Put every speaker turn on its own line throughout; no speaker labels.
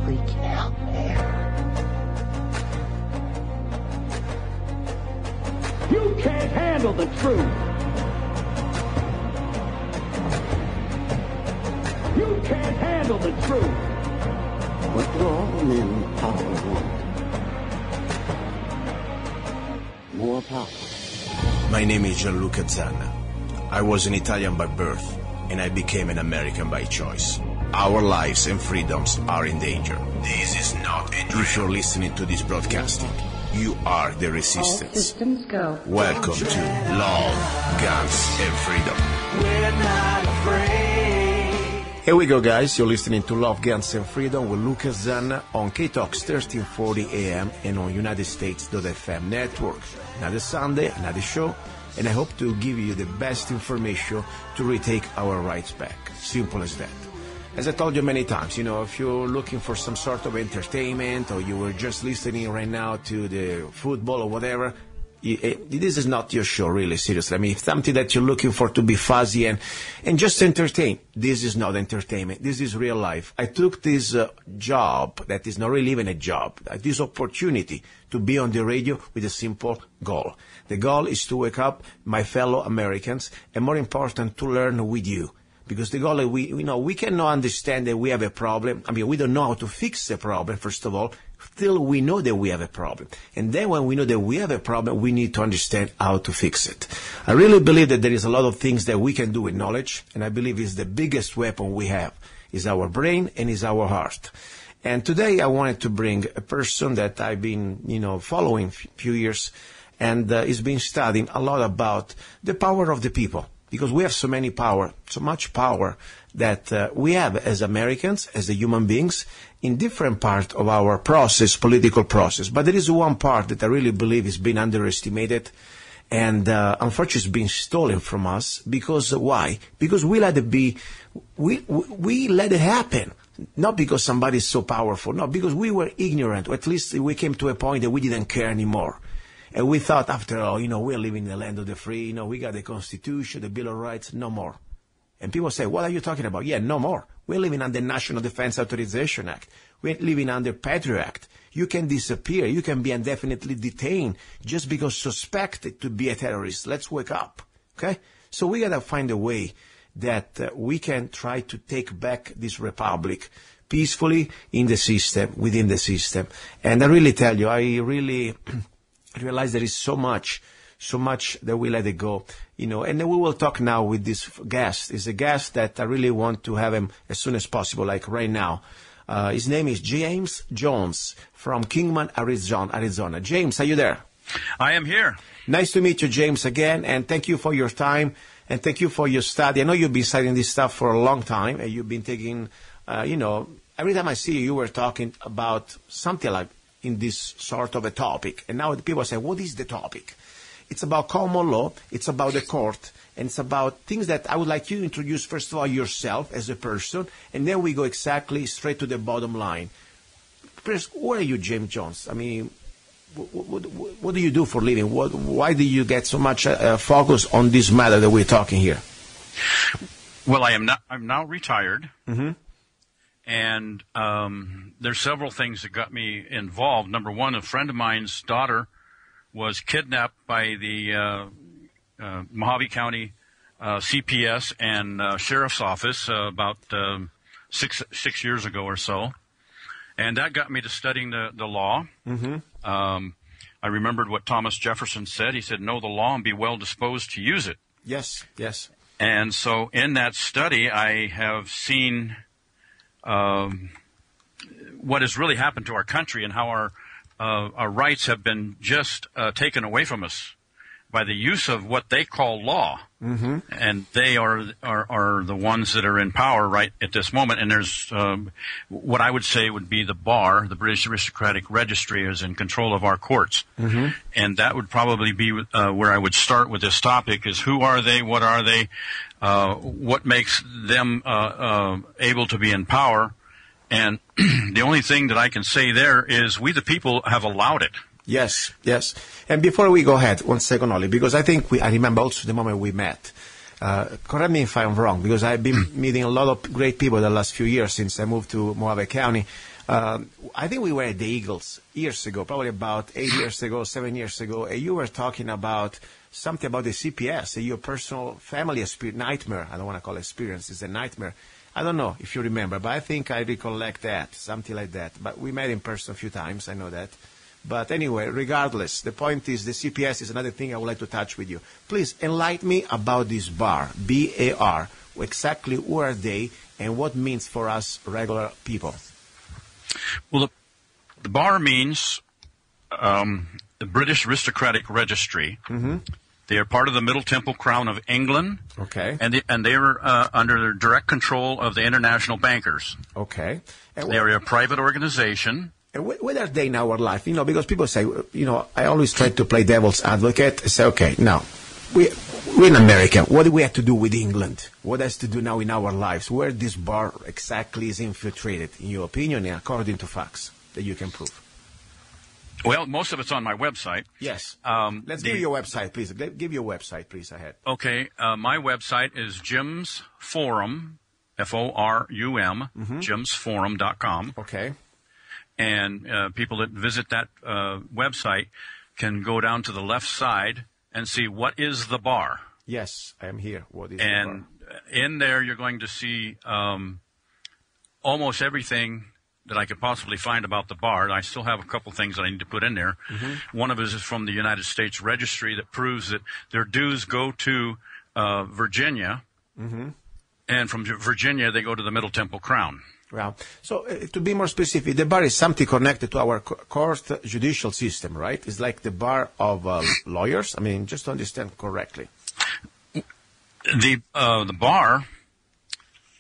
Freaking out, man. You can't handle the truth. You can't handle the truth.
What do all men in power want? More power.
My name is Gianluca Zanna. I was an Italian by birth, and I became an American by choice. Our lives and freedoms are in danger. This is not a dream. If you're listening to this broadcasting, you are the resistance.
All systems go.
Welcome to Love, Guns, and Freedom.
We're not afraid.
Here we go, guys. You're listening to Love, Guns, and Freedom with Lucas Zanna on K-Talks 1340 AM and on UnitedStates.fm network. Another Sunday, another show, and I hope to give you the best information to retake our rights back. Simple as that. As I told you many times, if you're looking for some sort of entertainment or you were just listening right now to the football or whatever, this is not your show, really, seriously. I mean, it's something that you're looking for to be fuzzy and just entertain. This is not entertainment. This is real life. I took this job that is not really even a job, this opportunity to be on the radio with a simple goal. The goal is to wake up my fellow Americans and, more important, to learn with you. Because the goal is we cannot understand that we have a problem. I mean, we don't know how to fix the problem, first of all, till we know that we have a problem. And then when we know that we have a problem, we need to understand how to fix it. I really believe that there is a lot of things that we can do with knowledge, and I believe it's the biggest weapon we have, is our brain and is our heart. And today I wanted to bring a person that I've been, following a few years, and he's been studying a lot about the power of the people. Because we have so much power that we have as Americans, as the human beings, in different parts of our political process. But there is one part that I really believe is being underestimated, and unfortunately it's being stolen from us. Because why? Because we let it be, we let it happen. Not because somebody is so powerful, no, because we were ignorant, or at least we came to a point that we didn't care anymore. And we thought, after all, we're living in the land of the free, we got the Constitution, the Bill of Rights, no more. And people say, what are you talking about? Yeah, no more. We're living under National Defense Authorization Act. We're living under Patriot Act. You can disappear. You can be indefinitely detained just because suspected to be a terrorist. Let's wake up, okay? So we got to find a way that we can try to take back this republic peacefully in the system, within the system. And I really tell you, I realize there is so much that we let it go, and then we will talk now with this guest. Is a guest that I really want to have him as soon as possible, like right now. His name is James Jones from Kingman, Arizona. James, are you there?
I am here. Nice
to meet you, James, again, and thank you for your time, and thank you for your study. I know you've been studying this stuff for a long time, and you've been taking, every time I see you, you were talking about something like in this sort of a topic. And now people say, what is the topic? It's about common law, it's about the court, and it's about things that I would like you to introduce, first of all, yourself as a person, and then we go exactly straight to the bottom line. First, who are you, James Jones? I mean, what do you do for a living? Why do you get so much focus on this matter that we're talking here?
Well, I'm now retired.
Mm-hmm.
And there's several things that got me involved. Number one, a friend of mine's daughter was kidnapped by the Mojave County CPS and Sheriff's Office about 6 years ago or so. And that got me to studying the law.
Mm-hmm.
I remembered what Thomas Jefferson said. He said, know the law and be well disposed to use it.
Yes.
And so in that study, I have seen what has really happened to our country and how our rights have been just taken away from us by the use of what they call law.
Mm-hmm.
And they are the ones that are in power right at this moment. And there's what I would say would be the b.a.r, the British Aristocratic Registry, is in control of our courts.
Mm-hmm.
And that would probably be where I would start with this topic, is who are they, what are they, what makes them able to be in power. And the only thing that I can say there is we the people have allowed it.
Yes. And before we go ahead, 1 second only, because I think I remember also the moment we met. correct me if I'm wrong, because I've been meeting a lot of great people the last few years since I moved to Mojave County. I think we were at the Eagles years ago, probably about 8 years ago, 7 years ago, and you were talking about something about the CPS, your personal family nightmare. I don't want to call it experience, it's a nightmare. I don't know if you remember, but I think I recollect that, something like that. But we met in person a few times, I know that. But anyway, regardless, the point is the CPS is another thing I would like to touch with you. Please enlighten me about this b.a.r, B.a.r. Exactly who are they and what means for us regular people?
Well, the b.a.r means the British Aristocratic Registry. Mm-hmm. They are part of the Middle Temple Crown of England.
Okay.
And they are under the direct control of the international bankers.
Okay.
They are a private organization.
And what are they in our life? You know, because people say, you know, I always try to play devil's advocate. I say, okay, now, we're in America. What do we have to do with England? What has to do now in our lives? Where this b.a.r exactly is infiltrated, in your opinion, and according to facts that you can prove?
Well, most of it's on my website.
Yes. Let's give your website, please. Give your website, please, ahead.
Okay. My website is Jim's Forum, F-O-R-U-M, jimsforum.com.
Okay.
And people that visit that website can go down to the left side and see what is the b.a.r.
Yes, I am here. What is
the b.a.r?
And
in there you're going to see almost everything that I could possibly find about the b.a.r. I still have a couple things that I need to put in there. Mm-hmm. One of it is from the United States Registry that proves that their dues go to Virginia, and from Virginia they go to the Middle Temple Crown.
Wow. So to be more specific, the b.a.r is something connected to our court judicial system, right? It's like the b.a.r of lawyers? I mean, just to understand correctly.
The b.a.r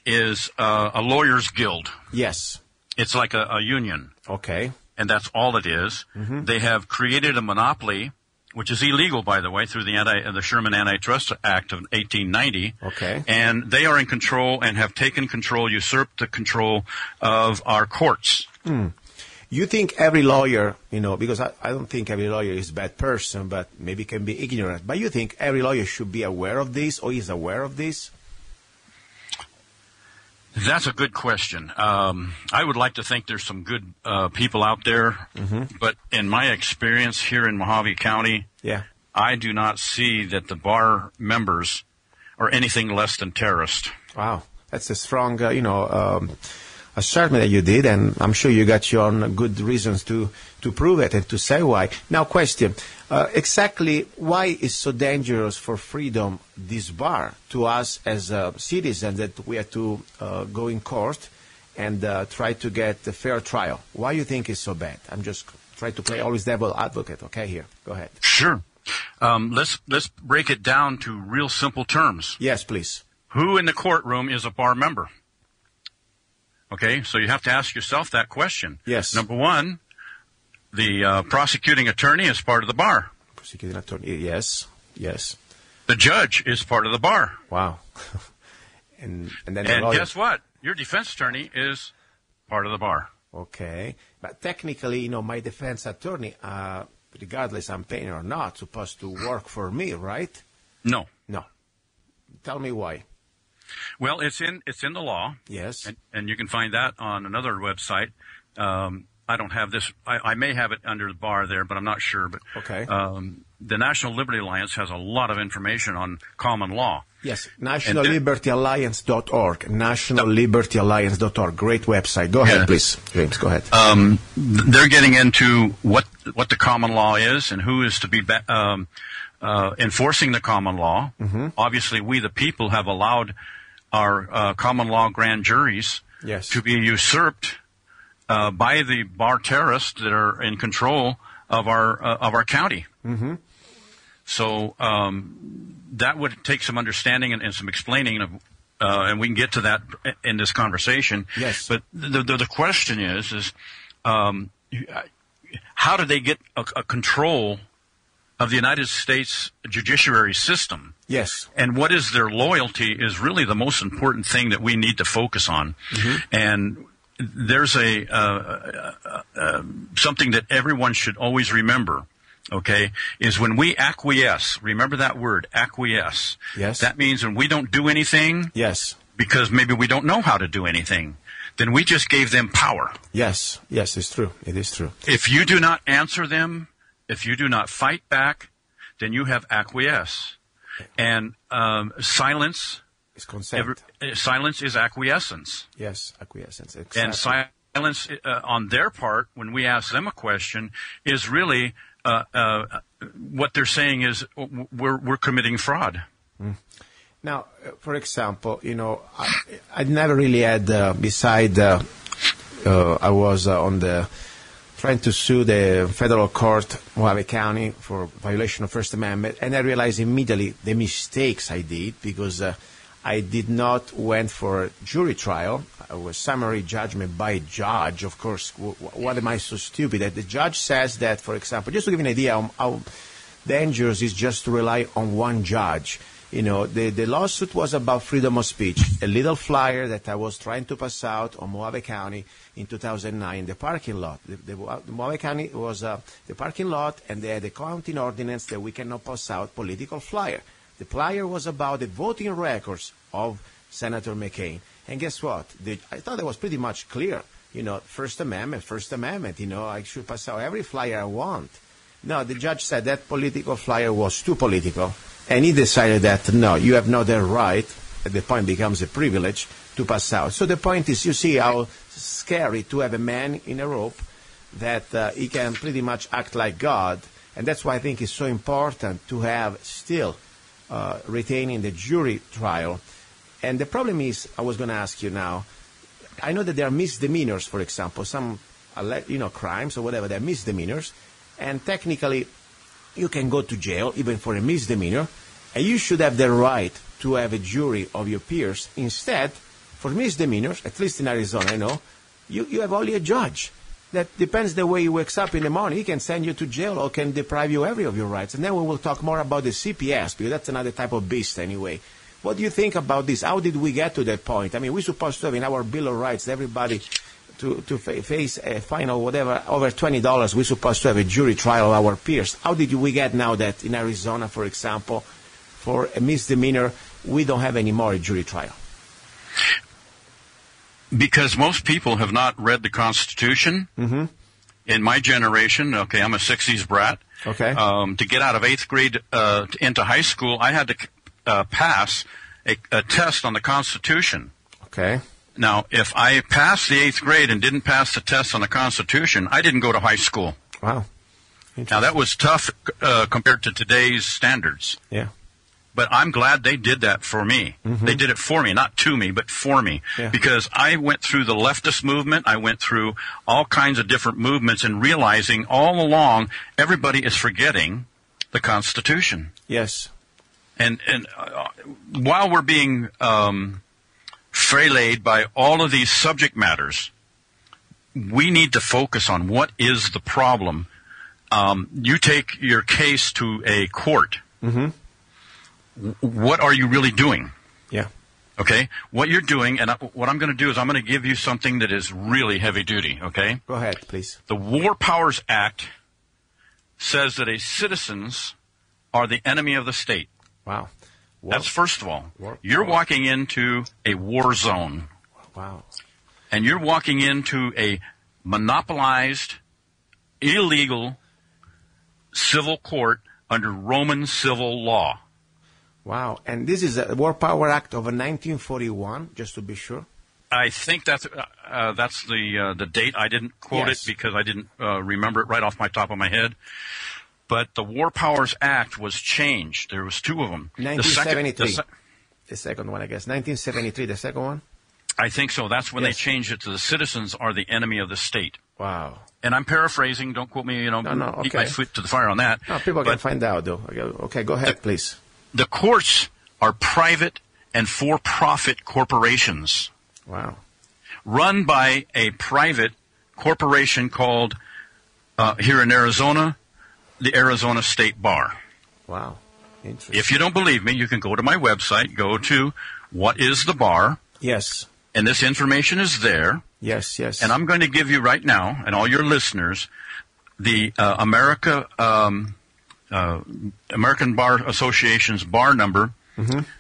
is a lawyer's guild.
Yes.
It's like a union.
Okay.
And that's all it is. Mm-hmm. They have created a monopoly, which is illegal, by the way, through the Sherman Antitrust Act of 1890.
Okay.
And they are in control and have taken control, usurped the control of our courts.
You think every lawyer, you know, because I don't think every lawyer is a bad person, but maybe can be ignorant. But you think every lawyer should be aware of this or is aware of this?
That's a good question. I would like to think there's some good people out there, but in my experience here in Mojave County, I do not see that the b.a.r members are anything less than terrorists.
Wow, that's a strong, assertion that you did, and I'm sure you got your own good reasons to prove it and to say why. Now, question. Exactly why is so dangerous for freedom this b.a.r to us as citizens that we have to go in court and try to get a fair trial? Why do you think it's so bad? I'm just trying to play always devil advocate, okay, here. Go ahead.
Sure. Let's break it down to real simple terms.
Yes, please.
Who in the courtroom is a b.a.r member? Okay, so you have to ask yourself that question.
Yes.
Number one, the prosecuting attorney is part of the b.a.r.
Prosecuting attorney, yes, yes.
The judge is part of the b.a.r.
Wow. and then
guess what? Your defense attorney is part of the b.a.r.
Okay, but technically, you know, my defense attorney, regardless I'm paying or not, supposed to work for me, right?
No.
No. Tell me why.
Well, it's in the law.
Yes.
And you can find that on another website. I don't have this. I may have it under the b.a.r there, but I'm not sure. But
okay.
The National Liberty Alliance has a lot of information on common law.
Yes, nationallibertyalliance.org. Nationallibertyalliance.org. Great website. Go ahead, please. James, go ahead.
They're getting into what the common law is and who is to be enforcing the common law. Mm-hmm. Obviously, we the people have allowed our common law grand juries to be usurped by the b.a.r terrorists that are in control of our county. Mm-hmm. So that would take some understanding and some explaining of, and we can get to that in this conversation.
Yes.
But the question is how do they get a control of the United States judiciary system?
Yes.
And what is their loyalty is really the most important thing that we need to focus on. Mm-hmm. And there's something that everyone should always remember. okay, is when we acquiesce. Remember that word, acquiesce.
Yes.
That means when we don't do anything.
Yes.
Because maybe we don't know how to do anything, then we just gave them power.
Yes. Yes, it's true. It is true.
If you do not answer them, if you do not fight back, then you have acquiesce. And silence.
It's consent.
Silence is acquiescence.
Yes, acquiescence. Exactly.
And silence on their part, when we ask them a question, is really what they're saying is we're committing fraud.
Now, for example, I never really had, I was trying to sue the federal court, Mojave County, for violation of First Amendment, and I realized immediately the mistakes I did because I did not went for a jury trial. It was summary judgment by a judge. Of course, what am I so stupid that the judge says that, for example, just to give you an idea how dangerous is just to rely on one judge. The lawsuit was about freedom of speech, a little flyer that I was trying to pass out on Mojave County in 2009 in the parking lot. The Mojave County was the parking lot, and they had a county ordinance that we cannot pass out political flyer. The flyer was about the voting records of Senator McCain. And guess what? I thought it was pretty much clear. First Amendment, I should pass out every flyer I want. No, the judge said that political flyer was too political. And he decided that, no, you have not the right, at the point becomes a privilege, to pass out. So the point is, you see how scary to have a man in a rope that he can pretty much act like God. And that's why I think it's so important to have still retaining the jury trial. And the problem is, I was going to ask you now, I know that there are misdemeanors, for example, some crimes or whatever, they're misdemeanors. And technically, you can go to jail even for a misdemeanor, and you should have the right to have a jury of your peers. Instead, for misdemeanors, at least in Arizona, I know, you have only a judge. That depends the way he wakes up in the morning. He can send you to jail or can deprive you of your rights. And then we will talk more about the CPS, because that's another type of beast anyway. What do you think about this? How did we get to that point? I mean, we're supposed to have in our Bill of Rights everybody to face a fine or whatever, over $20, we're supposed to have a jury trial of our peers. How did we get now that in Arizona, for example, for a misdemeanor, we don't have any more a jury trial?
Because most people have not read the Constitution. Mm-hmm. In my generation, okay, I'm a 60s brat.
Okay.
To get out of 8th grade into high school, I had to pass a test on the Constitution.
Okay.
Now, if I passed the 8th grade and didn't pass the test on the Constitution, I didn't go to high school.
Wow.
Now, that was tough compared to today's standards.
Yeah.
But I'm glad they did that for me. Mm-hmm. They did it for me, not to me, but for me. Yeah. Because I went through the leftist movement. I went through all kinds of different movements and realizing all along everybody is forgetting the Constitution.
Yes.
And while we're being fraylaid by all of these subject matters, we need to focus on what is the problem. You take your case to a court. Mm-hmm. What are you really doing?
Yeah.
Okay? What you're doing, and what I'm going to do is I'm going to give you something that is really heavy duty, okay?
Go ahead, please.
The War Powers Act says that citizens are the enemy of the state.
Wow.
That's first of all. You're walking into a war zone.
Wow.
And you're walking into a monopolized, illegal civil court under Roman civil law.
Wow. And this is a War Power Act of 1941, just to be sure?
I think that's the date. I didn't quote it because I didn't remember it right off my top of my head. But the War Powers Act was changed. There was two of them.
1973. The second one, I guess. 1973, the second one?
I think so. That's when they changed it to the citizens are the enemy of the state.
Wow.
And I'm paraphrasing. Don't quote me,
okay.
Keep my foot to the fire on that.
No, people can find out, though. Okay, go ahead, please.
The courts are private and for-profit corporations.
Wow.
Run by a private corporation called, here in Arizona, the Arizona State Bar.
Wow. Interesting.
If you don't believe me, you can go to my website, go to What is the Bar?
Yes.
And this information is there.
Yes, yes.
And I'm going to give you right now, and all your listeners, the American Bar Association's bar number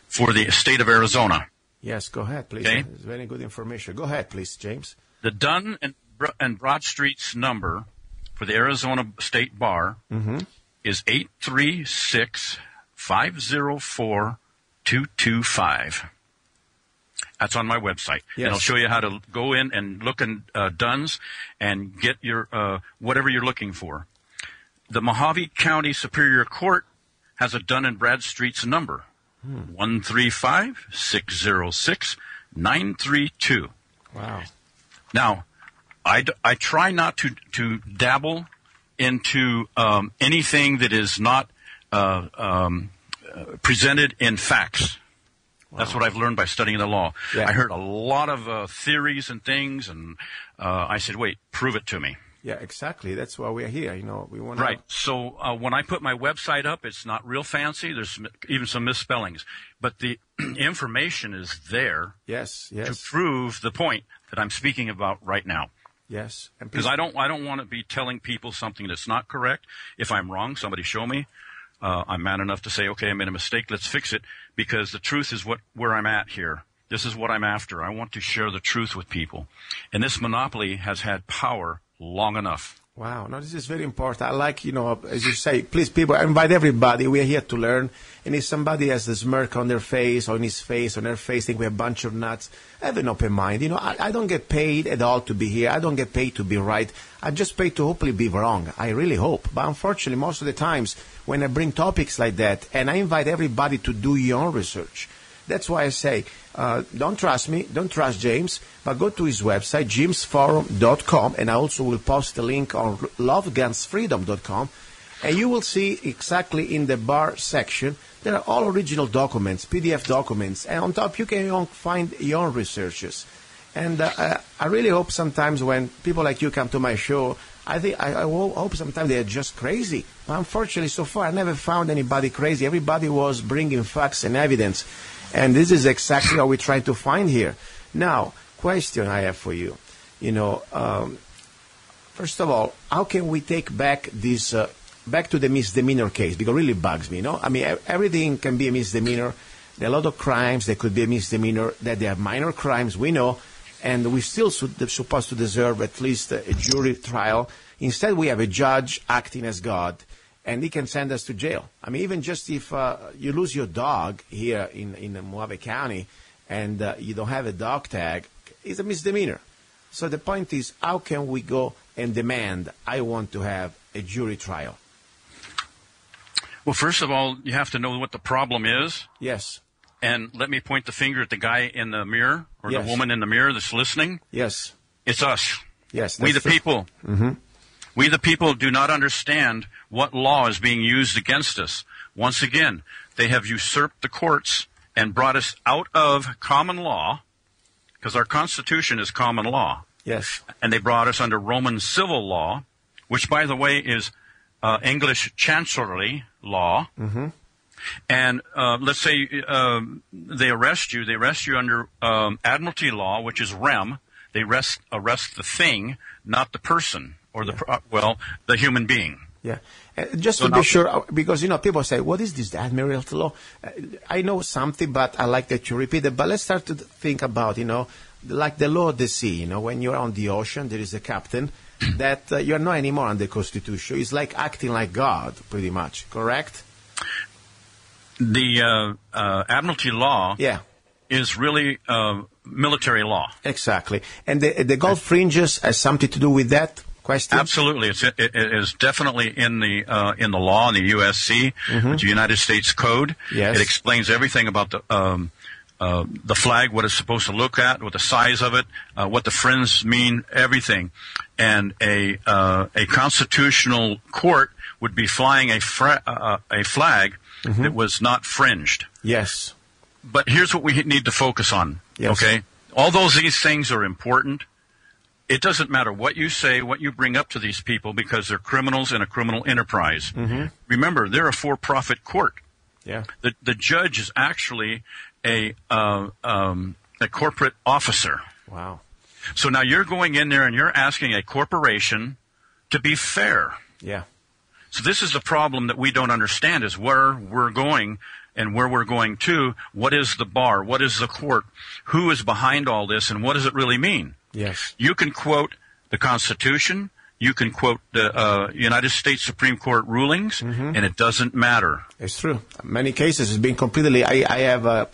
for the state of Arizona.
Yes, go ahead, please.
Okay.
It's very good information. Go ahead, please, James.
The Dunn and Bradstreet's number for the Arizona State Bar is 836-504-225. That's on my website.
Yes.
And I'll show you how to go in and look in Dunn's and get your whatever you're looking for. The Mojave County Superior Court has a Dun and Bradstreet's number, 135-606-932.
Wow.
Now, I try not to dabble into anything that is not presented in facts. Wow. That's what I've learned by studying the law.
Yeah.
I heard a lot of theories and things, and I said, wait, prove it to me.
Yeah, exactly. That's why we're here. We want
Right. So when I put my website up, it's not real fancy. There's even some misspellings. But the information is there to prove the point that I'm speaking about right now.
Yes.
Because I don't want to be telling people something that's not correct. If I'm wrong, somebody show me. I'm man enough to say, okay, I made a mistake. Let's fix it. Because the truth is where I'm at here. This is what I'm after. I want to share the truth with people. And this monopoly has had power long enough.
Wow. No, this is very important. I like, as you say, please, people, I invite everybody. We are here to learn. And if somebody has a smirk on their face, on his face, on their face, think we're a bunch of nuts, have an open mind. I don't get paid at all to be here. I don't get paid to be right. I'm just paid to hopefully be wrong. I really hope. But unfortunately, most of the times when I bring topics like that, and I invite everybody to do your own research. That's why I say, don't trust me, don't trust James, but go to his website, jamesforum.com, and I also will post a link on lovegunsfreedom.com, and you will see exactly in the bar section, there are all original documents, PDF documents, and on top you can find your own researches. And I really hope sometimes when people like you come to my show, I hope sometimes they are just crazy. But unfortunately, so far I never found anybody crazy. Everybody was bringing facts and evidence. And this is exactly what we try to find here. Now, question I have for you. First of all, how can we take back this, back to the misdemeanor case? Because it really bugs me, I mean, everything can be a misdemeanor. There are a lot of crimes that could be a misdemeanor, that they are minor crimes, we know, and we still supposed to deserve at least a jury trial. Instead, we have a judge acting as God, and he can send us to jail. I mean, even just if you lose your dog here in Mojave County and you don't have a dog tag, it's a misdemeanor. So the point is, how can we go and demand, I want to have a jury trial?
Well, first of all, you have to know what the problem is.
Yes.
And let me point the finger at the guy in the mirror or the woman in the mirror that's listening.
Yes.
It's us.
Yes.
We the people.
Mm-hmm.
We the people do not understand what law is being used against us. Once again, they have usurped the courts and brought us out of common law, because our Constitution is common law.
Yes.
And they brought us under Roman civil law, which, by the way, is English chancellery law.
Mm-hmm.
And let's say they arrest you under admiralty law, which is rem. They arrest the thing, not the person. Or the human being. Yeah.
Just to be sure, because, people say, what is this admiralty law? I know something, but I like that you repeat it. But let's start to think about, like the law of the sea. When you're on the ocean, there is a captain that you're not anymore under the Constitution. It's like acting like God, pretty much. Correct?
The admiralty law is really military law.
Exactly. And the Gulf fringes has something to do with that? Question?
Absolutely, it is definitely in the law, in the USC, the United States Code.
Yes.
It explains everything about the flag, what it's supposed to look at, what the size of it, what the fringes mean, everything. And a constitutional court would be flying a flag that was not fringed.
Yes.
But here's what we need to focus on.
Yes.
Okay, these things are important. It doesn't matter what you say, what you bring up to these people, because they're criminals in a criminal enterprise.
Mm-hmm.
Remember, they're a for-profit court.
Yeah.
The judge is actually a corporate officer.
Wow.
So now you're going in there and you're asking a corporation to be fair.
Yeah.
So this is the problem that we don't understand, is where we're going and where we're going to. What is the bar? What is the court? Who is behind all this, and what does it really mean?
Yes.
You can quote the Constitution, you can quote the United States Supreme Court rulings, and it doesn't matter.
It's true. Many cases it's been completely. I have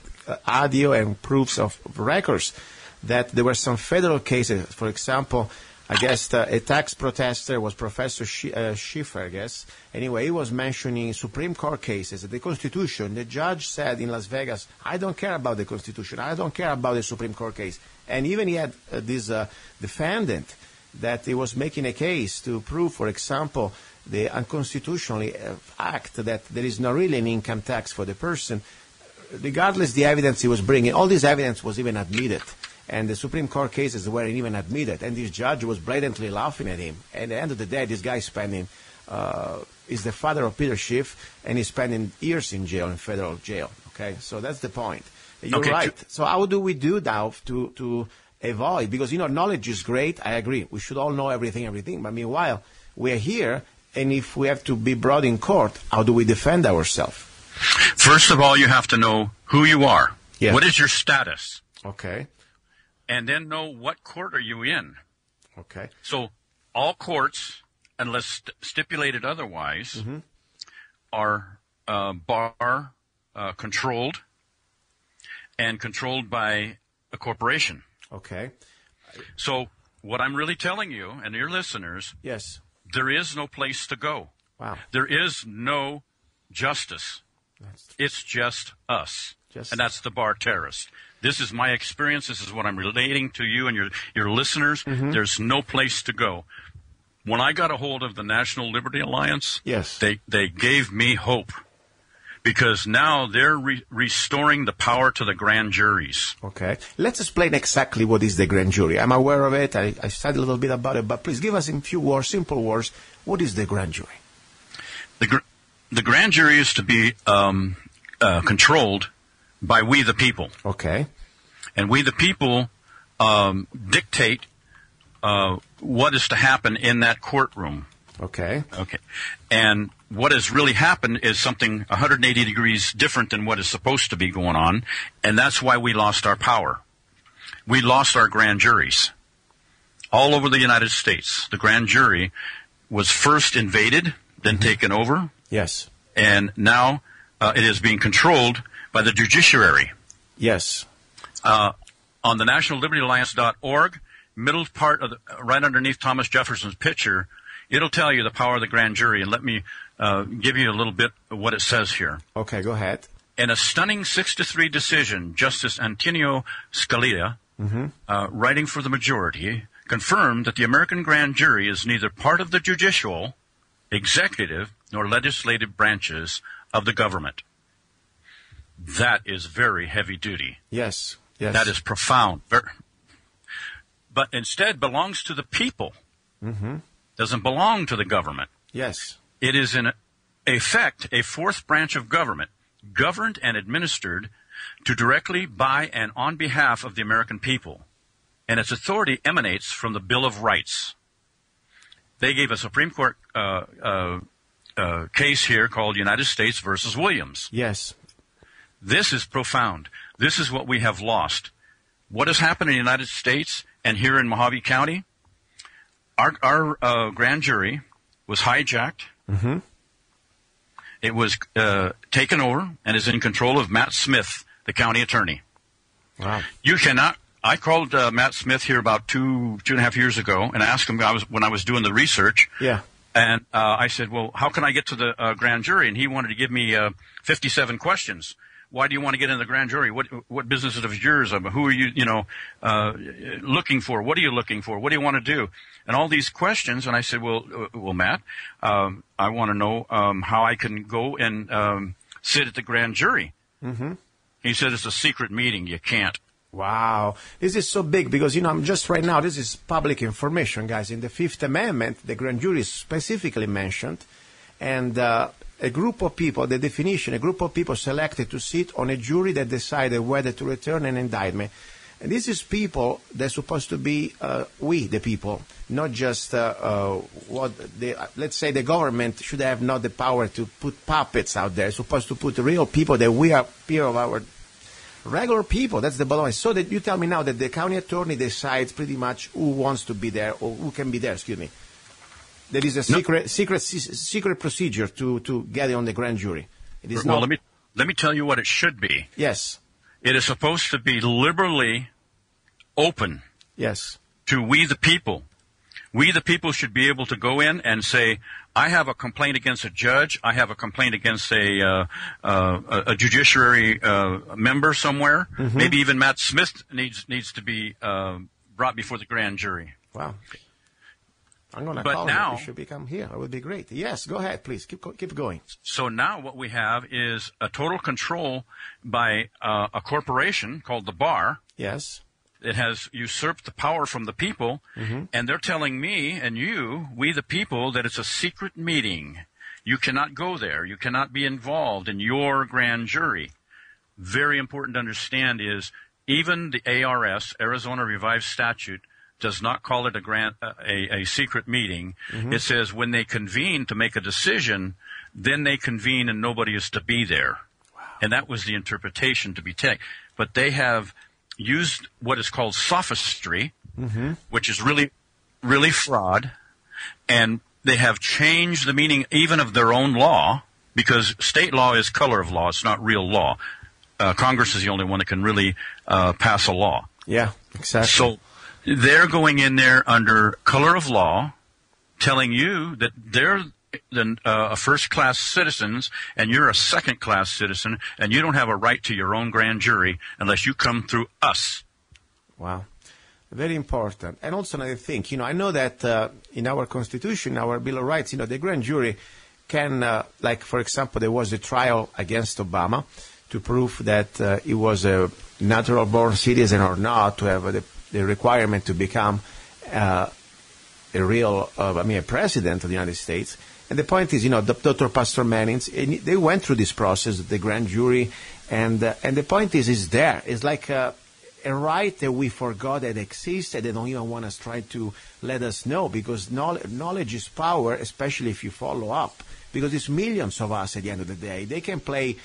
audio and proofs of records that there were some federal cases. For example, I guess a tax protester was Professor Schiffer, I guess. Anyway, he was mentioning Supreme Court cases. The Constitution, the judge said in Las Vegas, I don't care about the Constitution. I don't care about the Supreme Court case. And even he had this defendant that he was making a case to prove, for example, the unconstitutional act that there is not really an income tax for the person, regardless the evidence he was bringing. All this evidence was even admitted. And the Supreme Court cases weren't even admitted. And this judge was blatantly laughing at him. And at the end of the day, this guy is the father of Peter Schiff, and he's spending years in jail, in federal jail. Okay, so that's the point. You're right. So how do we do now to avoid? Because, knowledge is great. I agree. We should all know everything. But meanwhile, we're here, and if we have to be brought in court, how do we defend ourselves?
First of all, you have to know who you are.
Yeah.
What is your status?
Okay.
And then know what court are you in.
Okay.
So all courts, unless stipulated otherwise, are bar controlled and controlled by a corporation.
Okay.
So what I'm really telling you and your listeners,
yes,
there is no place to go.
Wow.
There is no justice. It's just us. And that's the b.a.r terrorist. This is my experience. This is what I'm relating to you and your listeners. There's no place to go. When I got a hold of the National Liberty Alliance,
yes,
they gave me hope, because now they're restoring the power to the grand juries.
Okay. Let's explain exactly what is the grand jury. I'm aware of it. I studied a little bit about it, but please give us in few words, simple words, what is the grand jury?
The grand jury is to be controlled by we the people.
Okay.
And we the people dictate what is to happen in that courtroom.
Okay.
Okay. And what has really happened is something 180 degrees different than what is supposed to be going on, and that's why we lost our power. We lost our grand juries. All over the United States, the grand jury was first invaded, then taken over.
Yes.
And now it is being controlled by the judiciary.
Yes.
On the nationallibertyalliance.org, middle part of right underneath Thomas Jefferson's picture, it'll tell you the power of the grand jury. And let me give you a little bit of what it says here.
Okay, go ahead.
In a stunning 6-3 decision, Justice Antonio Scalia, writing for the majority, confirmed that the American grand jury is neither part of the judicial, executive, nor legislative branches of the government. That is very heavy duty.
Yes. Yes.
That is profound. But instead belongs to the people. Doesn't belong to the government.
Yes.
It is in effect a fourth branch of government, governed and administered to directly by and on behalf of the American people. And its authority emanates from the Bill of Rights. They gave a Supreme Court case here called United States versus Williams.
Yes.
This is profound. This is what we have lost. What has happened in the United States and here in Mojave County? Our grand jury was hijacked. It was taken over and is in control of Matt Smith, the county attorney.
Wow.
You cannot. I called Matt Smith here about two and a half years ago and asked him when I was doing the research.
Yeah.
And I said, well, how can I get to the grand jury? And he wanted to give me 57 questions. Why do you want to get in the grand jury? What business is of yours? Who are you, looking for? What are you looking for? What do you want to do? And all these questions. And I said, well, Matt, I want to know how I can go and sit at the grand jury. He said, it's a secret meeting. You can't.
Wow. This is so big because, I'm just right now, this is public information, guys. In the Fifth Amendment, the grand jury is specifically mentioned. And a group of people, the definition, a group of people selected to sit on a jury that decided whether to return an indictment. And this is people, they're supposed to be we, the people, not just let's say the government should have not the power to put puppets out there. It's supposed to put real people that we are peer of our regular people. That's the bottom line. So that you tell me now that the county attorney decides pretty much who wants to be there or who can be there, excuse me. There is a secret procedure to get it on the grand jury. It is
well, let me tell you what it should be.
Yes.
It is supposed to be liberally open.
Yes.
To we the people. We the people should be able to go in and say, I have a complaint against a judge. I have a complaint against a judiciary member somewhere. Mm-hmm. Maybe even Matt Smith needs to be brought before the grand jury.
Wow. I'm going to call him. He should become here. It would be great. Yes, go ahead, please. Keep going.
So now what we have is a total control by a corporation called the b.a.r.
Yes.
It has usurped the power from the people, mm-hmm. and they're telling me and you, we the people, that it's a secret meeting. You cannot go there. You cannot be involved in your grand jury. Very important to understand is even the ARS, Arizona Revised Statute, does not call it a secret meeting. Mm-hmm. It says when they convene to make a decision, then they convene and nobody is to be there. Wow. And that was the interpretation to be taken. But they have used what is called sophistry, mm-hmm. which is really, really fraud, and they have changed the meaning even of their own law, because state law is color of law. It's not real law. Congress is the only one that can really pass a law.
Yeah, exactly.
So they're going in there under color of law, telling you that they're first-class citizens and you're a second-class citizen, and you don't have a right to your own grand jury unless you come through us.
Wow. Very important. And also another thing, I know that in our Constitution, our Bill of Rights, the grand jury can, like, for example, there was a trial against Obama to prove that he was a natural-born citizen or not, to have the requirement to become a president of the United States. And the point is, Dr. Pastor Mannings, they went through this process, the grand jury, and the point is there. It's like a right that we forgot that exists, and they don't even want to try to let us know, because knowledge is power, especially if you follow up. Because it's millions of us at the end of the day. They can play,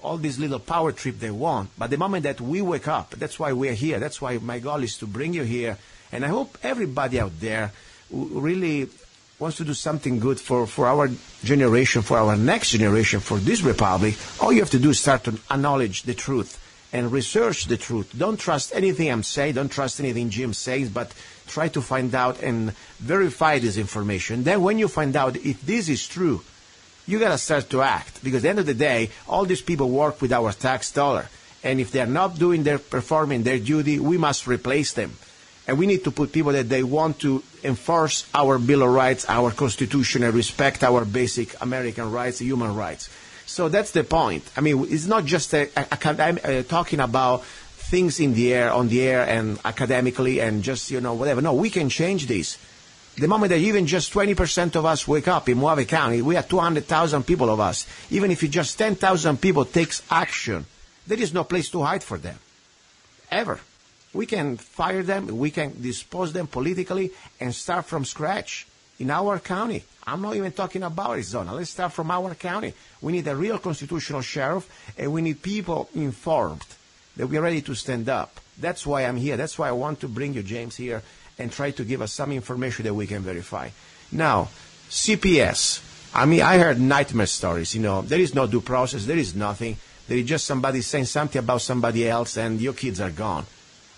all these little power trip they want. But the moment that we wake up, that's why we're here. That's why my goal is to bring you here. And I hope everybody out there who really wants to do something good for our generation, for our next generation, for this republic, all you have to do is start to acknowledge the truth and research the truth. Don't trust anything I'm saying. Don't trust anything Jim says, but try to find out and verify this information. Then when you find out if this is true, you got to start to act. Because at the end of the day, all these people work with our tax dollar. And if they're not performing their duty, we must replace them. And we need to put people that they want to enforce our Bill of Rights, our Constitution, and respect our basic American rights, human rights. So that's the point. I mean, it's not just talking about things in the air, on the air, and academically, and just, whatever. No, we can change this. The moment that even just 20% of us wake up in Mojave County, we have 200,000 people of us. Even if just 10,000 people takes action, there is no place to hide for them. Ever. We can fire them, we can dispose them politically, and start from scratch in our county. I'm not even talking about Arizona. Let's start from our county. We need a real constitutional sheriff, and we need people informed that we're ready to stand up. That's why I'm here. That's why I want to bring you, James, here and try to give us some information that we can verify. Now, CPS. I heard nightmare stories. There is no due process. There is nothing. There is just somebody saying something about somebody else, and your kids are gone.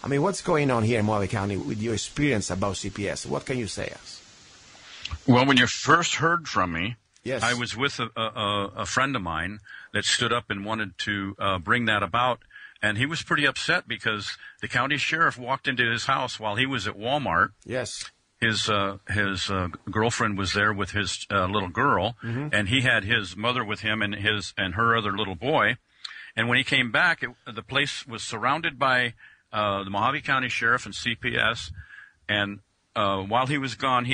What's going on here in Mojave County with your experience about CPS? What can you say us?
Well, when you first heard from me,
yes.
I was with a friend of mine that stood up and wanted to bring that about, and he was pretty upset because the county sheriff walked into his house while he was at Walmart.
Yes.
His girlfriend was there with his little girl, mm-hmm. and he had his mother with him and her other little boy. And when he came back, the place was surrounded by the Mojave County Sheriff and CPS, and while he was gone,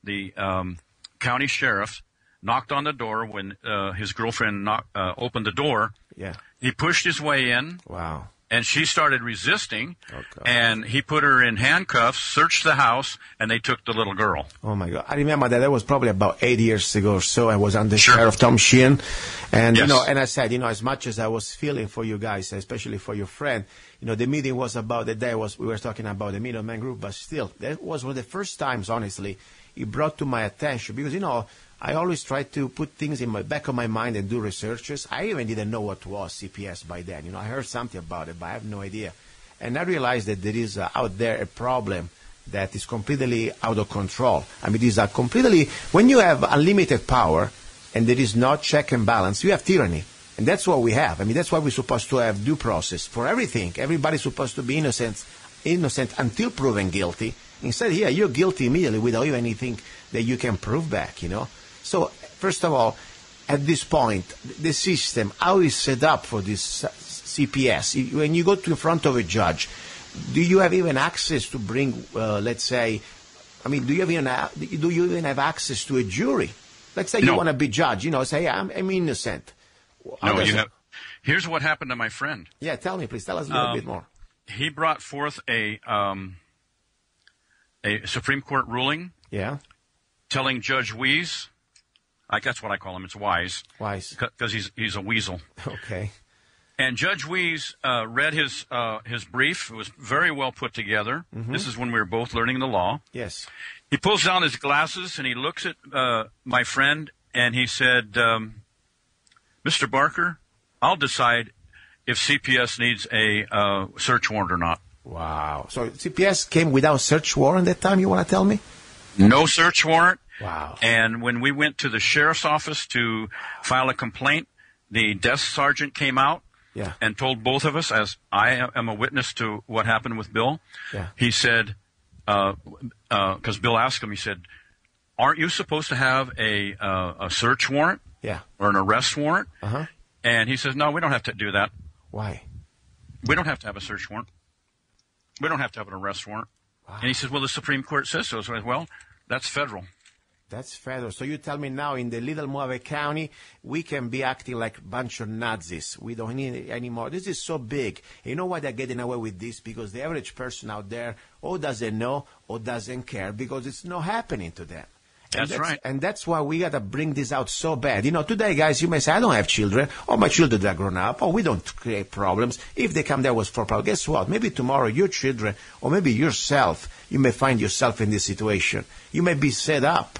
the county sheriff knocked on the door when his girlfriend opened the door.
Yeah.
He pushed his way in.
Wow.
And she started resisting, and he put her in handcuffs, searched the house, and they took the little girl.
Oh, my God. I remember that was probably about 8 years ago or so. I was under Sheriff Tom Sheehan. And,
Yes.
and I said, as much as I was feeling for you guys, especially for your friend, the meeting was about the day we were talking about the Middleman Group, but still, that was one of the first times, honestly, it brought to my attention because, I always try to put things in my back of my mind and do researches. I even didn't know what was CPS by then. I heard something about it, but I have no idea. And I realized that there is out there a problem that is completely out of control. I mean, these are completely, when you have unlimited power and there is no check and balance, you have tyranny. And that's what we have. I mean, that's why we're supposed to have due process for everything. Everybody's supposed to be innocent until proven guilty. Instead, here, you're guilty immediately without even anything that you can prove back, So, first of all, at this point, the system, how is set up for this CPS? When you go to in front of a judge, do you have even access to bring, let's say, do you even have access to a jury? Let's say you want to be judged, say, I'm innocent.
No, you have. Here's what happened to my friend.
Yeah, tell me, please. Tell us a little bit more.
He brought forth a Supreme Court ruling.
Yeah.
Telling Judge Wees, that's what I call him. It's Wise.
Wise.
Because he's a weasel.
Okay.
And Judge Wees read his brief. It was very well put together. Mm-hmm. This is when we were both learning the law.
Yes.
He pulls down his glasses and he looks at my friend and he said, Mr. Barker, I'll decide if CPS needs a search warrant or not.
Wow. So CPS came without search warrant that time, you want to tell me?
No search warrant.
Wow.
And when we went to the sheriff's office to file a complaint, the desk sergeant came out and told both of us, as I am a witness to what happened with Bill, he said, because Bill asked him, he said, aren't you supposed to have a search warrant?
Yeah.
Or an arrest warrant?
Uh-huh.
And he says, no, we don't have to do that.
Why?
We don't have to have a search warrant. We don't have to have an arrest warrant. Wow. And he says, well, the Supreme Court says so. So I said, well, that's federal.
That's federal. So you tell me now in the little Mojave County, we can be acting like a bunch of Nazis. We don't need it anymore. This is so big. You know why they're getting away with this? Because the average person out there or doesn't know or doesn't care because it's not happening to them.
That's right.
And that's why we got to bring this out so bad. Today, guys, you may say, I don't have children, or my children are grown up, or we don't create problems. If they come there was for problems, guess what? Maybe tomorrow your children, or maybe yourself, you may find yourself in this situation. You may be set up,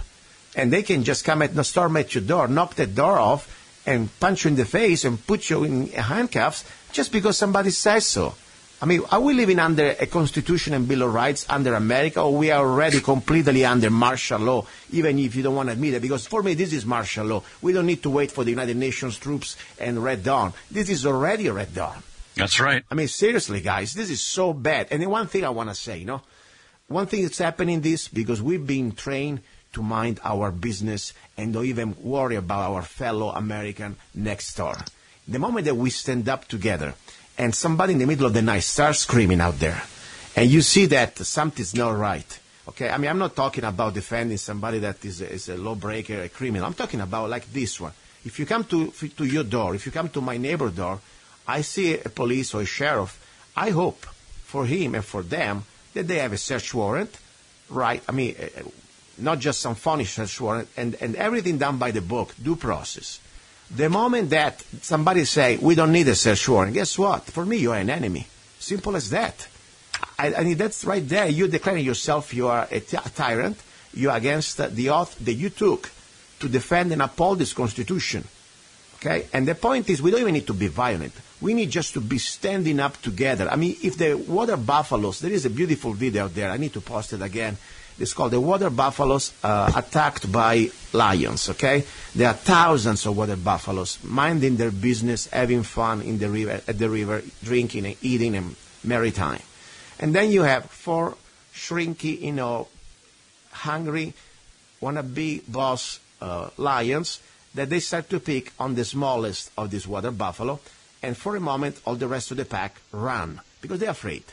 and they can just come storm at your door, knock the door off, and punch you in the face and put you in handcuffs just because somebody says so. I mean, are we living under a Constitution and Bill of Rights under America, or we are already completely under martial law, even if you don't want to admit it? Because for me, this is martial law. We don't need to wait for the United Nations troops and Red Dawn. This is already Red Dawn.
That's right.
I mean, seriously, guys, this is so bad. And then one thing I want to say, one thing that's happening this because we've been trained to mind our business and don't even worry about our fellow American next door. The moment that we stand up together, and somebody in the middle of the night starts screaming out there, and you see that something's not right, okay? I mean, I'm not talking about defending somebody that is a lawbreaker, a criminal. I'm talking about like this one. If you come to your door, if you come to my neighbor's door, I see a police or a sheriff, I hope for him and for them that they have a search warrant, right? I mean, not just some funny search warrant, and everything done by the book, due process. The moment that somebody say, we don't need a search warrant, guess what? For me, you're an enemy. Simple as that. I mean, that's right there. You're declaring yourself you are a tyrant. You're against the oath that you took to defend and uphold this Constitution. Okay? And the point is, we don't even need to be violent. We need just to be standing up together. I mean, if the water buffaloes, there is a beautiful video out there. I need to post it again. It's called the water buffaloes attacked by lions, okay? There are thousands of water buffaloes minding their business, having fun in the river, at the river, drinking and eating and merry time. And then you have 4 shrinky, hungry, wannabe boss lions that they start to pick on the smallest of this water buffalo. And for a moment, all the rest of the pack run because they're afraid.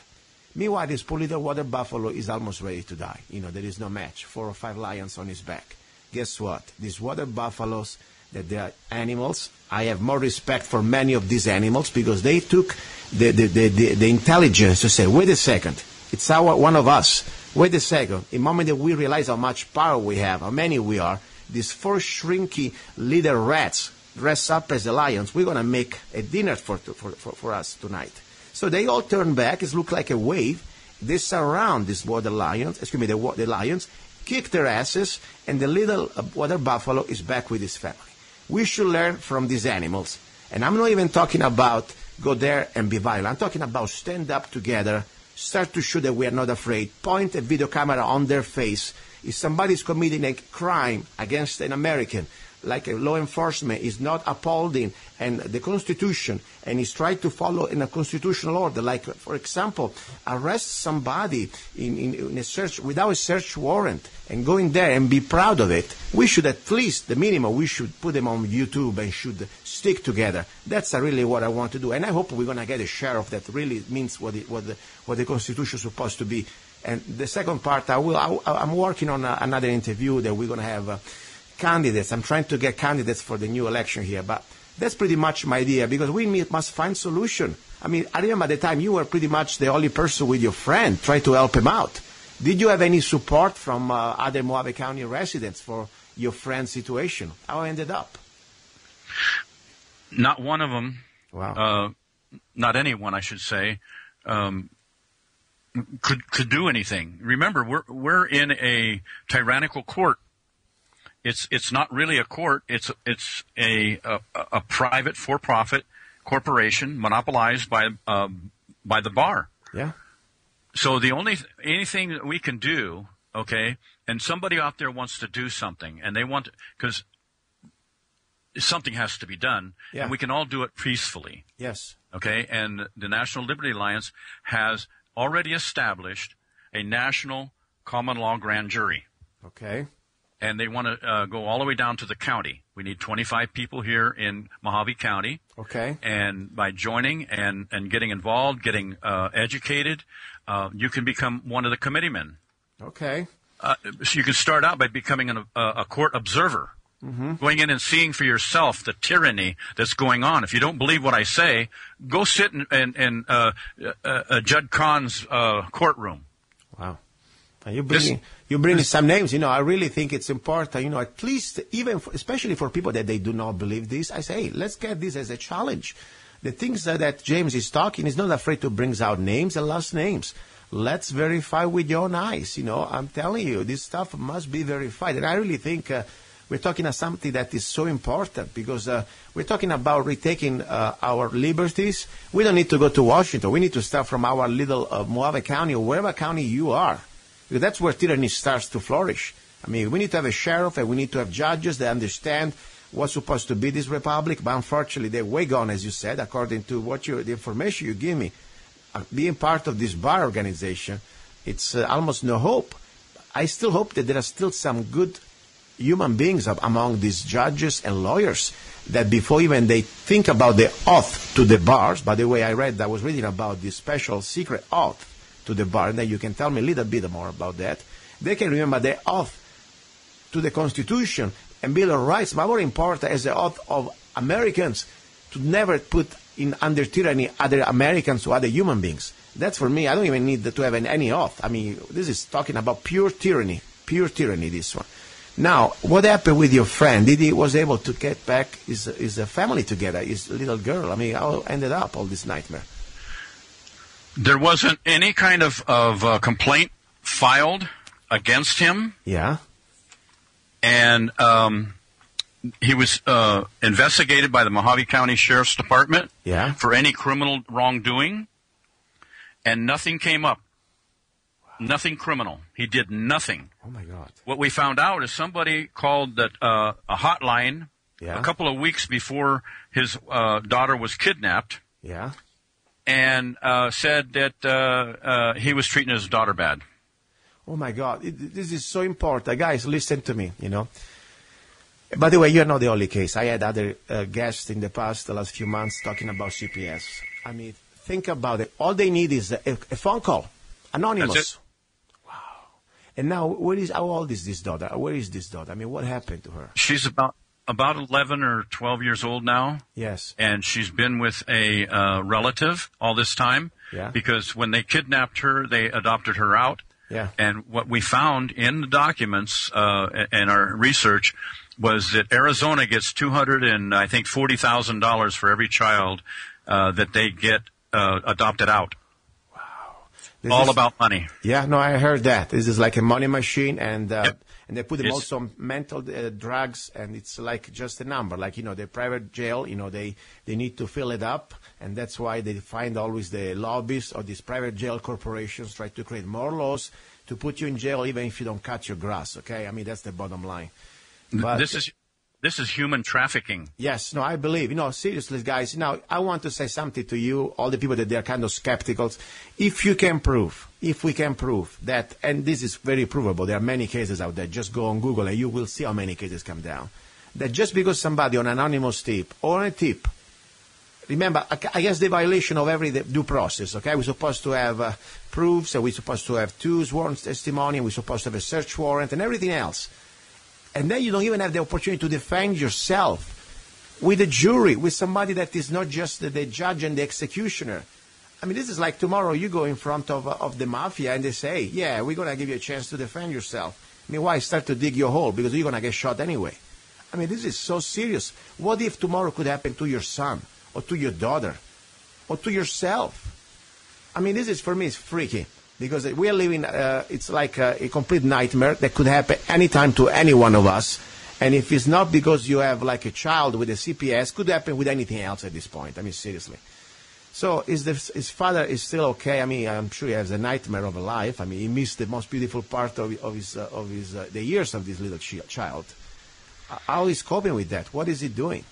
Meanwhile, this poor little water buffalo is almost ready to die. There is no match. 4 or 5 lions on his back. Guess what? These water buffaloes, that they are animals. I have more respect for many of these animals because they took the intelligence to say, wait a second, it's one of us. Wait a second. The moment that we realize how much power we have, how many we are, these 4 shrinky little rats dress up as the lions, we're going to make a dinner for us tonight. So they all turn back. It looks like a wave. They surround these water lions, the lions, kick their asses, and the little water buffalo is back with his family. We should learn from these animals. And I'm not even talking about go there and be violent. I'm talking about stand up together, start to show that we are not afraid, point a video camera on their face. If somebody's committing a crime against an American, like a law enforcement is not upholding and the Constitution and is trying to follow in a constitutional order, like, for example, arrest somebody in a search without a search warrant and go in there and be proud of it, we should at least, the minimum, we should put them on YouTube and should stick together. That's really what I want to do. And I hope we're going to get a share of that really means what the Constitution is supposed to be. And the second part, I'm working on another interview that we're going to have candidates. I'm trying to get candidates for the new election here, but that's pretty much my idea because we must find solution. I mean, I remember at the time you were pretty much the only person with your friend trying to help him out. Did you have any support from other Mojave County residents for your friend's situation? How it ended up?
Not one of them.
Wow.
Not anyone, I should say. Could do anything. Remember, we're in a tyrannical court. It's not really a court. It's a private for-profit corporation monopolized by the b.a.r.
Yeah.
So anything that we can do, okay, and somebody out there wants to do something, and they want because something has to be done,
yeah.
And we can all do it peacefully.
Yes.
Okay, and the National Liberty Alliance has already established a national common law grand jury.
Okay.
And they want to go all the way down to the county. We need 25 people here in Mojave County.
Okay.
And by joining and getting involved, getting educated, you can become one of the committeemen.
Okay.
So you can start out by becoming a court observer, going in and seeing for yourself the tyranny that's going on. If you don't believe what I say, go sit in Judd Khan's courtroom.
Wow. You bring some names. I really think it's important. At least especially for people that they do not believe this, I say, hey, let's get this as a challenge. The things that James is talking is not afraid to bring out names and last names. Let's verify with your own eyes. I'm telling you, this stuff must be verified. And I really think we're talking about something that is so important because we're talking about retaking our liberties. We don't need to go to Washington. We need to start from our little Mojave County or wherever county you are. Because that's where tyranny starts to flourish. I mean, we need to have a sheriff and we need to have judges that understand what's supposed to be this republic. But unfortunately, they're way gone, as you said, according to the information you give me. Being part of this b.a.r. organization, it's almost no hope. I still hope that there are still some good human beings among these judges and lawyers that before even they think about the oath to the b.a.r.s, by the way, I was reading about this special secret oath to the b.a.r., and then you can tell me a little bit more about that. They can remember the oath to the Constitution and Bill of Rights, but more important as the oath of Americans to never put in under tyranny other Americans or other human beings. That's for me. I don't even need to have any oath. I mean, this is talking about pure tyranny, this one. Now, what happened with your friend? He was able to get back his family together, his little girl? I mean, how ended up all this nightmare?
There wasn't any kind of complaint filed against him.
Yeah.
And he was investigated by the Mojave County Sheriff's Department for any criminal wrongdoing, and nothing came up. Wow. Nothing criminal. He did nothing.
Oh, my God.
What we found out is somebody called a hotline a couple of weeks before his daughter was kidnapped.
Yeah.
And said that he was treating his daughter bad.
Oh, my God. This is so important. Guys, listen to me, By the way, you're not the only case. I had other guests in the last few months, talking about CPS. I mean, think about it. All they need is a phone call. Anonymous.
That's it.
Wow. And now, how old is this daughter? Where is this daughter? I mean, what happened to her?
She's about about 11 or 12 years old now.
Yes.
And she's been with a relative all this time.
Yeah.
Because when they kidnapped her, they adopted her out.
Yeah.
And what we found in the documents and our research was that Arizona gets $240,000 for every child that they get adopted out.
This
All
is,
about money.
Yeah, no, I heard that. This is like a money machine, and
Yep.
and they put them
It's-
also on mental drugs, and it's like just a number. Like, the private jail, they need to fill it up, and that's why they find always the lobbyists or these private jail corporations try to create more laws to put you in jail even if you don't cut your grass, okay? I mean, that's the bottom line. But
This is human trafficking.
yes, no, I believe. Seriously, guys, now I want to say something to you, all the people that they're kind of skeptical. If we can prove that, and this is very provable, there are many cases out there, just go on Google and you will see how many cases come down, that just because somebody on an anonymous tip or a tip, remember, I guess the violation of every due process, okay? We're supposed to have proofs, and we're supposed to have two sworn testimony, and we're supposed to have a search warrant and everything else. And then you don't even have the opportunity to defend yourself with a jury, with somebody that is not just the judge and the executioner. I mean, this is like tomorrow you go in front of the mafia and they say, yeah, we're going to give you a chance to defend yourself. I mean, why start to dig your hole? Because you're going to get shot anyway. I mean, this is so serious. What if tomorrow could happen to your son or to your daughter or to yourself? I mean, this is, for me, it's freaky. Because we are living, it's like a complete nightmare that could happen anytime to any one of us. And if it's not because you have like a child with a CPS, could happen with anything else at this point. I mean, seriously. So his father is still okay. I mean, I'm sure he has a nightmare of a life. I mean, he missed the most beautiful part of the years of this little child. How is he coping with that? What is he doing?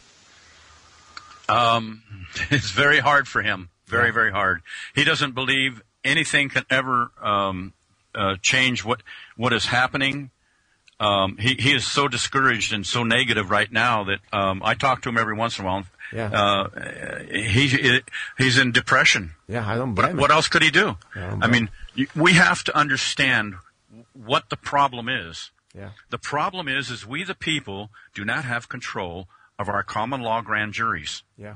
It's very hard for him. Very, very hard. He doesn't believe anything can ever change what is happening. He is so discouraged and so negative right now that I talk to him every once in a while.
Yeah.
He's in depression.
Yeah, I don't blame him.
What else could he do?
Yeah,
I mean, we have to understand what the problem is.
Yeah.
The problem is we the people do not have control of our common law grand juries.
Yeah.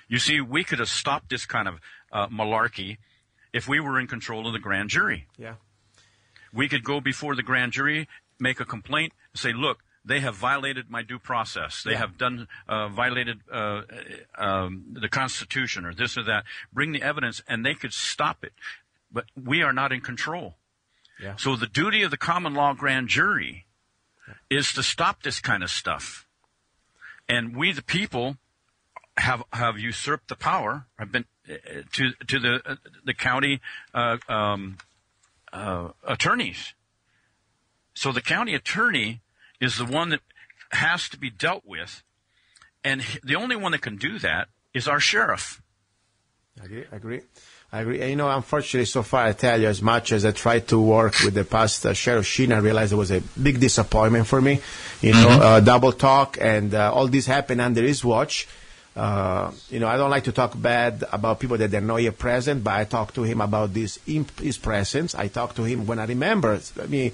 You see, we could have stopped this kind of malarkey if we were in control of the grand jury.
Yeah.
We could go before the grand jury, make a complaint, and say, look, they have violated my due process. They have violated the Constitution or this or that. Bring the evidence, and they could stop it. But we are not in control.
Yeah.
So the duty of the common law grand jury is to stop this kind of stuff. And we, the people, have usurped the power. Have been to the county attorneys. So the county attorney is the one that has to be dealt with, and the only one that can do that is our sheriff.
I agree. And, unfortunately, so far, I tell you, as much as I tried to work with the past Sheriff Sheen, I realized it was a big disappointment for me. Double talk, and all this happened under his watch. I don't like to talk bad about people that are not yet present, but I talked to him about this in his presence. I talked to him when I remember. I mean,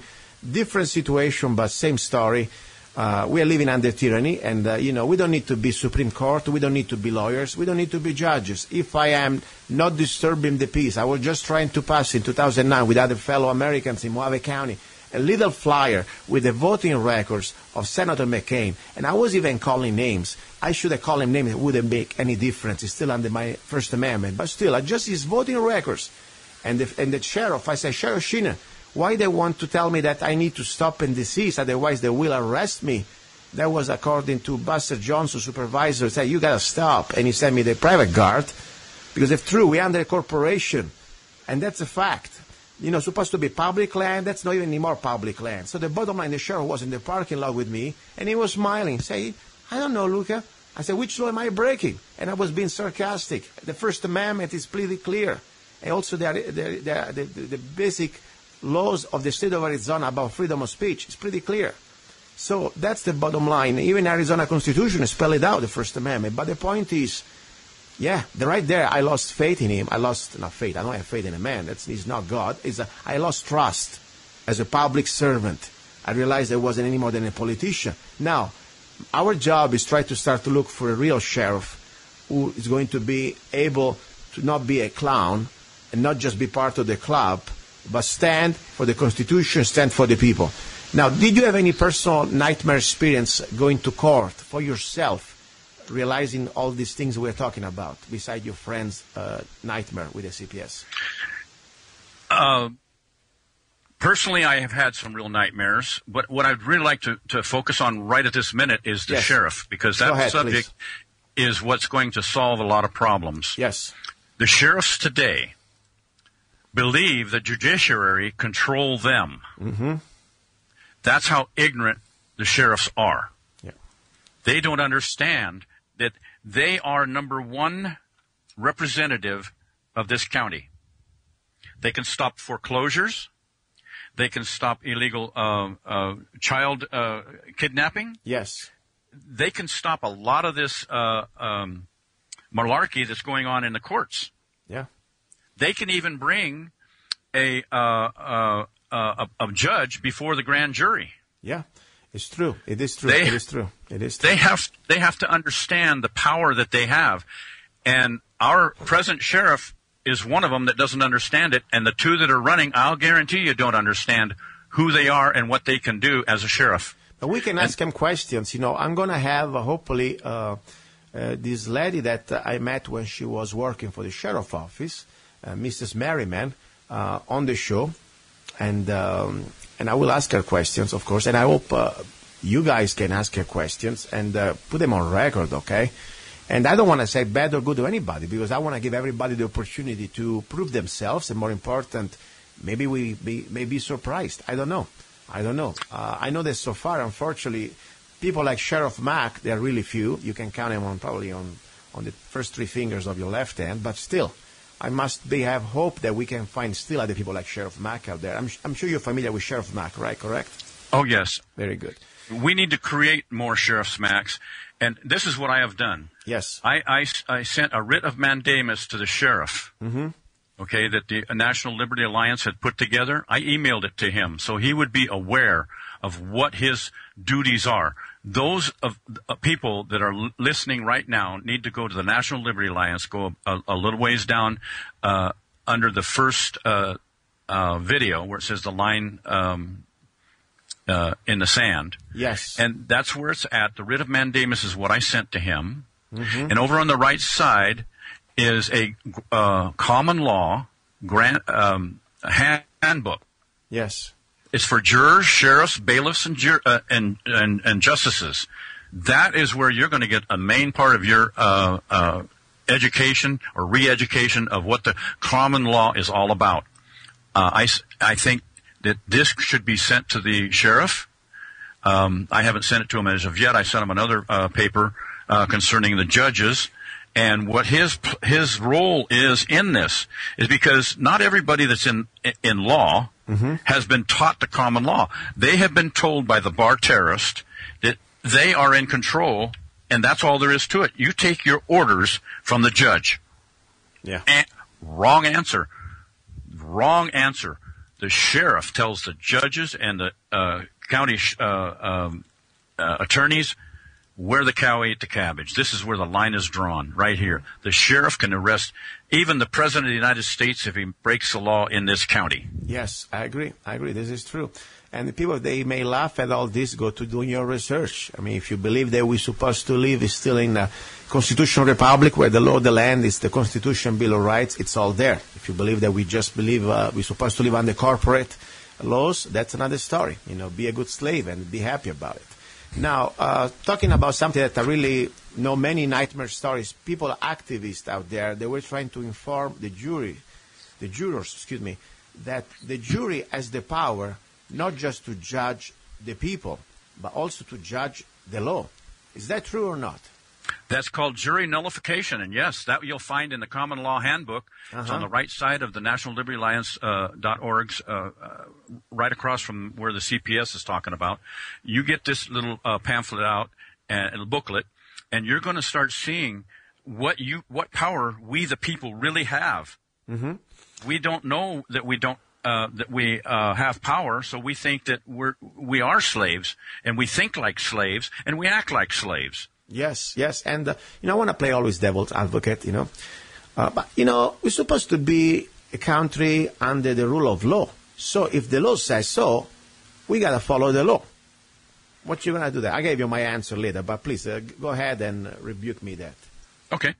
different situation, but same story. We are living under tyranny, and, we don't need to be Supreme Court. We don't need to be lawyers. We don't need to be judges. If I am not disturbing the peace, I was just trying to pass in 2009 with other fellow Americans in Mojave County a little flyer with the voting records of Senator McCain, and I was even calling names. I should have called him names. It wouldn't make any difference. It's still under my First Amendment. But still, I just his voting records. And the sheriff, I said, Sheriff Sheener, why they want to tell me that I need to stop and desist, otherwise they will arrest me? That was according to Buster Johnson, supervisor, said, you got to stop. And he sent me the private guard, because if true, we're under a corporation, and that's a fact. Supposed to be public land, that's not even anymore public land. So the bottom line, the sheriff was in the parking lot with me, and he was smiling, saying, I don't know, Luca. I said, which law am I breaking? And I was being sarcastic. The First Amendment is pretty clear. And also the basic laws of the state of Arizona about freedom of speech is pretty clear. So that's the bottom line. Even Arizona Constitution spell it out, the First Amendment. But the point is, right there, I lost faith in him. Not faith. I don't have faith in a man. He's not God. I lost trust as a public servant. I realized I wasn't any more than a politician. Now, our job is try to start to look for a real sheriff who is going to be able to not be a clown and not just be part of the club, but stand for the Constitution, stand for the people. Now, did you have any personal nightmare experience going to court for yourself, realizing all these things we're talking about, beside your friend's nightmare with the CPS?
Personally, I have had some real nightmares, but what I'd really like to focus on right at this minute is the sheriff, because that subject is what's going to solve a lot of problems.
Yes.
The sheriffs today believe the judiciary control them. Mm-hmm. That's how ignorant the sheriffs are.
Yeah.
They don't understand that they are number one representative of this county. They can stop foreclosures. They can stop illegal child kidnapping.
Yes.
They can stop a lot of this malarkey that's going on in the courts.
Yeah.
They can even bring a judge before the grand jury.
Yeah, it's true. It is true. It is true. It is true.
They have to understand the power that they have, and our present sheriff is one of them that doesn't understand it, and the two that are running, I'll guarantee you, don't understand who they are and what they can do as a sheriff.
But we can ask them questions. You know, I'm going to have, hopefully, this lady that I met when she was working for the sheriff's office, Mrs. Merriman, on the show. And I will ask her questions, of course. And I hope you guys can ask her questions and put them on record, okay? And I don't want to say bad or good to anybody, because I want to give everybody the opportunity to prove themselves, and more important, maybe we may be surprised. I don't know. I know that so far, unfortunately, people like Sheriff Mack, they're really few. You can count them probably on the first three fingers of your left hand, but still, I must have hope that we can find still other people like Sheriff Mack out there. I'm sure you're familiar with Sheriff Mack, right? Correct?
Oh, yes.
Very good.
We need to create more Sheriff Macks, and this is what I have done.
Yes.
I sent a writ of mandamus to the sheriff, okay, that the National Liberty Alliance had put together. I emailed it to him so he would be aware of what his duties are. Those of people that are listening right now need to go to the National Liberty Alliance, go a little ways down under the first video where it says the line in the sand.
Yes.
And that's where it's at. The writ of mandamus is what I sent to him. And over on the right side is a common law handbook.
Yes.
It's for jurors, sheriffs, bailiffs, and justices. That is where you're going to get a main part of your education or re-education of what the common law is all about. I think that this should be sent to the sheriff. I haven't sent it to him as of yet. I sent him another paper concerning the judges. And what his role is in this is because not everybody that's in law has been taught the common law. They have been told by the b.a.r terrorist that they are in control, and that's all there is to it. You take your orders from the judge.
Yeah.
Wrong answer. Wrong answer. The sheriff tells the judges and the county attorneys where the cow ate the cabbage. This is where the line is drawn, right here. The sheriff can arrest even the President of the United States if he breaks the law in this county.
Yes, I agree. This is true. And the people, they may laugh at all this, go to doing your research. I mean, if you believe that we're supposed to live is still in a constitutional republic where the law of the land is the Constitution, Bill of Rights, it's all there. If you believe that we just believe we're supposed to live under corporate laws, that's another story. You know, be a good slave and be happy about it. Now, talking about something that I really know many nightmare stories, people, activists out there, they were trying to inform the jurors, that the jury has the power not just to judge the people, but also to judge the law. Is that true or not?
That's called jury nullification, and yes, that you'll find in the Common Law Handbook. It's on the right side of the National Liberty Alliance.org's, right across from where the CPS is talking about. You get this little pamphlet out, and a booklet, and you're going to start seeing what power we the people really have. We don't know that we don't that we have power, so we think that we are slaves, and we think like slaves, and we act like slaves.
Yes, yes, and I want to play always devil's advocate, but we're supposed to be a country under the rule of law. So if the law says so, we gotta follow the law. What you gonna do there? I gave you my answer later, but please go ahead and rebuke me that.
Okay.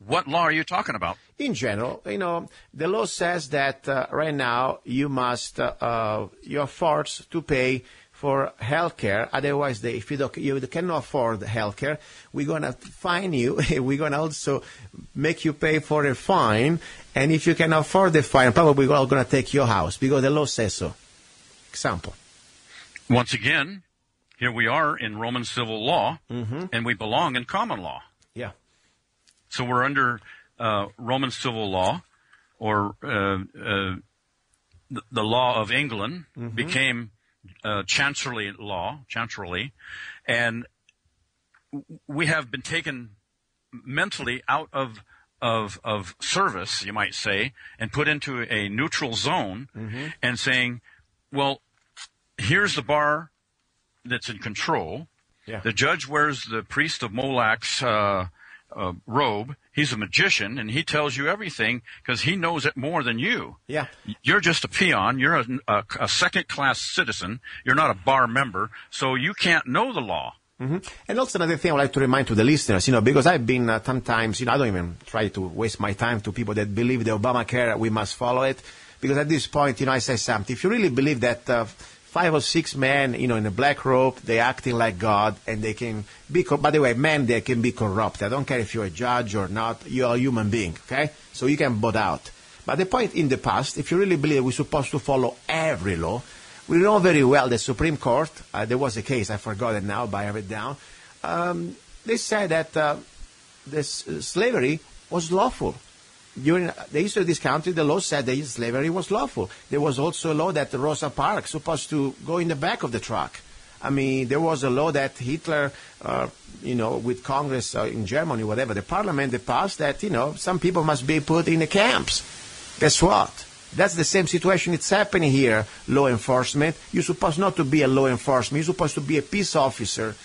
What law are you talking about?
In general, the law says that right now you're forced to pay for health care. Otherwise, if you cannot afford health care, we're going to fine you. We're going to also make you pay for a fine. And if you can afford the fine, probably we're all going to take your house because the law says so. Example.
Once again, here we are in Roman civil law, and we belong in common law.
Yeah.
So we're under Roman civil law, or the law of England became chancellery law, and we have been taken mentally out of service, you might say, and put into a neutral zone, and saying, well, here's the bar that's in control.
Yeah.
The judge wears the priest of Molech's robe. He's a magician, and he tells you everything because he knows it more than you.
Yeah.
You're just a peon. You're a second-class citizen. You're not a bar member, so you can't know the law.
And also another thing I would like to remind to the listeners, because I've been sometimes, I don't even try to waste my time to people that believe the Obamacare, we must follow it. Because at this point, I say something. If you really believe that 5 or 6 men, in a black robe, they're acting like God, and they can be, by the way, men, they can be corrupt. I don't care if you're a judge or not, you're a human being, okay? So you can vote out. But the point in the past, if you really believe we're supposed to follow every law, we know very well the Supreme Court, there was a case, I forgot it now, but I have it down, they said that this slavery was lawful. During the history of this country, the law said that slavery was lawful. There was also a law that Rosa Parks supposed to go in the back of the truck. I mean, there was a law that Hitler, with Congress in Germany, whatever, the parliament, they passed that, some people must be put in the camps. Guess what? That's the same situation. It's happening here, law enforcement. You're supposed not to be a law enforcement. You're supposed to be a peace officer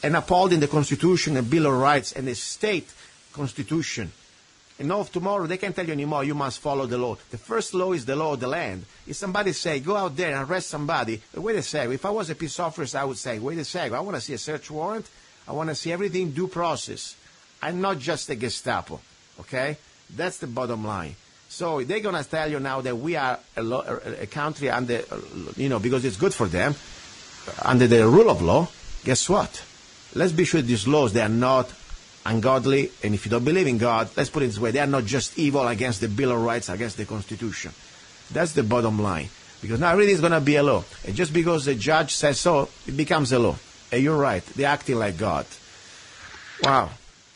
and upholding the Constitution, the Bill of Rights, and the state constitution. And now, tomorrow, they can't tell you anymore, you must follow the law. The first law is the law of the land. If somebody say, go out there and arrest somebody, wait a second. If I was a peace officer, I would say, wait a second, I want to see a search warrant. I want to see everything due process. I'm not just a Gestapo, okay? That's the bottom line. So they're going to tell you now that we are a country under, because it's good for them, under the rule of law. Guess what? Let's be sure these laws, they are not ungodly, and if you don't believe in God, let's put it this way, they are not just evil against the Bill of Rights, against the Constitution. That's the bottom line. Because now really it's going to be a law. And just because the judge says so, it becomes a law. And you're right, they're acting like God. Wow,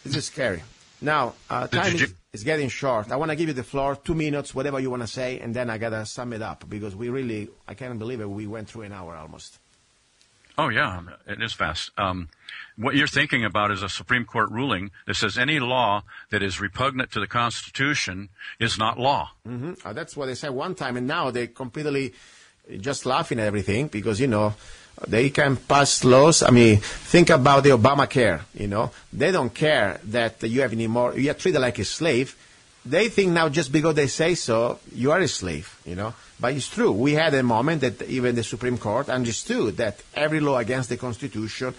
this is scary. Now, time is getting short. I want to give you the floor, 2 minutes, whatever you want to say, and then I got to sum it up, because I can't believe it, we went through an hour almost.
Oh, yeah, it is fast. What you're thinking about is a Supreme Court ruling that says any law that is repugnant to the Constitution is not law.
That's what they said one time, and now they're completely just laughing at everything because, they can pass laws. I mean, think about the Obamacare, They don't care that you have any more. You are treated like a slave. They think now just because they say so, you are a slave, But it's true. We had a moment that even the Supreme Court understood that every law against the Constitution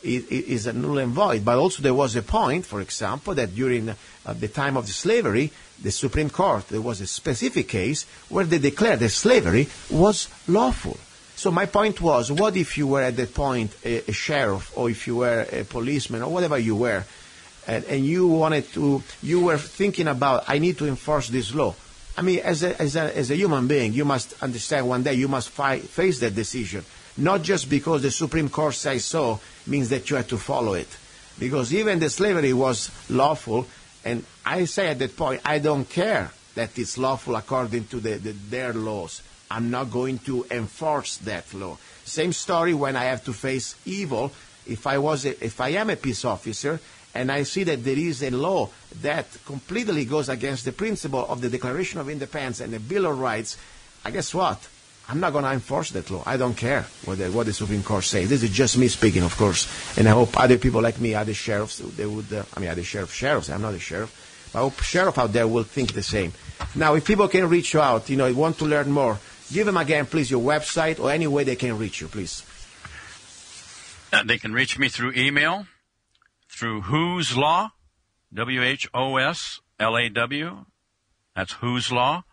is a null and void. But also there was a point, for example, that during the time of the slavery, the Supreme Court, there was a specific case where they declared that slavery was lawful. So my point was, what if you were at that point a sheriff, or if you were a policeman, or whatever you were, and you were thinking about, I need to enforce this law. I mean, as a human being, you must understand one day you must face that decision. Not just because the Supreme Court says so means that you have to follow it. Because even the slavery was lawful, and I say at that point, I don't care that it's lawful according to their laws. I'm not going to enforce that law. Same story when I have to face evil. If I am a peace officer and I see that there is a law that completely goes against the principle of the Declaration of Independence and the Bill of Rights, guess what? I'm not going to enforce that law. I don't care what the Supreme Court says. This is just me speaking, of course, and I hope other people like me, other sheriffs, they would, other sheriffs, I'm not a sheriff, but I hope sheriff out there will think the same. Now, if people can reach you out, want to learn more, give them again, please, your website or any way they can reach you, please.
They can reach me through email, through Who's Law, WHOSLAW, that's Who's Law,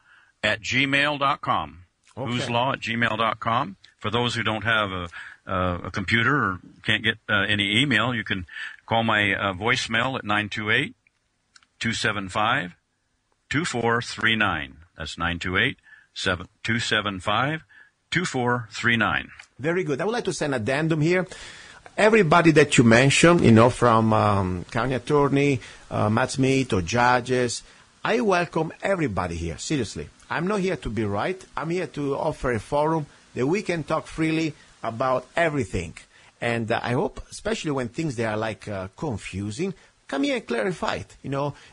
at gmail.com.
Okay.
Who's Law at gmail.com. For those who don't have a computer or can't get any email, you can call my voicemail at 928-275-2439. That's 928-275-2439.
Very good. I would like to send an addendum here. Everybody that you mentioned, from county attorney, Matt Smith, or judges, I welcome everybody here, seriously. I'm not here to be right. I'm here to offer a forum that we can talk freely about everything. And I hope, especially when things they are confusing, come here and clarify it.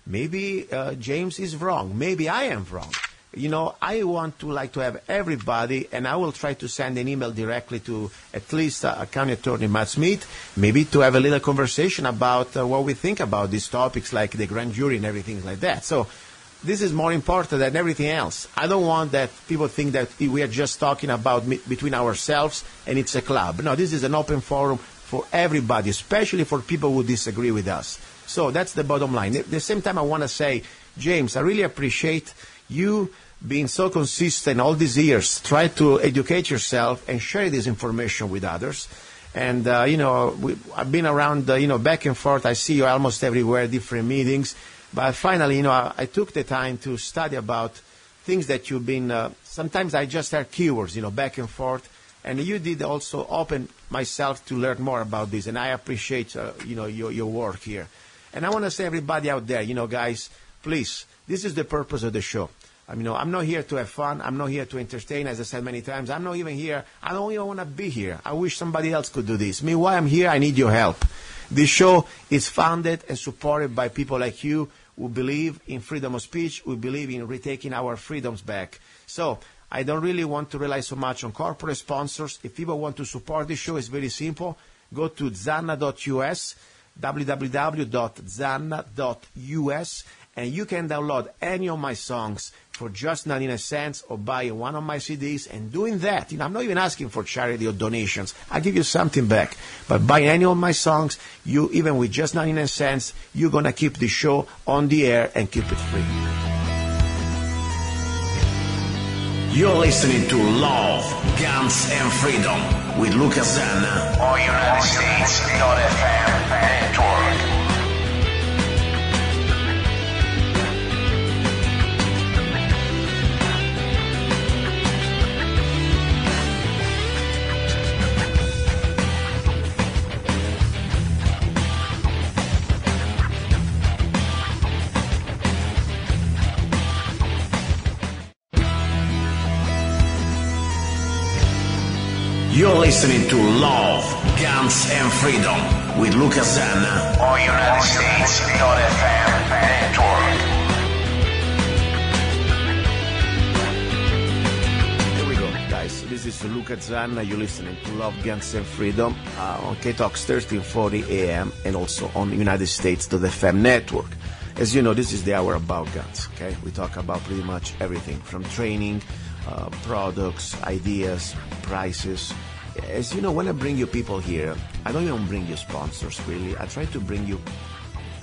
Maybe James is wrong. Maybe I am wrong. I want to have everybody, and I will try to send an email directly to at least County Attorney Matt Smith, maybe to have a little conversation about what we think about these topics, like the grand jury and everything like that. So this is more important than everything else. I don't want that people think that we are just talking about between ourselves and it's a club. No, this is an open forum for everybody, especially for people who disagree with us. So that's the bottom line. At the same time, I want to say, James, I really appreciate you being so consistent all these years. Try to educate yourself and share this information with others. And, I've been around, back and forth. I see you almost everywhere, different meetings. But finally, I took the time to study about things that you've been, sometimes I just heard keywords, back and forth. And you did also open myself to learn more about this. And I appreciate, your work here. And I want to say everybody out there, guys, please, this is the purpose of the show. I'm not here to have fun. I'm not here to entertain, as I said many times. I'm not even here. I don't even want to be here. I wish somebody else could do this. Meanwhile, I'm here. I need your help. This show is founded and supported by people like you who believe in freedom of speech, who believe in retaking our freedoms back. So I don't really want to rely so much on corporate sponsors. If people want to support this show, it's very simple. Go to zanna.us, www.zanna.us, and you can download any of my songs for just 99 cents or buy one of my CDs. And doing that, I'm not even asking for charity or donations. I'll give you something back. But buying any of my songs, you, even with just 99 cents, you're going to keep the show on the air and keep it free.
You're listening to Love, Guns, and Freedom with Lucas Zanna on United States.fm network. You're listening to Love, Guns, and Freedom with Lucas Zanna on United States.fm network.
Here we go, guys. This is Lucas Zanna. You're listening to Love, Guns, and Freedom on K-Talks 1340 AM and also on United States.fm network. As you know, this is the hour about guns, okay? We talk about pretty much everything from training, products, ideas, prices. As you know, when I bring you people here, I don't even bring you sponsors, really. I try to bring you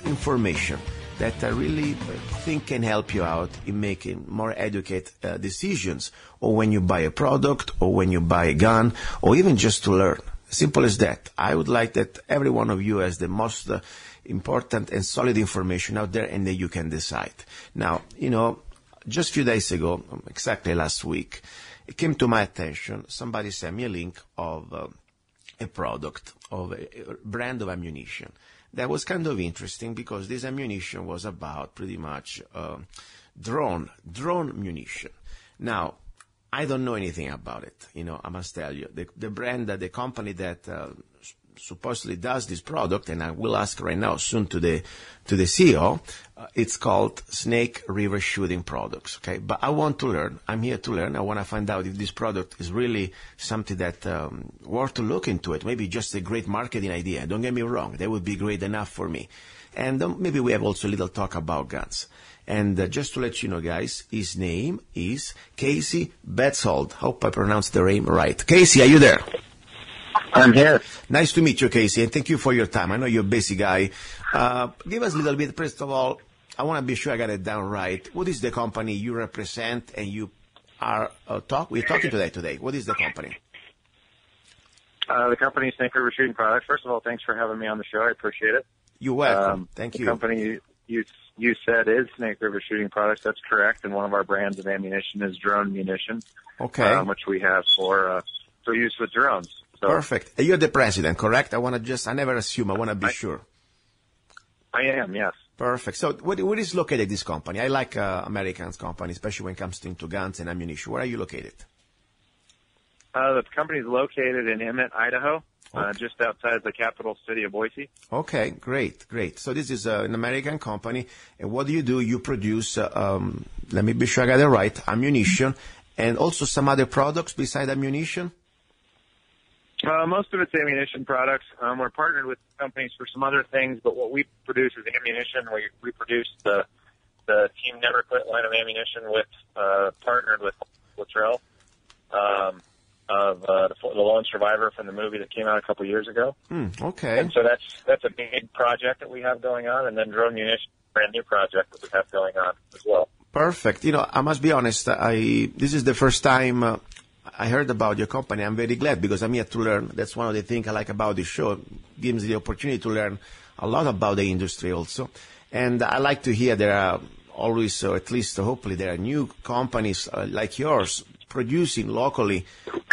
information that I really think can help you out in making more educated decisions, or when you buy a product, or when you buy a gun, or even just to learn. Simple as that. I would like that every one of you has the most important and solid information out there, and then you can decide. Now, just a few days ago, exactly last week, it came to my attention, somebody sent me a link of a product, of a brand of ammunition. That was kind of interesting because this ammunition was about pretty much drone munition. Now, I don't know anything about it, I must tell you. The brand, the company that supposedly does this product, and I will ask right now soon to the CEO. It's called Snake River Shooting Products. Okay, but I want to learn. I'm here to learn. I want to find out if this product is really something that worth to look into it. Maybe just a great marketing idea. Don't get me wrong. That would be great enough for me. And maybe we have also a little talk about guns. And just to let you know, guys, his name is Casey Betzold. Hope I pronounced the name right. Casey, are you there?
I'm here.
Nice to meet you, Casey, and thank you for your time. I know you're a busy guy. Give us a little bit, first of all, I want to be sure I got it down right. What is the company you represent and you are we're talking today? What is the company?
The company is Snake River Shooting Products. First of all, thanks for having me on the show. I appreciate it.
You're welcome. Thank you.
The company you said is Snake River Shooting Products. That's correct. And one of our brands of ammunition is drone munition, which we have for use with drones. So,
perfect. You're the president, correct? I never assume. I want to be sure.
I am, yes.
Perfect. So where is located this company? I like American's company, especially when it comes to guns and ammunition. Where are you located?
The company is located in Emmett, Idaho, just outside the capital city of Boise.
Okay, great. So this is an American company. And what do? You produce, let me be sure I got it right, ammunition and also some other products besides ammunition?
Most of it's ammunition products. We're partnered with companies for some other things, but what we produce is ammunition. We produce the Team Never Quit line of ammunition partnered with Luttrell, of the Lone Survivor from the movie that came out a couple years ago.
Okay.
And so that's a big project that we have going on, and then drone munition, brand new project that we have going on as well.
Perfect. I must be honest. This is the first time I heard about your company. I'm very glad because I'm here to learn. That's one of the things I like about this show. It gives me the opportunity to learn a lot about the industry also. And I like to hear there are always, or at least hopefully, there are new companies like yours producing locally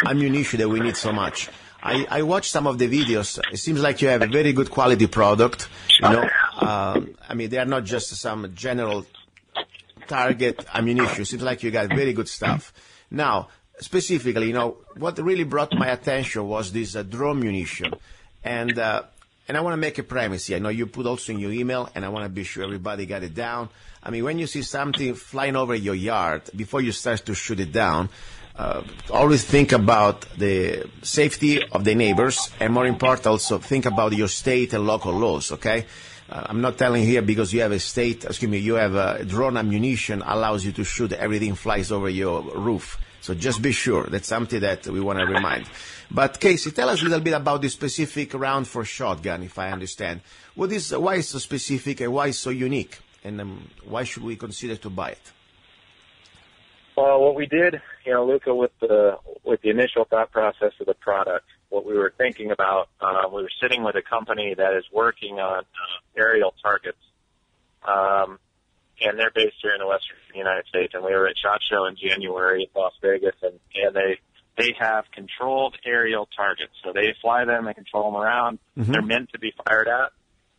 ammunition that we need so much. I watched some of the videos. It seems like you have a very good quality product. They are not just some general target ammunition. It seems like you got very good stuff. Now, specifically, what really brought my attention was this drone munition. And I want to make a premise here. I know you put also in your email, and I want to be sure everybody got it down. When you see something flying over your yard, before you start to shoot it down, always think about the safety of the neighbors, and more important, also think about your state and local laws, okay? I'm not telling you here because you have you have a drone ammunition allows you to shoot everything flies over your roof. So just be sure. That's something that we want to remind. But Casey, tell us a little bit about the specific round for shotgun, if I understand. Why is it so specific and why is it so unique? And why should we consider to buy it?
Well, what we did, Luca, with the initial thought process of the product, what we were thinking about, we were sitting with a company that is working on aerial targets. And they're based here in the western United States, and we were at SHOT Show in January in Las Vegas, and they have controlled aerial targets. So they fly them and control them around. Mm-hmm. They're meant to be fired at,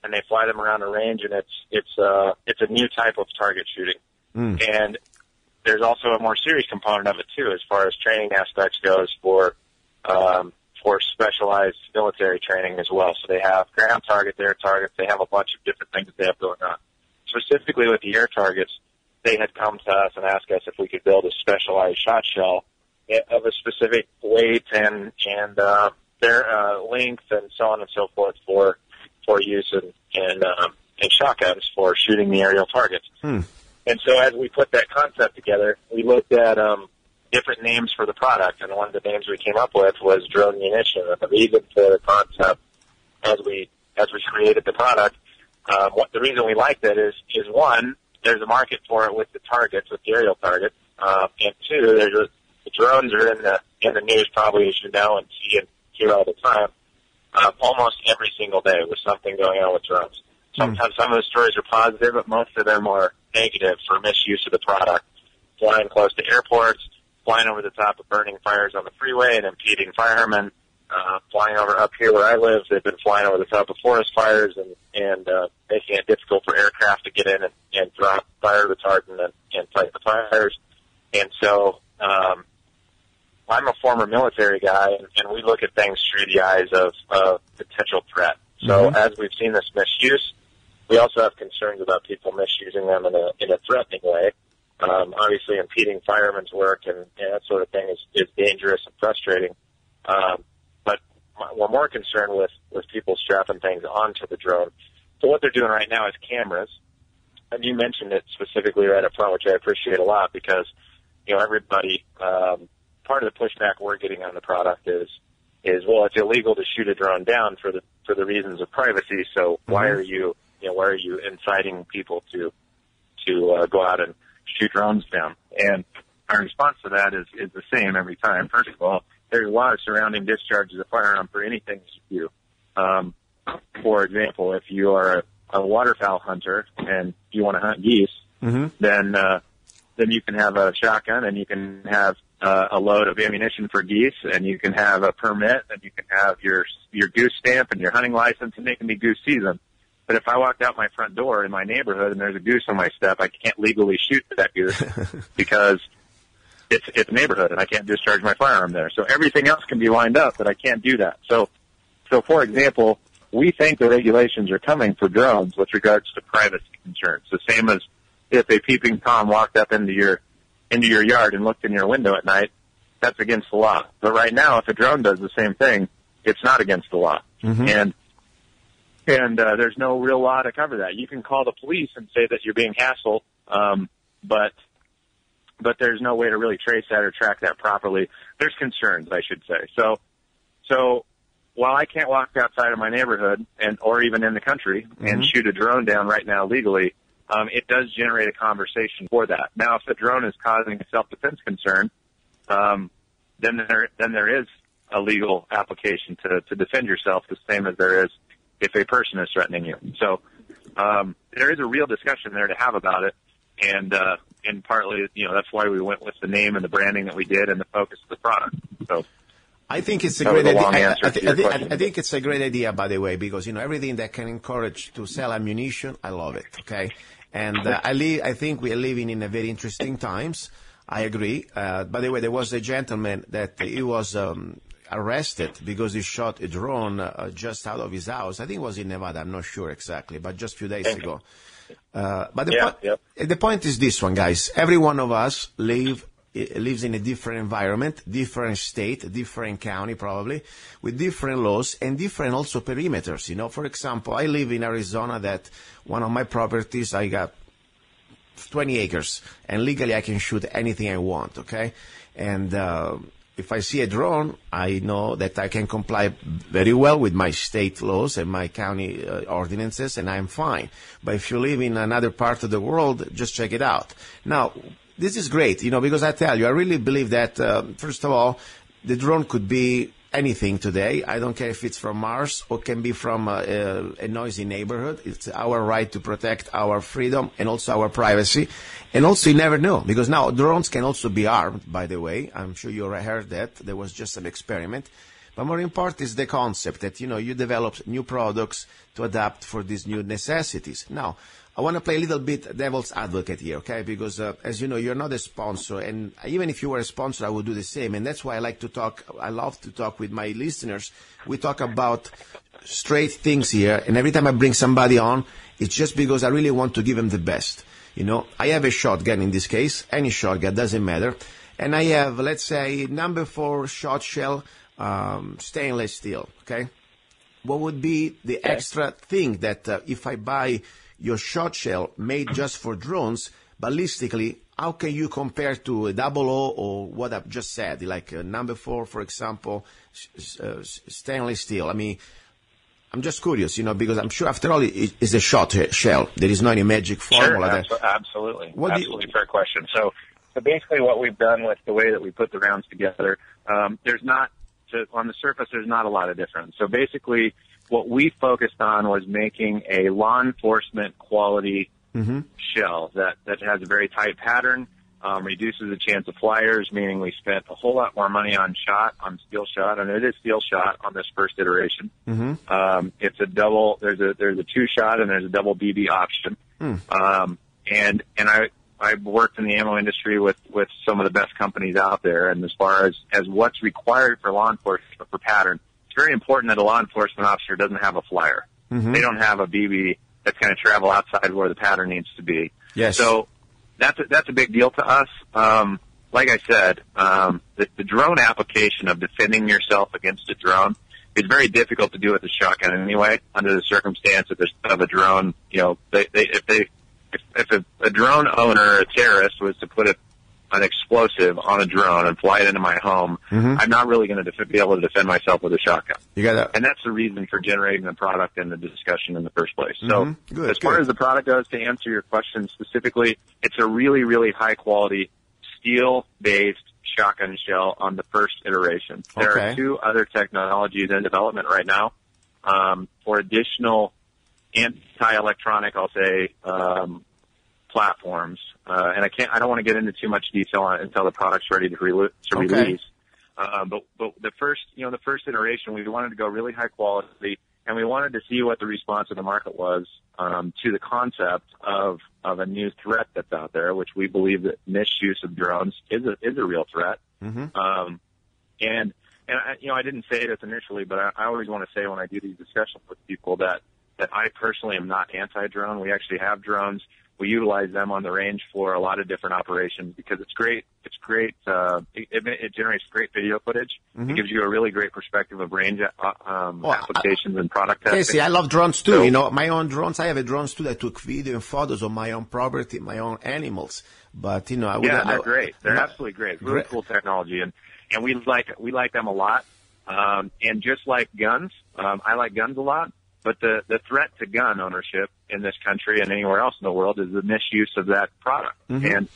and they fly them around a range, and it's a new type of target shooting. And there's also a more serious component of it too, as far as training aspects goes for specialized military training as well. So they have ground targets, air targets. They have a bunch of different things that they have going on. Specifically with the air targets, they had come to us and asked us if we could build a specialized shot shell of a specific weight and their length and so on and so forth for use in shotguns for shooting the aerial targets. And so as we put that concept together, we looked at different names for the product, and one of the names we came up with was drone munition. And the reason for the concept as we created the product, the reason we liked it is one, there's a market for it with the targets, with the aerial targets, and two, the drones are in the news probably, as you know, and see and hear all the time, almost every single day with something going on with drones. Sometimes some of the stories are positive, but most of them are negative for misuse of the product. Flying close to airports, flying over the top of burning fires on the freeway and impeding firemen, flying over up here where I live. They've been flying over the top of forest fires and making it difficult for aircraft to get in and drop fire retardant and fight the fires. And so I'm a former military guy, and we look at things through the eyes of potential threat. So as we've seen this misuse, we also have concerns about people misusing them in a threatening way. Obviously, impeding firemen's work and that sort of thing is dangerous and frustrating. But we're more concerned with people strapping things onto the drone. So what they're doing right now is cameras. And you mentioned it specifically right up front, which I appreciate a lot because, everybody, part of the pushback we're getting on the product is, well, it's illegal to shoot a drone down for the reasons of privacy. So why are you inciting people to go out and shoot drones down? And our response to that is the same every time. First of all, there's a lot of surrounding discharges of firearm for anything you do. For example, if you are a waterfowl hunter and you want to hunt geese, then you can have a shotgun and you can have a load of ammunition for geese, and you can have a permit, and you can have your goose stamp and your hunting license, and they can be goose season. But if I walked out my front door in my neighborhood and there's a goose on my step, I can't legally shoot that goose because it's a neighborhood and I can't discharge my firearm there. So everything else can be lined up, but I can't do that. So for example, we think the regulations are coming for drones with regards to privacy concerns. The same as if a peeping Tom walked up into your yard and looked in your window at night, that's against the law. But right now, if a drone does the same thing, it's not against the law. And there's no real law to cover that. You can call the police and say that you're being hassled, but there's no way to really trace that or track that properly. There's concerns, I should say. So while I can't walk outside of my neighborhood or even in the country and shoot a drone down right now legally, it does generate a conversation for that. Now, if the drone is causing a self-defense concern, then there is a legal application to defend yourself, the same as there is if a person is threatening you. So there is a real discussion there to have about it, and partly, that's why we went with the name and the branding that we did and the focus of the product. So
I think it's a great idea. I think it's a great idea, by the way, because everything that can encourage to sell ammunition, I love it. Okay, and I think we are living in a very interesting times. I agree. By the way, there was a gentleman that he was arrested because he shot a drone just out of his house. I think it was in Nevada. I'm not sure exactly, but just a few days ago. But the point is this one, guys. Every one of us lives in a different environment, different state, different county probably, with different laws and different also perimeters. For example, I live in Arizona that one of my properties, I got 20 acres, and legally I can shoot anything I want, okay? And if I see a drone, I know that I can comply very well with my state laws and my county ordinances, and I'm fine. But if you live in another part of the world, just check it out. Now, this is great, because I tell you, I really believe that, first of all, the drone could be anything today. I don't care if it's from Mars or can be from a noisy neighborhood. It's our right to protect our freedom and also our privacy. And also, you never know, because now drones can also be armed, by the way. I'm sure you already heard that. There was just an experiment. But more important is the concept that, you develop new products to adapt for these new necessities. Now, I want to play a little bit devil's advocate here, okay? Because, as you know, you're not a sponsor, and even if you were a sponsor, I would do the same. And that's why I love to talk with my listeners. We talk about straight things here, and every time I bring somebody on, it's just because I really want to give them the best. I have a shotgun in this case, any shotgun, doesn't matter. And I have, let's say, number 4 shot shell, stainless steel, okay? What would be the extra thing that if I buy your shot shell made just for drones, ballistically, how can you compare to a 00 or what I've just said, like number 4, for example, stainless steel? I mean, I'm just curious, because I'm sure after all it's a shot shell. There is no any magic formula.
Sure, absolutely. Absolutely fair question. So basically what we've done with the way that we put the rounds together, on the surface, there's not a lot of difference. So basically, what we focused on was making a law enforcement quality shell that has a very tight pattern, reduces the chance of flyers, meaning we spent a whole lot more money on steel shot, and it is steel shot on this first iteration. It's a double, there's a 2-shot and there's a double BB option. And I've worked in the ammo industry with some of the best companies out there, and as far as what's required for law enforcement for pattern, it's very important that a law enforcement officer doesn't have a flyer.
Mm-hmm.
They don't have a BB that's going to travel outside where the pattern needs to be.
Yes.
So that's a big deal to us. Like I said, the drone application of defending yourself against a drone is very difficult to do with a shotgun anyway, under the circumstance of a drone. You know, if a drone owner or a terrorist was to put an explosive on a drone and fly it into my home,
mm-hmm.
I'm not really going to be able to defend myself with a shotgun.
And
that's the reason for generating the product and the discussion in the first place.
Mm-hmm.
So as far as the product goes, to answer your question specifically, it's a really, really high quality steel-based shotgun shell on the first iteration. There are 2 other technologies in development right now for additional anti-electronic, I'll say, platforms. And I don't want to get into too much detail on it until the product's ready to release. But the first iteration, we wanted to go really high quality, and we wanted to see what the response of the market was to the concept of a new threat that's out there, which we believe that misuse of drones is a real threat.
Mm-hmm.
And I didn't say this initially, but I always want to say when I do these discussions with people that I personally am not anti-drone. We actually have drones. We utilize them on the range for a lot of different operations because it's great. It's great. It generates great video footage. Mm-hmm. It gives you a really great perspective of range applications and product testing.
See, I love drones too. So, my own drones. I have drones too that took video and photos of my own property, my own animals. But
they're great. They're absolutely great. Really cool technology, and we like them a lot. And just like guns, I like guns a lot. But the threat to gun ownership in this country and anywhere else in the world is the misuse of that product. Mm-hmm.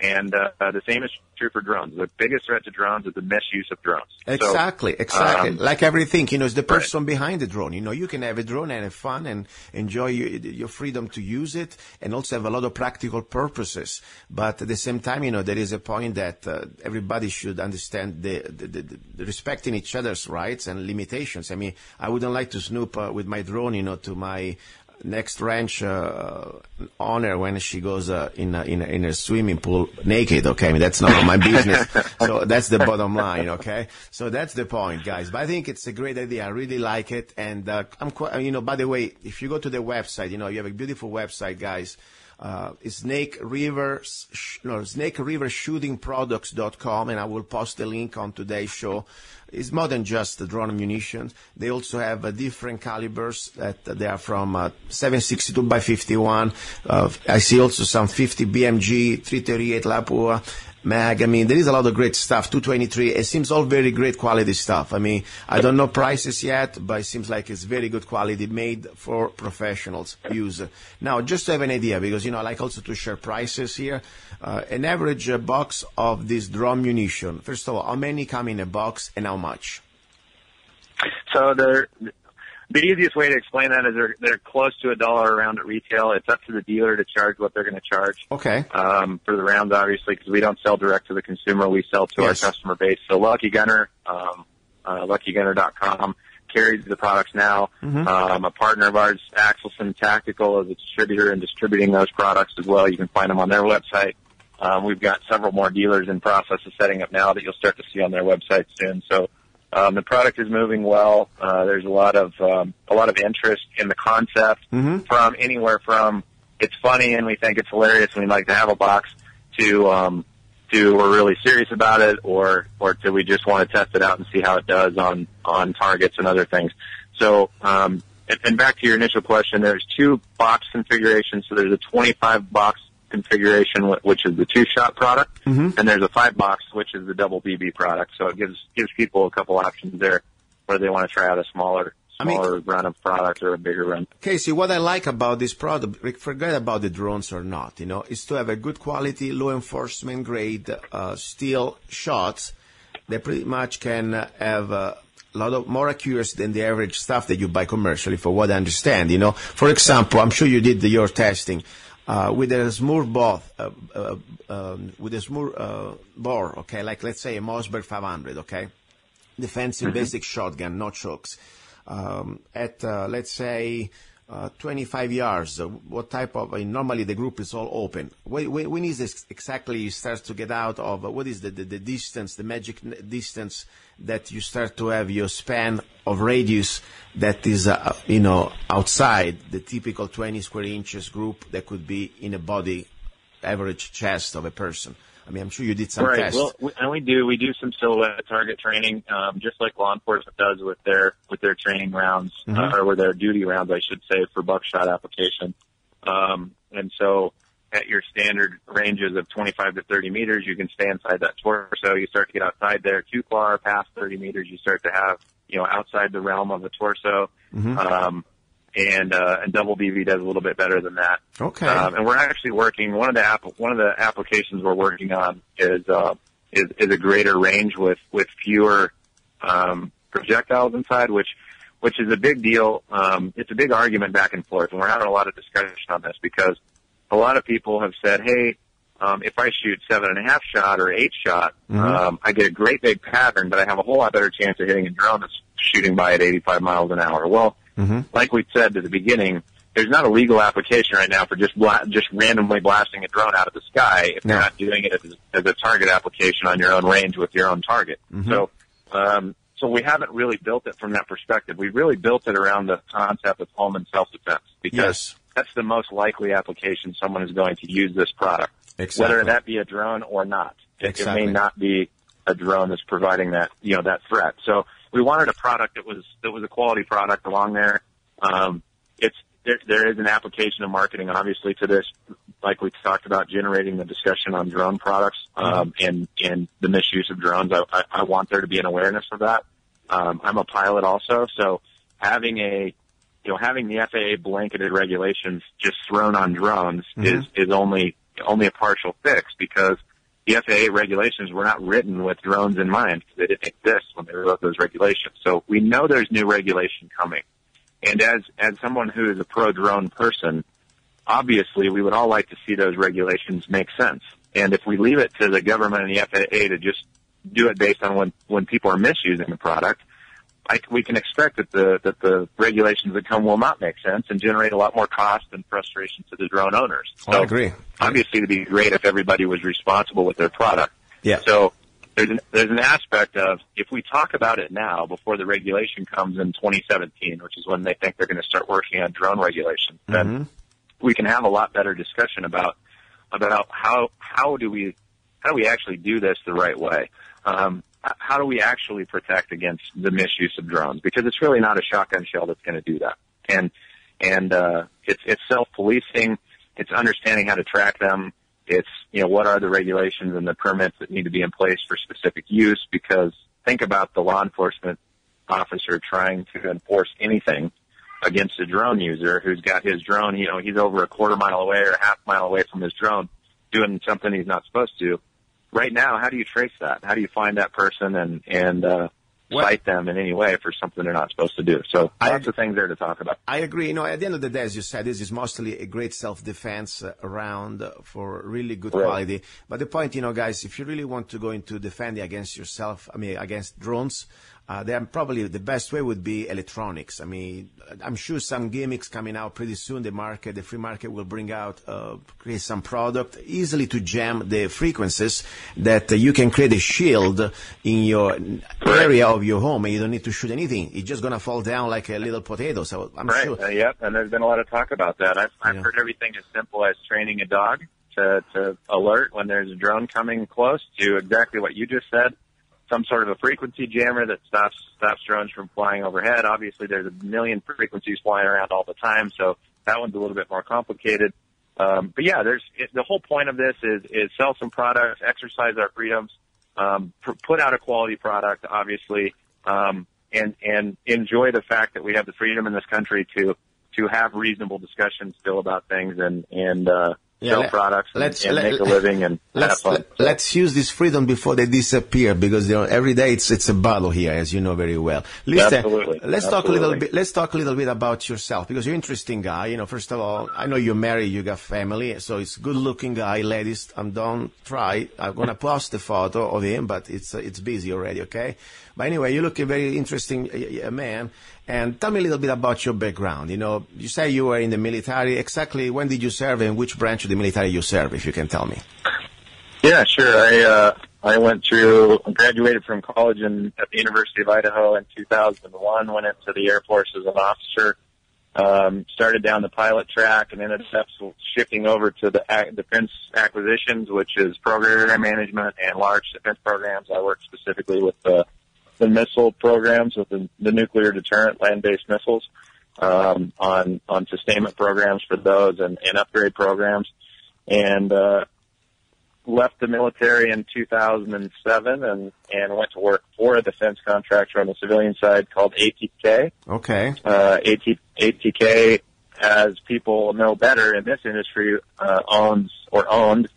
And the same is true for drones. The biggest threat to drones is the misuse of drones.
Exactly. Like everything, it's the person behind the drone. You can have a drone and have fun and enjoy your freedom to use it and also have a lot of practical purposes. But at the same time, there is a point that everybody should understand the respecting each other's rights and limitations. I mean, I wouldn't like to snoop with my drone, to my next ranch owner when she goes in a swimming pool naked. Okay, I mean that's not my business. So that's the bottom line. Okay, so that's the point, guys. But I think it's a great idea. I really like it, and I'm quite. By the way, if you go to the website, you have a beautiful website, guys. It's snakeRiverShootingProducts.com, and I will post the link on today's show. It's more than just the drone munitions. They also have different calibers that they are from 7.62 by 51. I see also some 50 BMG, 338 Lapua mag. I mean, there is a lot of great stuff. 223. It seems all very great quality stuff. I mean, I don't know prices yet, but it seems like it's very good quality, made for professionals use. Now, just to have an idea, because I like also to share prices here. An average box of this drone munition. First of all, how many come in a box and how much?
So the easiest way to explain that is they're close to $1 around at retail. It's up to the dealer to charge what they're going to charge.
Okay.
For the rounds, obviously, because we don't sell direct to the consumer. We sell to our customer base. So Lucky Gunner, LuckyGunner.com carries the products now. Mm-hmm. A partner of ours, Axelson Tactical, is a distributor and distributing those products as well. You can find them on their website. We've got several more dealers in process of setting up now that you'll start to see on their website soon. So the product is moving well. There's a lot of interest in the concept, mm-hmm. from anywhere from it's funny and we think it's hilarious and we'd like to have a box to we're really serious about it, or to we just want to test it out and see how it does on targets and other things. So and back to your initial question, there's 2 box configurations. So there's a 25 box configuration, which is the 2-shot product, mm-hmm. and there's a 5-box, which is the double BB product. So it gives people a couple options there where they want to try out a smaller run of product or a bigger run.
Casey, what I like about this product, forget about the drones or not, is to have a good quality, law enforcement grade steel shots that pretty much can have a lot of more accuracy than the average stuff that you buy commercially, for what I understand. For example, I'm sure you did your testing. With a smooth bore, okay, like let's say a Mossberg 500, okay, defensive, mm-hmm. basic shotgun, no chokes. At let's say 25 yards. What type of, normally the group is all open. When is this exactly you start to get out of, what is the distance, the magic distance that you start to have your span of radius that is, outside the typical 20 square inches group that could be in a body average chest of a person? I mean, I'm sure you did some tests.
Well, we do some silhouette target training, just like law enforcement does with their training rounds, or with their duty rounds, I should say, for buckshot application. And so at your standard ranges of 25 to 30 meters, you can stay inside that torso. You start to get outside there too far, past 30 meters, you start to have, outside the realm of the torso. And double BV does a little bit better than that.
Okay.
And we're actually working, one of the applications we're working on is a greater range with fewer, projectiles inside, which is a big deal. It's a big argument back and forth, and we're having a lot of discussion on this because a lot of people have said, hey, if I shoot 7.5 shot or 8 shot, I get a great big pattern, but I have a whole lot better chance of hitting a drone that's shooting by at 85 miles an hour. Well, like we said at the beginning, there's not a legal application right now for just randomly blasting a drone out of the sky if you're not doing it as a target application on your own range with your own target. So we haven't really built it from that perspective. We really built it around the concept of home and self-defense because that's the most likely application someone is going to use this product, whether that be a drone or not. It may not be a drone that's providing that, that threat. So we wanted a product that was a quality product along there. There is an application of marketing, obviously, to this, like we talked about, generating the discussion on drone products, and the misuse of drones. I want there to be an awareness of that. I'm a pilot also, so having the FAA blanketed regulations just thrown on drones is only a partial fix because the FAA regulations were not written with drones in mind because they didn't exist when they wrote those regulations. So we know there's new regulation coming. And as someone who is a pro-drone person, obviously we would all like to see those regulations make sense. And if we leave it to the government and the FAA to just do it based on when people are misusing the product, we can expect that the regulations that come will not make sense and generate a lot more cost and frustration to the drone owners. So
I agree.
Obviously, it'd be great if everybody was responsible with their product. Yeah. So there's an aspect of if we talk about it now before the regulation comes in 2017, which is when they think they're going to start working on drone regulations, then we can have a lot better discussion about how do we actually do this the right way. How do we actually protect against the misuse of drones? Because it's really not a shotgun shell that's going to do that. And it's self-policing. It's understanding how to track them. It's, what are the regulations and the permits that need to be in place for specific use? Because think about the law enforcement officer trying to enforce anything against a drone user who's got his drone, he's over a quarter mile away or a half mile away from his drone doing something he's not supposed to. Right now, how do you trace that? How do you find that person and cite them in any way for something they're not supposed to do? So lots of things there to talk about.
I agree. At the end of the day, as you said, this is mostly a great self-defense round for really good quality. But the point, guys, if you really want to go into defending against yourself, against drones, then probably the best way would be electronics. I'm sure some gimmicks coming out pretty soon. The free market will bring out, create some product easily to jam the frequencies that you can create a shield in your area of your home and you don't need to shoot anything. It's just going to fall down like a little potato. So I'm sure.
Yep. And there's been a lot of talk about that. I've heard everything as simple as training a dog to alert when there's a drone coming close to exactly what you just said. Some sort of a frequency jammer that stops drones from flying overhead. Obviously, there's a million frequencies flying around all the time, so that one's a little bit more complicated. But yeah, the whole point of this is sell some products, exercise our freedoms, put out a quality product, obviously, and enjoy the fact that we have the freedom in this country to have reasonable discussions still about things and sell products and make a living and have fun.
Let's use this freedom before they disappear because every day it's a battle here, as you know very well. Listen,
Absolutely.
Let's talk a little bit about yourself because you're an interesting guy. First of all, I know you're married, you got family, so it's a good-looking guy. Ladies, don't try. I'm gonna post the photo of him, but it's busy already. Okay. But anyway, you look a very interesting man. And tell me a little bit about your background. You say you were in the military. Exactly when did you serve and which branch of the military you serve, if you can tell me?
Yeah, sure. I graduated from college at the University of Idaho in 2001, went into the Air Force as an officer, started down the pilot track and ended up shifting over to the defense acquisitions, which is program management and large defense programs. I work specifically with the missile programs, with the nuclear deterrent land-based missiles, on sustainment programs for those and upgrade programs. And left the military in 2007 and went to work for a defense contractor on the civilian side called ATK.
Okay.
ATK, as people know better in this industry, owned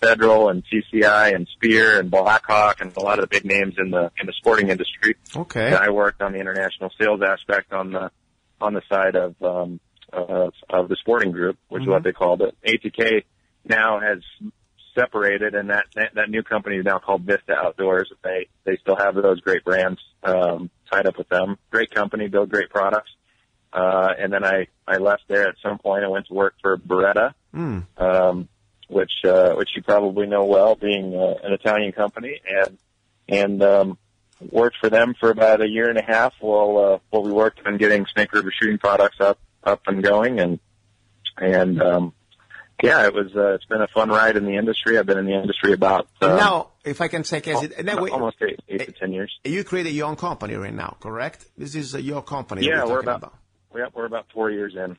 Federal and TCI and Spear and Blackhawk and a lot of the big names in the sporting industry.
Okay.
And I worked on the international sales aspect on the side of the sporting group, which is what they called it. ATK now has separated, and that new company is now called Vista Outdoors. They still have those great brands tied up with them. Great company, build great products. And then I left there at some point. I went to work for Beretta, which you probably know well, being an Italian company, and worked for them for about a year and a half while we worked on getting Snake River shooting products up and going, and yeah, it's been a fun ride in the industry. I've been in the industry about
now, if I can say,
almost 8 to 10 years.
You created your own company right now, correct? This is your company.
Yeah, we're about 4 years in.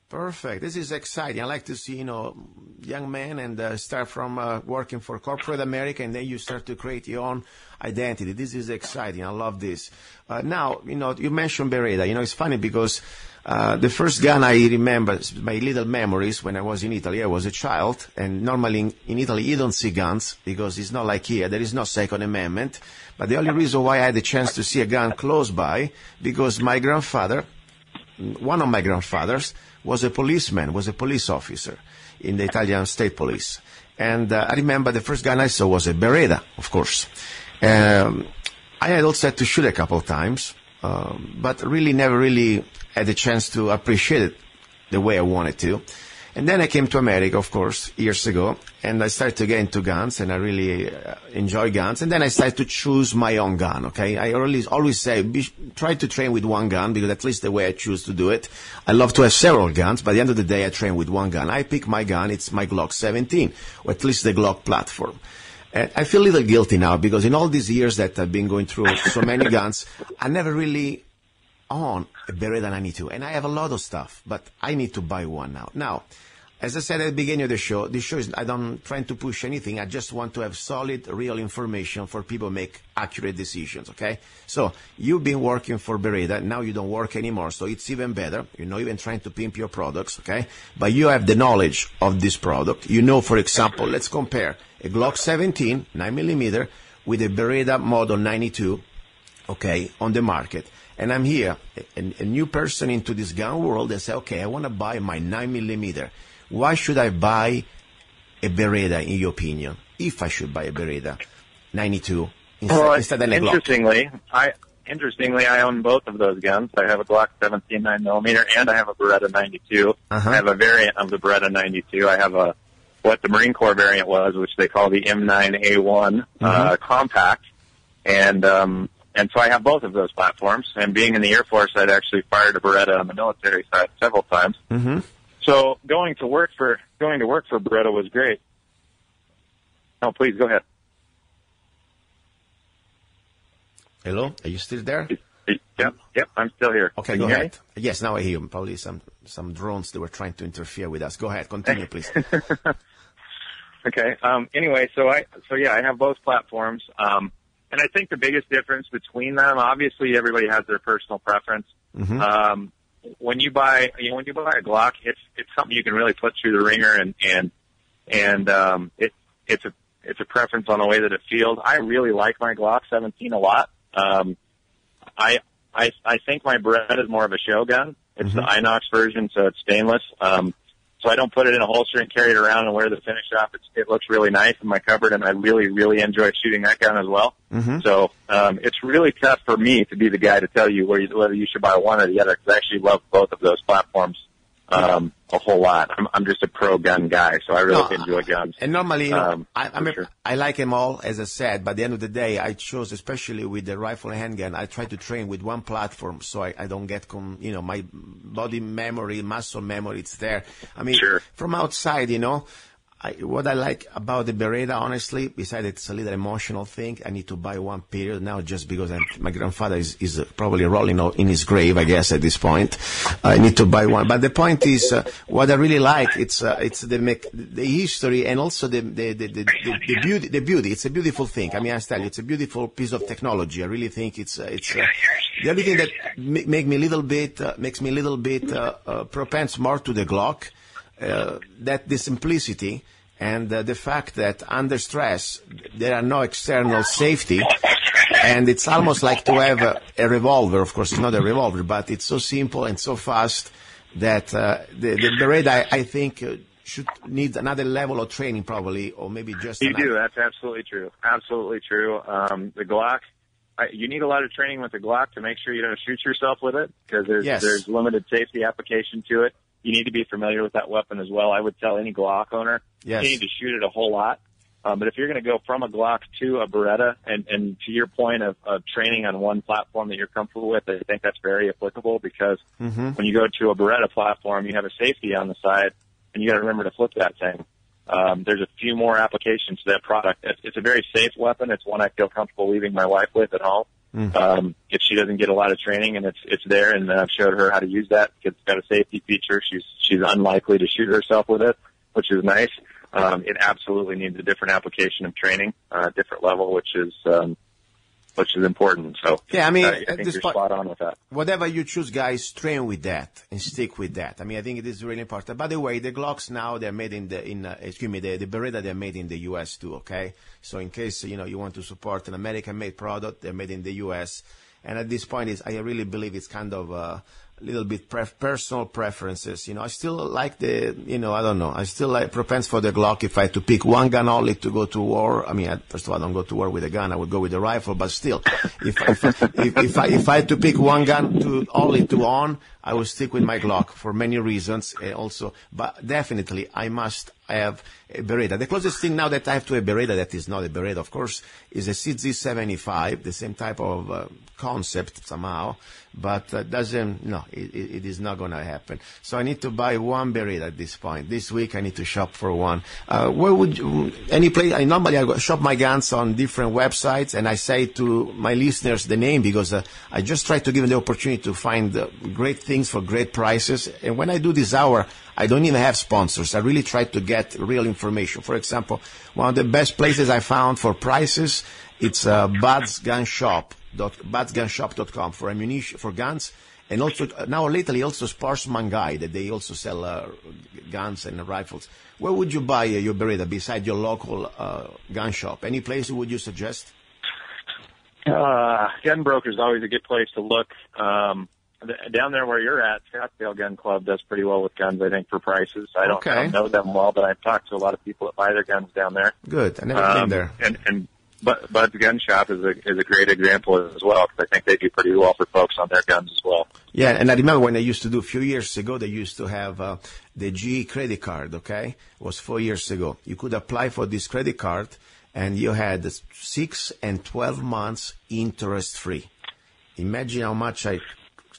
Perfect. This is exciting. I like to see, young men and start from working for corporate America, and then you start to create your own identity. This is exciting. I love this. Now, you mentioned Beretta. It's funny because the first gun I remember, my little memories when I was in Italy, I was a child, and normally in Italy you don't see guns because it's not like here. There is no Second Amendment. But the only reason why I had the chance to see a gun close by, because my grandfather, one of my grandfathers, was a policeman, was a police officer in the Italian state police. And I remember the first gun I saw was a Beretta, of course. I had also had to shoot a couple of times, but really never really had a chance to appreciate it the way I wanted to. And then I came to America, of course, years ago, and I started to get into guns, and I really enjoy guns. And then I started to choose my own gun, okay? I always say, try to train with one gun, because at least the way I choose to do it. I love to have several guns, but at the end of the day, I train with one gun. I pick my gun, it's my Glock 17, or at least the Glock platform. And I feel a little guilty now, because in all these years that I've been going through so many guns, I never really own a Beretta 92, and I have a lot of stuff, but I need to buy one now. Now, as I said at the beginning of the show is, I don't try to push anything. I just want to have solid, real information for people to make accurate decisions, okay? So, you've been working for Beretta, now you don't work anymore, so it's even better. You're not even trying to pimp your products, okay? But you have the knowledge of this product. For example, let's compare a Glock 17, 9mm, with a Beretta Model 92, okay, on the market. And I'm here, a new person into this gun world, and say, okay, I want to buy my 9mm. Why should I buy a Beretta, in your opinion, if I should buy a Beretta 92 instead of a Glock?
Interestingly, I own both of those guns. I have a Glock 17 9mm, and I have a Beretta 92. I have a variant of the Beretta 92. I have what the Marine Corps variant was, which they call the M9A1 compact. And so I have both of those platforms. And being in the Air Force, I'd actually fired a Beretta on the military side several times. So going to work for Beretta was great. No, please go ahead.
Hello, are you still there?
Yep, I'm still here.
Okay, go ahead. Yes, now I hear you. Probably some drones that were trying to interfere with us. Go ahead, continue, please.
Okay. Anyway, so I have both platforms. And I think the biggest difference between them, obviously, everybody has their personal preference. When you buy a Glock, it's something you can really put through the ringer, and it's a preference on the way that it feels. I really like my Glock 17 a lot. I think my Beretta is more of a show gun. It's the Inox version, so it's stainless. So I don't put it in a holster and carry it around and wear the finish off. It looks really nice in my cupboard, and I really, really enjoy shooting that gun as well.
Mm-hmm.
So it's really tough for me to be the guy to tell you whether you should buy one or the other, because I actually love both of those platforms a whole lot. I'm just a pro gun guy, so I really enjoy guns.
And normally,
sure.
I like them all, as I said, but at the end of the day, I chose, especially with the rifle and handgun, I try to train with one platform so I don't get, my body memory, muscle memory, it's there. I mean,
sure.
From outside, what I like about the Beretta, honestly, besides it's a little emotional thing, I need to buy one period now just because my grandfather is probably rolling in his grave, I guess, at this point. I need to buy one. But the point is, what I really like, it's the history and also the beauty. It's a beautiful thing. I mean, I tell you, it's a beautiful piece of technology. I really think it's the only thing that makes me a little bit propense more to the Glock. That the simplicity and the fact that under stress there are no external safety, and it's almost like to have a revolver. Of course, it's not a revolver, but it's so simple and so fast that the Beretta, I think, should need another level of training, probably, or maybe just.
You do. That's absolutely true. Absolutely true. The Glock. You need a lot of training with the Glock to make sure you don't shoot yourself with it, because there's limited safety application to it. You need to be familiar with that weapon as well. I would tell any Glock owner, you need to shoot it a whole lot. But if you're going to go from a Glock to a Beretta, and to your point of training on one platform that you're comfortable with, I think that's very applicable, because when you go to a Beretta platform, you have a safety on the side, and you got to remember to flip that thing. There's a few more applications to that product. It's a very safe weapon. It's one I feel comfortable leaving my wife with at home. If she doesn't get a lot of training, and it's there, and I've showed her how to use that. It's got a safety feature. She's unlikely to shoot herself with it, which is nice. It absolutely needs a different application of training, a different level, which is important. So
yeah, I mean,
I think you're spot on with that.
Whatever you choose, guys, train with that and stick with that. I mean, I think it is really important. By the way, the Glocks now, they're made the Beretta, they're made in the U.S. too, okay? So in case, you want to support an American-made product, they're made in the U.S. And at this point, I really believe it's kind of a little bit personal preferences. I still like I don't know. I still like propense for the Glock if I had to pick one gun only to go to war. I mean, first of all, I don't go to war with a gun. I would go with a rifle. But still, if I had to pick one gun only to own, I would stick with my Glock for many reasons. Also, but definitely, I must have a Beretta. The closest thing now that I have to a Beretta that is not a Beretta, of course, is a CZ75, the same type of concept somehow, but it is not going to happen. So I need to buy one Beretta at this point. This week I need to shop for one. Where would any place? Normally I shop my guns on different websites, and I say to my listeners the name because I just try to give them the opportunity to find great things for great prices. And when I do this hour, I don't even have sponsors. I really try to get real information. For example, one of the best places I found for prices, it's badsgunshop.com for ammunition, for guns, and also now lately also Sportsman Guide, that they also sell guns and rifles. Where would you buy your Beretta beside your local gun shop? Any place would you suggest?
Gun Broker is always a good place to look. Down there where you're at, Scottsdale Gun Club does pretty well with guns, I think, for prices. I don't know them well, but I've talked to a lot of people that buy their guns down there.
Good. I never been there.
But Bud's Gun Shop is a great example as well, because I think they do pretty well for folks on their guns as well.
Yeah, and I remember when they used to do, a few years ago, they used to have the GE credit card, okay? It was 4 years ago. You could apply for this credit card, and you had 6 and 12 months interest-free. Imagine how much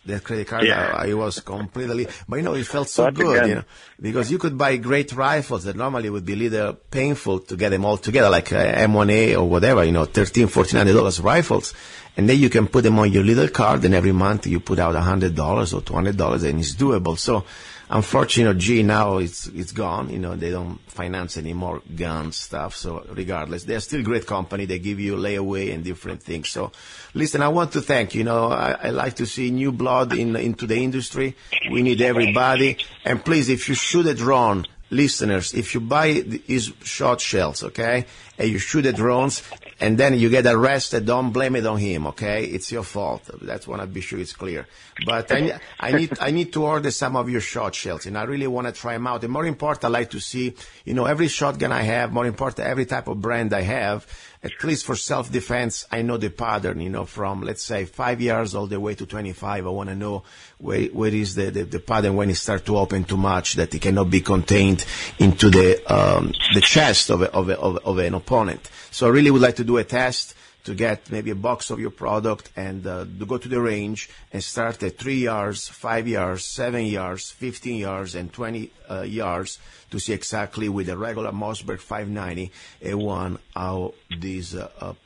that credit card, I was completely, but it felt so good, because you could buy great rifles that normally would be a little painful to get them all together, like M1A or whatever, $1,300, $1,400 rifles. And then you can put them on your little card, and every month you put out $100 or $200, and it's doable. So, unfortunately, G now it's gone. They don't finance any more gun stuff. So regardless, they're still a great company. They give you layaway and different things. So listen, I want to thank you. I like to see new blood into the industry. We need everybody. And please, if you shoot a drone, listeners, if you buy these shot shells, okay, and you shoot at drones, and then you get arrested, don't blame it on him, okay? It's your fault. That's want to be sure it's clear. But I need to order some of your shot shells, and I really want to try them out. And more important, I like to see, every shotgun I have, more important, every type of brand I have, at least for self-defense, I know the pattern, from, let's say, 5 yards all the way to 25. I want to know where is the pattern when it starts to open too much, that it cannot be contained into the chest of an opponent. So I really would like to do a test to get maybe a box of your product and to go to the range and start at 3 yards, 5 yards, 7 yards, 15 yards, and 20 yards to see exactly with a regular Mossberg 590 A1 how this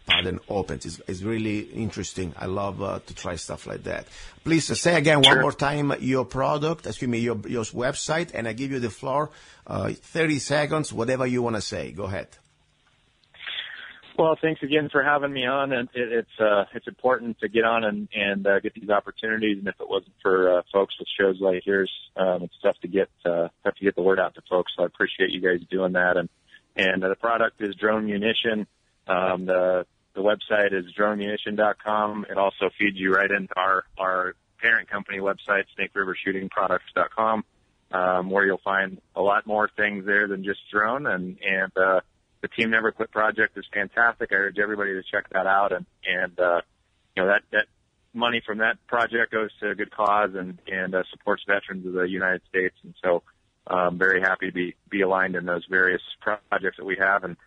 pattern opens. It's really interesting. I love to try stuff like that. Please say again one more time your product, your website, and I give you the floor. 30 seconds, whatever you want to say. Go ahead.
Well, thanks again for having me on, and it's important to get on and get these opportunities. And if it wasn't for folks with shows like yours, it's tough to get the word out to folks. So I appreciate you guys doing that. And the product is drone munition. The website is dronemunition.com. It also feeds you right into our parent company website, SnakeRiverShootingProducts.com, where you'll find a lot more things there than just drone and the Team Never Quit project is fantastic. I urge everybody to check that out. And that money from that project goes to a good cause and supports veterans of the United States. And so I'm very happy to be aligned in those various projects that we have. And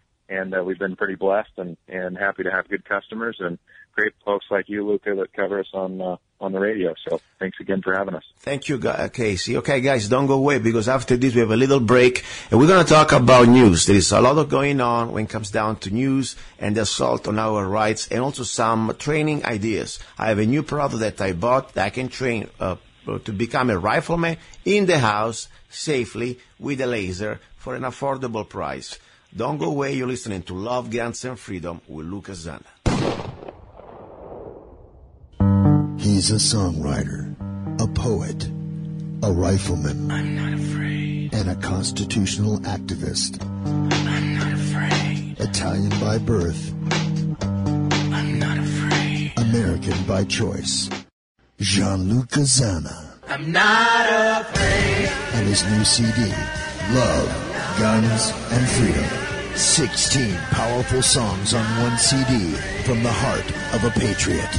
we've been pretty blessed and happy to have good customers and great folks like you, Luca, that cover us on the radio. So thanks again for having us.
Thank you, Casey. Okay, guys, don't go away because after this we have a little break and we're going to talk about news. There is a lot of going on when it comes down to news and the assault on our rights and also some training ideas. I have a new product that I bought that I can train to become a rifleman in the house safely with a laser for an affordable price. Don't go away. You're listening to Love, Guns, and Freedom with Luca Zanna.
He's a songwriter, a poet, a rifleman.
I'm not afraid.
And a constitutional activist.
I'm not afraid.
Italian by birth.
I'm not afraid.
American by choice. Gianluca Zanna.
I'm not afraid.
And his new CD, Love, Guns, and Freedom. 16 powerful songs on one CD from the heart of a patriot.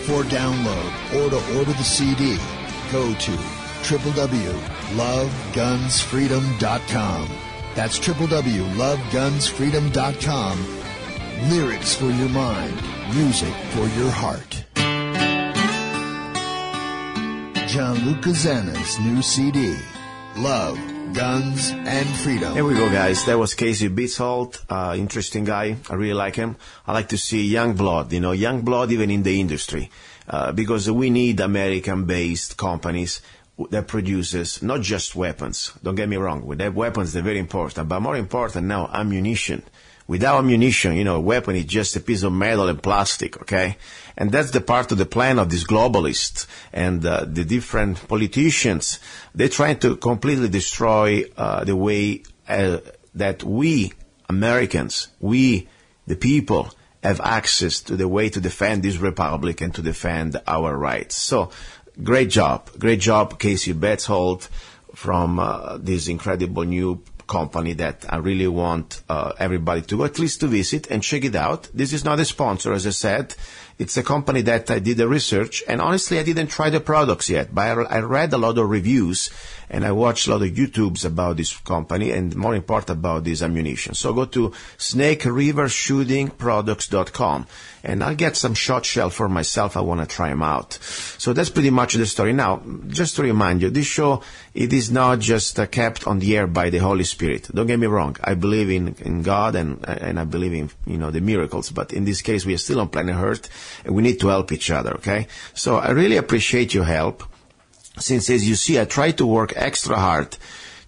For download or to order the CD, go to www.lovegunsfreedom.com. That's www.lovegunsfreedom.com. Lyrics for your mind, music for your heart. Gianluca Zanna's new CD, Love, Guns, and Freedom.
Here we go, guys. That was Casey Beatsholt. Interesting guy. I really like him. I like to see young blood, young blood even in the industry. Because we need American-based companies that produces not just weapons. Don't get me wrong. With that, weapons, they're very important. But more important now, ammunition. Without ammunition, a weapon is just a piece of metal and plastic, okay? And that's the part of the plan of these globalists and the different politicians. They're trying to completely destroy the way that we, Americans, we, the people, have access to the way to defend this republic and to defend our rights. So, great job, Casey Beatsholt from this incredible new company that I really want everybody to go at least to visit and check it out. This is not a sponsor, as I said. It's a company that I did the research, and honestly, I didn't try the products yet, but I read a lot of reviews, and I watched a lot of YouTubes about this company, and more important about this ammunition. So go to SnakeRiverShootingProducts.com, and I'll get some shot shell for myself. I want to try them out. So that's pretty much the story. Now, just to remind you, this show, it is not just kept on the air by the Holy Spirit. Don't get me wrong. I believe in God, and I believe in, the miracles, but in this case, we are still on planet Earth, and we need to help each other, okay? So I really appreciate your help, since, as you see, I try to work extra hard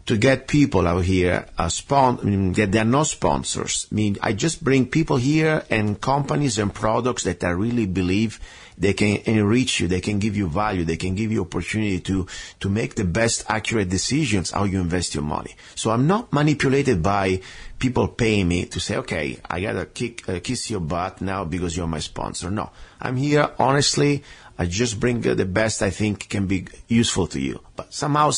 to get people out here, that they are not sponsors. I mean, I just bring people here and companies and products that I really believe they can enrich you, they can give you value, they can give you opportunity to make the best accurate decisions how you invest your money. So I'm not manipulated by people paying me to say, okay, I gotta kiss your butt now because you're my sponsor. No, I'm here honestly. I just bring the best I think can be useful to you. But somehow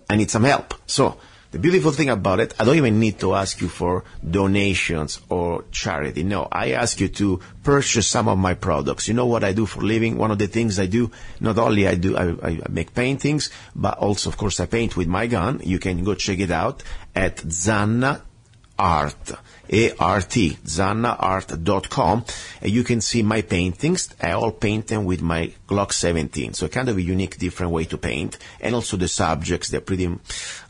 I need some help. So the beautiful thing about it, I don't even need to ask you for donations or charity. No, I ask you to purchase some of my products. You know what I do for a living? One of the things I do, not only I make paintings, but also, of course, I paint with my gun. You can go check it out at Zanna Art, A-R-T, zannaart.com, and you can see my paintings. I all paint them with my Glock 17, so kind of a unique, different way to paint, and also the subjects, they're pretty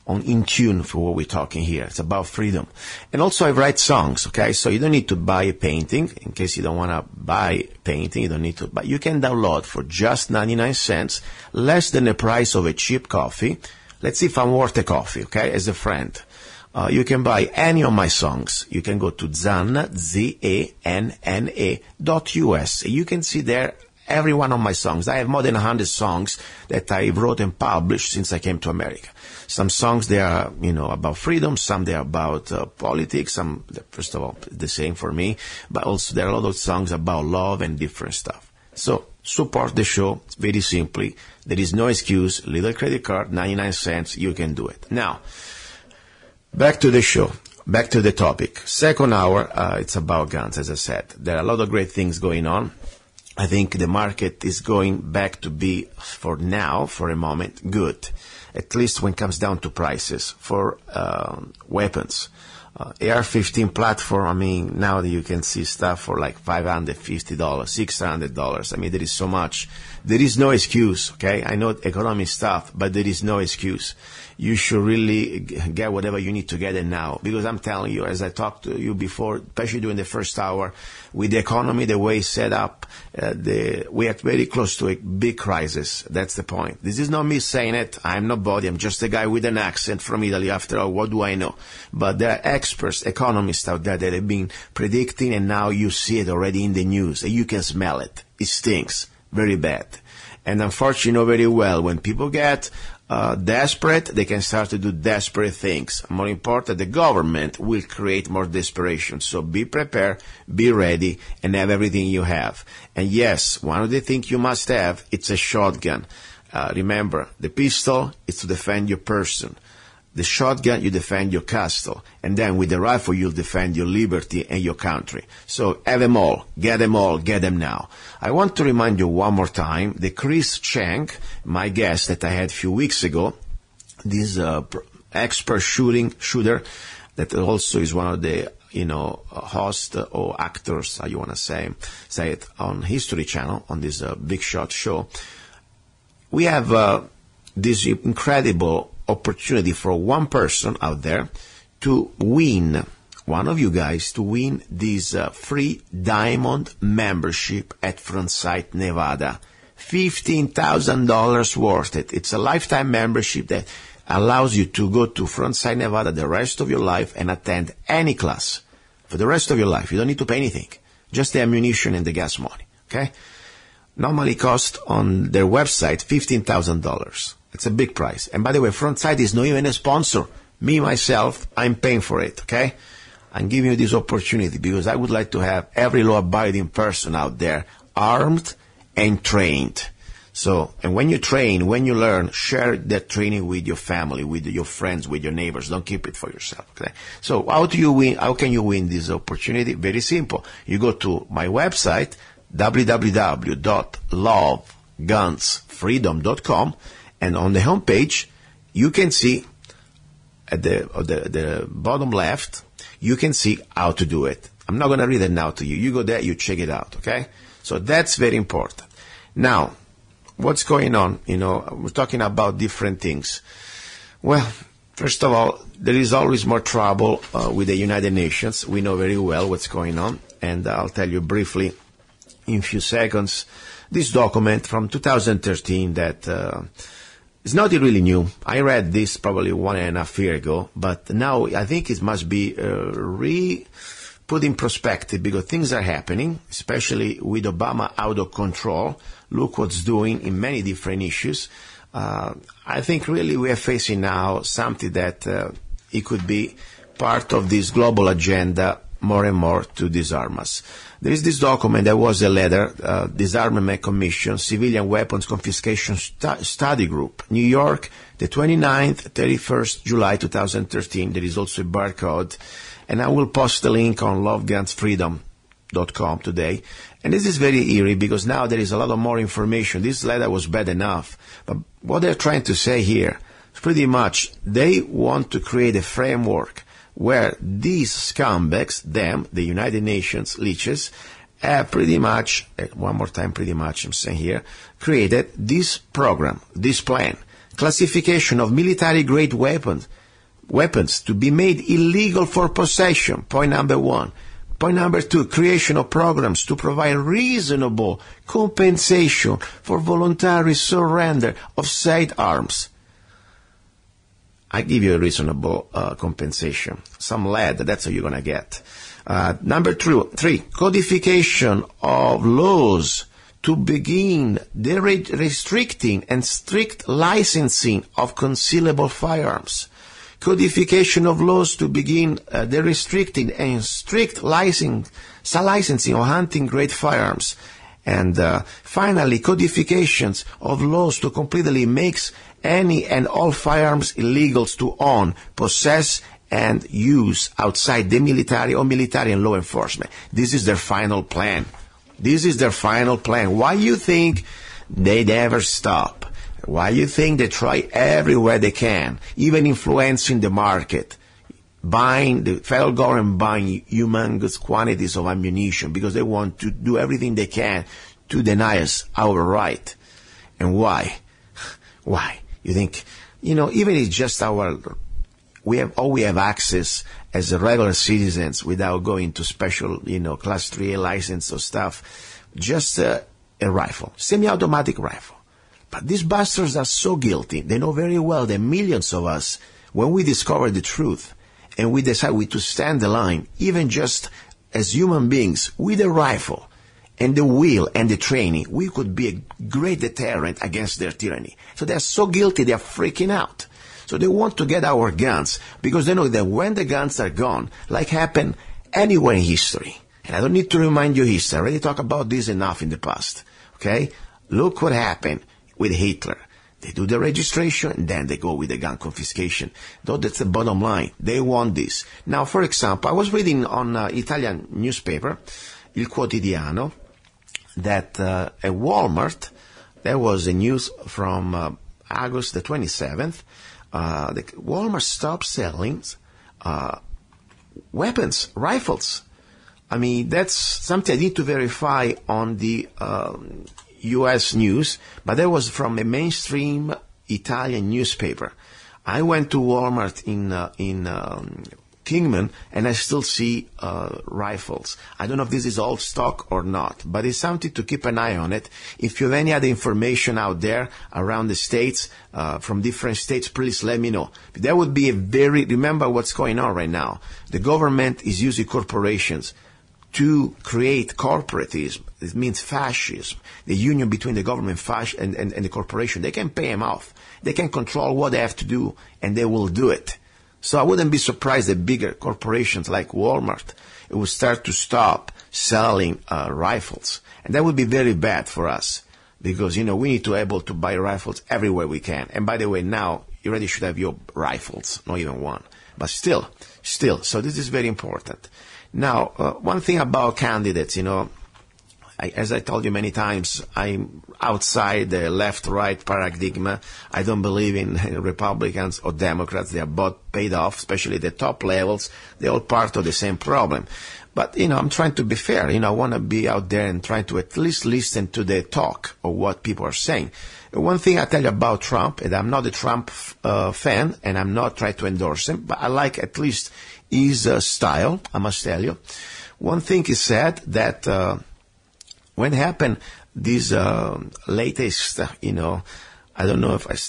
in tune for what we're talking here. It's about freedom. And also I write songs, okay? So you don't need to buy a painting. In case you don't want to buy painting, you don't need to, but you can download for just 99 cents, less than the price of a cheap coffee. Let's see if I'm worth a coffee, okay, as a friend. You can buy any of my songs. You can go to Zanna, ZANNA.us. You can see there every one of my songs. I have more than 100 songs that I wrote and published since I came to America. Some songs, they are, about freedom. Some, they are about politics. Some, first of all, the same for me. But also, there are a lot of songs about love and different stuff. So, support the show very simply. There is no excuse. Little credit card, 99 cents. You can do it. Now, back to the show. Back to the topic. Second hour, it's about guns, as I said. There are a lot of great things going on. I think the market is going back to be, for now, for a moment, good. At least when it comes down to prices for weapons. AR-15 platform, I mean, now that you can see stuff for like $550, $600. I mean, there is so much. There is no excuse, okay? I know economy is tough, but there is no excuse. You should really get whatever you need to get it now. Because I'm telling you, as I talked to you before, especially during the first hour, with the economy the way it's set up, we are very close to a big crisis. That's the point. This is not me saying it. I'm nobody. I'm just a guy with an accent from Italy. After all, what do I know? But there are experts, economists out there that have been predicting, and now you see it already in the news. And you can smell it. It stinks. Very bad. And unfortunately, you know very well, when people get desperate, they can start to do desperate things. More important, the government will create more desperation. So be prepared, be ready, and have everything you have. And yes, one of the things you must have, it's a shotgun. Remember, the pistol is to defend your person. The shotgun, you defend your castle. And then with the rifle, you'll defend your liberty and your country. So have them all, get them now. I want to remind you one more time, the Chris Cheng, my guest that I had a few weeks ago, this expert shooter that also is one of the, host or actors, how you want to say it, on History Channel, on this Big Shot show. We have this incredible opportunity for one person out there to win, one of you guys, to win this free diamond membership at Frontside, Nevada. $15,000 worth it. It's a lifetime membership that allows you to go to Frontside, Nevada the rest of your life and attend any class for the rest of your life. You don't need to pay anything, just the ammunition and the gas money, okay? Normally cost on their website $15,000. It's a big price. And by the way, Frontside is not even a sponsor. Me, myself, I'm paying for it, okay? I'm giving you this opportunity because I would like to have every law-abiding person out there armed and trained. So, and when you train, when you learn, share that training with your family, with your friends, with your neighbors. Don't keep it for yourself, okay? So how do you win? How can you win this opportunity? Very simple. You go to my website, www.lovegunsfreedom.com, and on the homepage, you can see at the bottom left, you can see how to do it. I'm not going to read it now to you. You go there, you check it out, okay? So that's very important. Now, what's going on? We're talking about different things. Well, first of all, there is always more trouble with the United Nations. We know very well what's going on, and I'll tell you briefly in a few seconds this document from 2013 that It's not really new. I read this probably 1.5 years ago, but now I think it must be put in perspective because things are happening, especially with Obama out of control. Look what's doing in many different issues. I think really we are facing now something that it could be part of this global agenda more and more to disarm us. There is this document that was a letter, Disarmament Commission, Civilian Weapons Confiscation Study Group, New York, the 29th, 31st July 2013. There is also a barcode. And I will post the link on lovegunsfreedom.com today. And this is very eerie because now there is a lot of more information. This letter was bad enough. But what they're trying to say here is pretty much they want to create a framework where these scumbags, them, the United Nations leeches, have pretty much, one more time pretty much I'm saying here, created this program, this plan, classification of military-grade weapons to be made illegal for possession, point number one. Point number two, creation of programs to provide reasonable compensation for voluntary surrender of said arms. I give you a reasonable compensation. Some lead, that's how you're going to get. Number three, codification of laws to begin the restricting and strict licensing of concealable firearms. Codification of laws to begin the restricting and strict licensing of hunting-grade firearms. And finally, codifications of laws to completely make any and all firearms illegal to own, possess, and use outside the military or military and law enforcement. This is their final plan. This is their final plan. Why you think they never stop? Why you think they try everywhere they can, even influencing the market, buying the federal government buying humongous quantities of ammunition because they want to do everything they can to deny us our right. And why? Why? You think, even it's just we have access as regular citizens without going to special, class 3A license or stuff, just a rifle, semi-automatic rifle. But these bastards are so guilty. They know very well that millions of us, when we discover the truth and we decide to stand the line, even just as human beings, with a rifle and the will and the training, we could be a great deterrent against their tyranny. So they're so guilty, they're freaking out. So they want to get our guns because they know that when the guns are gone, like happened anywhere in history, and I don't need to remind you history, I already talked about this enough in the past, okay? Look what happened with Hitler. They do the registration and then they go with the gun confiscation. Though that's the bottom line. They want this. Now, for example, I was reading on Italian newspaper, Il Quotidiano, that at Walmart, there was a news from August the 27th, Walmart stopped selling weapons, rifles. I mean, that's something I need to verify on the U.S. news, but that was from a mainstream Italian newspaper. I went to Walmart in Kingman, and I still see rifles. I don't know if this is old stock or not, but it's something to keep an eye on it. If you have any other information out there around the states, from different states, please let me know. That would be remember what's going on right now. The government is using corporations to create corporatism. It means fascism, the union between the government and the corporation. They can pay them off. They can control what they have to do, and they will do it. So I wouldn't be surprised that bigger corporations like Walmart will start to stop selling rifles. And that would be very bad for us because, we need to be able to buy rifles everywhere we can. And by the way, now you already should have your rifles, not even one. But still. So this is very important. Now, one thing about candidates, as I told you many times, I'm outside the left-right paradigm. I don't believe in Republicans or Democrats. They are both paid off, especially the top levels. They're all part of the same problem. But, I'm trying to be fair. I want to be out there and trying to at least listen to the talk of what people are saying. One thing I tell you about Trump, and I'm not a Trump fan, and I'm not trying to endorse him, but I like at least his style, I must tell you. One thing is said that when happened this latest, I don't know if it's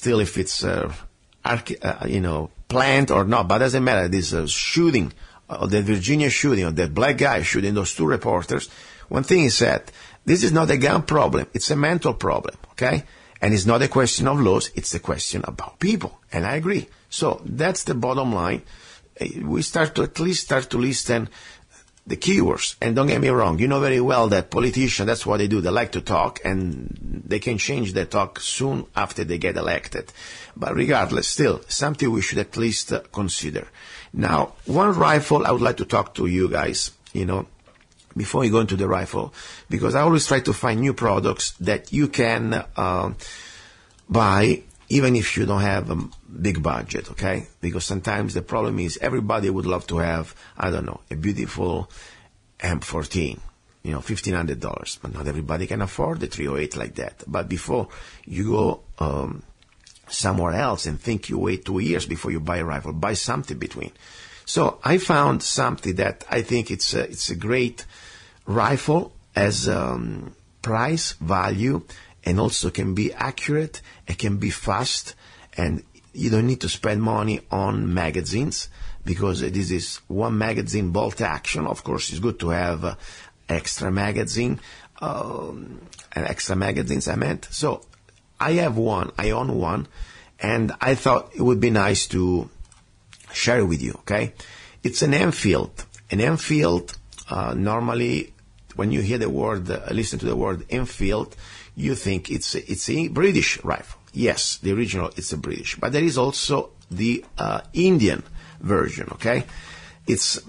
planned or not, but it doesn't matter. This shooting, the Virginia shooting, of that black guy shooting those two reporters. One thing is that this is not a gun problem; it's a mental problem. Okay, and it's not a question of laws; it's a question about people. And I agree. So that's the bottom line. We at least start to listen the keywords. And don't get me wrong, you know very well that politicians, that's what they do. They like to talk, and they can change their talk soon after they get elected. But regardless, still, something we should at least consider. Now, one rifle I would like to talk to you guys, before you go into the rifle, because I always try to find new products that you can buy even if you don't have a big budget, okay? Because sometimes the problem is everybody would love to have, I don't know, a beautiful M14, $1,500. But not everybody can afford the 308 like that. But before you go somewhere else and think you wait 2 years before you buy a rifle, buy something between. So I found something that I think it's a great rifle as price, value, and also can be accurate, it can be fast, and you don't need to spend money on magazines, because this is one magazine bolt action. Of course, it's good to have extra magazines, I meant. So I have one, I own one, and I thought it would be nice to share it with you, okay? It's an Enfield. An Enfield, normally, when you hear the word, listen to the word Enfield, you think it's a British rifle. Yes, the original is a British, but there is also the Indian version, okay? It's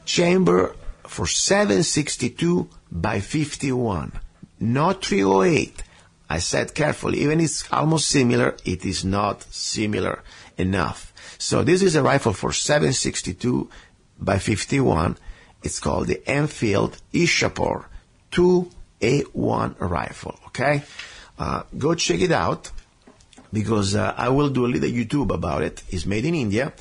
chamber for 7.62 by 51, not 308. I said carefully, even it's almost similar, it is not similar enough. So this is a rifle for 7.62 by 51. It's called the Enfield Ishapur 2A1 rifle, okay? Go check it out, because I will do a little YouTube about it. It's made in India.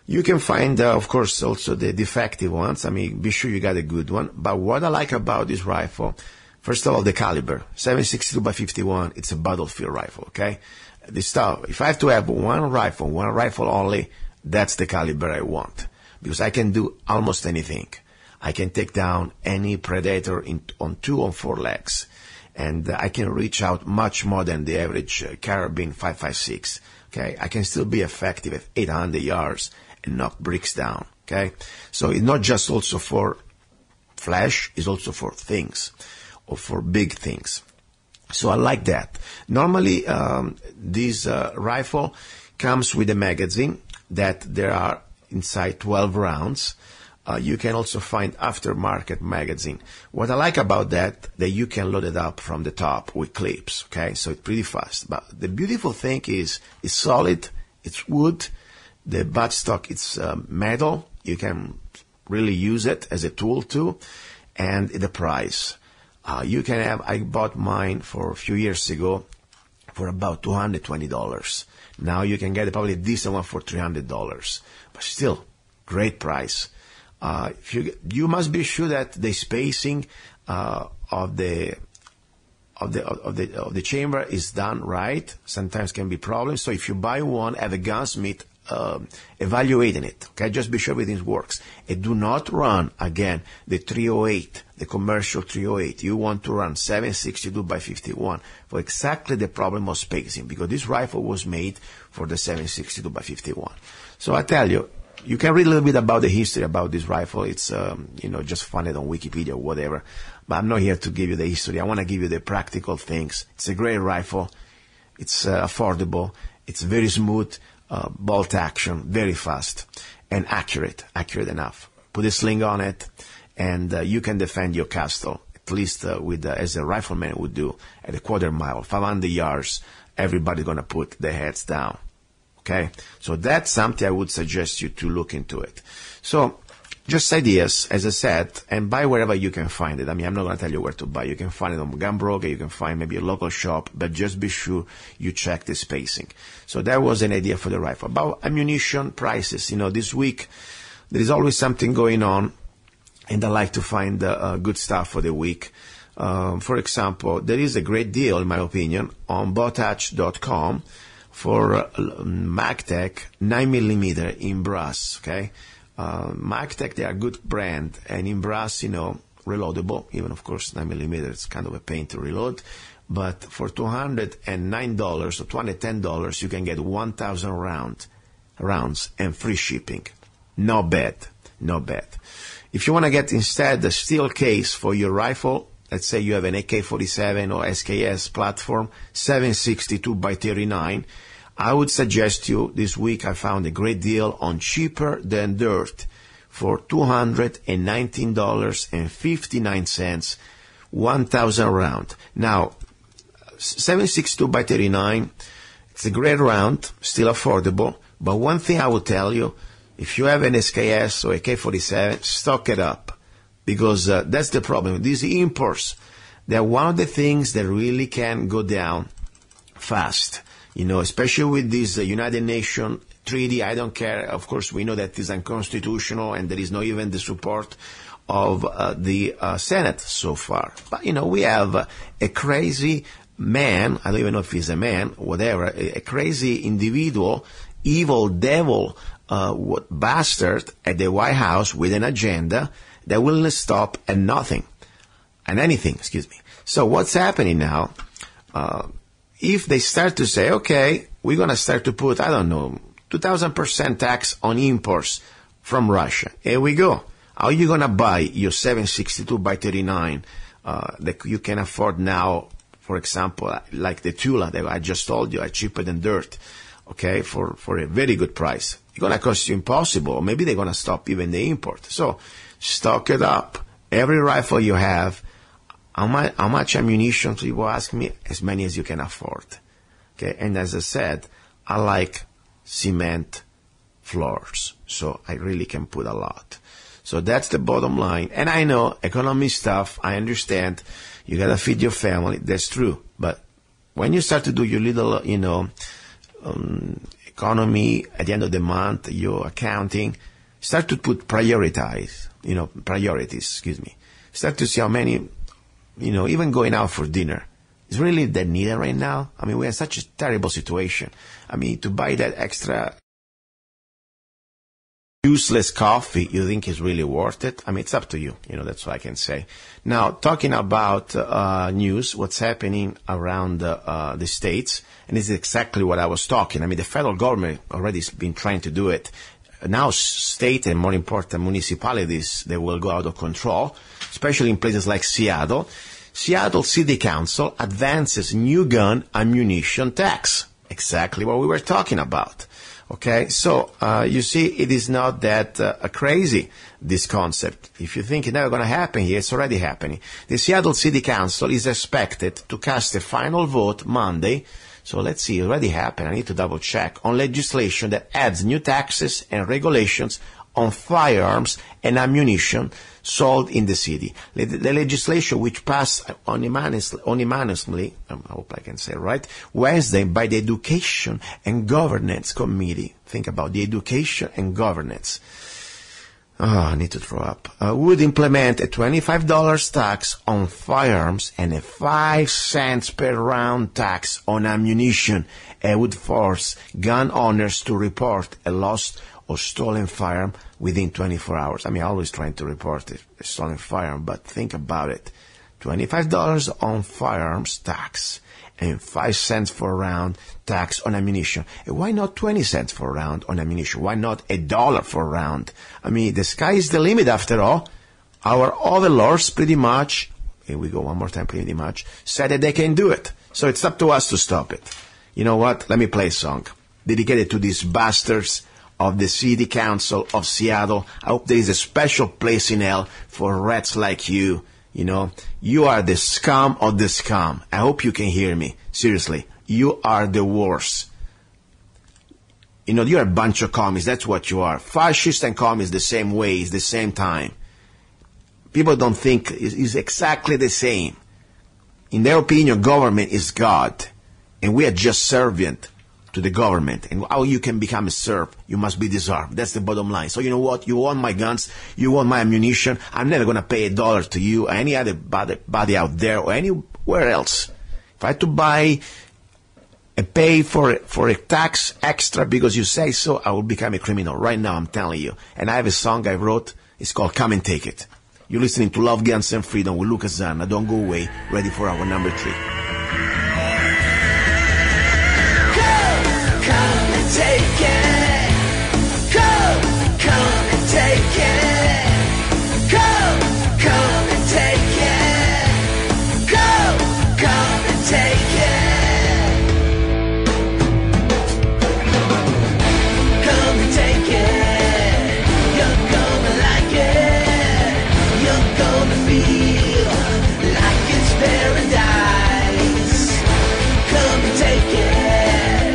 You can find, of course, also the defective ones. I mean, be sure you got a good one. But what I like about this rifle, first of all, the caliber, 7.62 by 51, it's a battlefield rifle, okay? This stuff, if I have to have one rifle only, that's the caliber I want, because I can do almost anything. I can take down any predator on 2 or 4 legs, and I can reach out much more than the average carabine 5.56. Okay, I can still be effective at 800 yards and knock bricks down. Okay, so it's not just also for flash; it's also for things, or for big things. So I like that. Normally, this rifle comes with a magazine that there are inside 12 rounds. You can also find aftermarket magazine. What I like about that you can load it up from the top with clips, okay? So it's pretty fast. But the beautiful thing is it's solid, it's wood, the buttstock, it's metal. You can really use it as a tool too. And the price. You can have, I bought mine for a few years ago for about $220. Now you can get probably a decent one for $300. But still, great price. You must be sure that the spacing of the chamber is done right. Sometimes can be problems. So if you buy one, have a gunsmith evaluating it. Okay, just be sure everything works. And do not run again the 308, the commercial 308. You want to run 7.62 by 51 for exactly the problem of spacing, because this rifle was made for the 7.62 by 51. So I tell you. You can read a little bit about the history about this rifle. It's, just find it on Wikipedia or whatever. But I'm not here to give you the history. I want to give you the practical things. It's a great rifle. It's affordable. It's very smooth, bolt action, very fast, and accurate enough. Put a sling on it, and you can defend your castle, at least as a rifleman would do, at a quarter mile, 500 yards. Everybody's going to put their heads down. Okay, so that's something I would suggest you to look into it. So, just ideas, as I said, and buy wherever you can find it. I mean, I'm not going to tell you where to buy. You can find it on Gunbroker, you can find maybe a local shop, but just be sure you check the spacing. So that was an idea for the rifle. About ammunition prices, this week there is always something going on, and I like to find good stuff for the week. For example, there is a great deal, in my opinion, on botach.com for MagTech 9mm in brass, okay? MagTech, they are a good brand, and in brass, reloadable, even of course 9mm, it's kind of a pain to reload. But for $209 or $210, you can get 1,000 rounds and free shipping. Not bad. If you want to get instead a steel case for your rifle, let's say you have an AK-47 or SKS platform, 762x39, I would suggest you this week I found a great deal on Cheaper Than Dirt for $219.59, 1,000 round. Now, 762x39, it's a great round, still affordable, but one thing I will tell you, if you have an SKS or AK-47, stock it up, because that's the problem. These imports, they're one of the things that really can go down fast, especially with this United Nations treaty. I don't care. Of course, we know that it is unconstitutional and there is not even the support of the Senate so far. But, we have a crazy man, I don't even know if he's a man, whatever, a crazy individual, evil devil, bastard at the White House with an agenda that will not stop at nothing, and anything, So what's happening now, if they start to say, okay, we're going to start to put, 2,000% tax on imports from Russia, here we go. How are you going to buy your 762x39 that you can afford now, for example, like the Tula that I just told you, are Cheaper Than Dirt, okay, for a very good price? It's going to cost you impossible, or maybe they're going to stop even the import. So stock it up. Every rifle you have, how much ammunition, people ask me? As many as you can afford. Okay, and as I said, I like cement floors, so I really can put a lot. So that's the bottom line. And I know economy stuff, I understand. You got to feed your family. That's true. But when you start to do your little, economy at the end of the month, your accounting, start to put priorities, Start to see how many, even going out for dinner. Is really that needed right now? I mean, we're in such a terrible situation. I mean, to buy that extra useless coffee, you think is really worth it? I mean, it's up to you. That's what I can say. Now, talking about news, what's happening around the states, and this is exactly what I was talking. I mean, the federal government already has been trying to do it. Now, state and more important municipalities, they will go out of control, especially in places like Seattle. Seattle City Council advances new gun ammunition tax. Exactly what we were talking about. Okay, so you see, it is not that crazy, this concept. If you think it's never going to happen here, it's already happening. The Seattle City Council is expected to cast a final vote Monday. So let's see, it already happened. I need to double check on legislation that adds new taxes and regulations on firearms and ammunition sold in the city. The legislation, which passed unanimously, I hope I can say it right, Wednesday by the Education and Governance Committee. Think about the Education and Governance. I need to throw up. Would implement a $25 tax on firearms and a 5 cents per round tax on ammunition, and would force gun owners to report a lost or stolen firearm within 24 hours. I mean, always trying to report a stolen firearm, but think about it. $25 on firearms tax and 5 cents for a round tax on ammunition. And why not 20 cents for a round on ammunition? Why not $1 for a round? I mean, the sky is the limit after all. Our overlords pretty much, here we go one more time, pretty much, said that they can do it. So it's up to us to stop it. You know what? Let me play a song dedicated to these bastards of the City Council of Seattle. I hope there is a special place in hell for rats like you. You are the scum of the scum. I hope you can hear me. Seriously, you are the worst. You're a bunch of commies. That's what you are. Fascists and commies the same way, the same time. People don't think it's exactly the same. In their opinion, government is God, and we are just servant to the government, and how you can become a Serb. You must be disarmed. That's the bottom line. So you know what? You want my guns, you want my ammunition. I'm never going to pay $1 to you or any other body out there or anywhere else. If I had to buy and pay for a tax extra because you say so, I will become a criminal. Right now, I'm telling you. And I have a song I wrote. It's called Come and Take It. You're listening to Love, Guns, and Freedom with Lucas Zanna. Don't go away. Ready for our number 3.
Come and take it. Come and take it. Come and take it. Come and take it. Come and take it. You're gonna like it. You're gonna feel like it's paradise. Come and take it.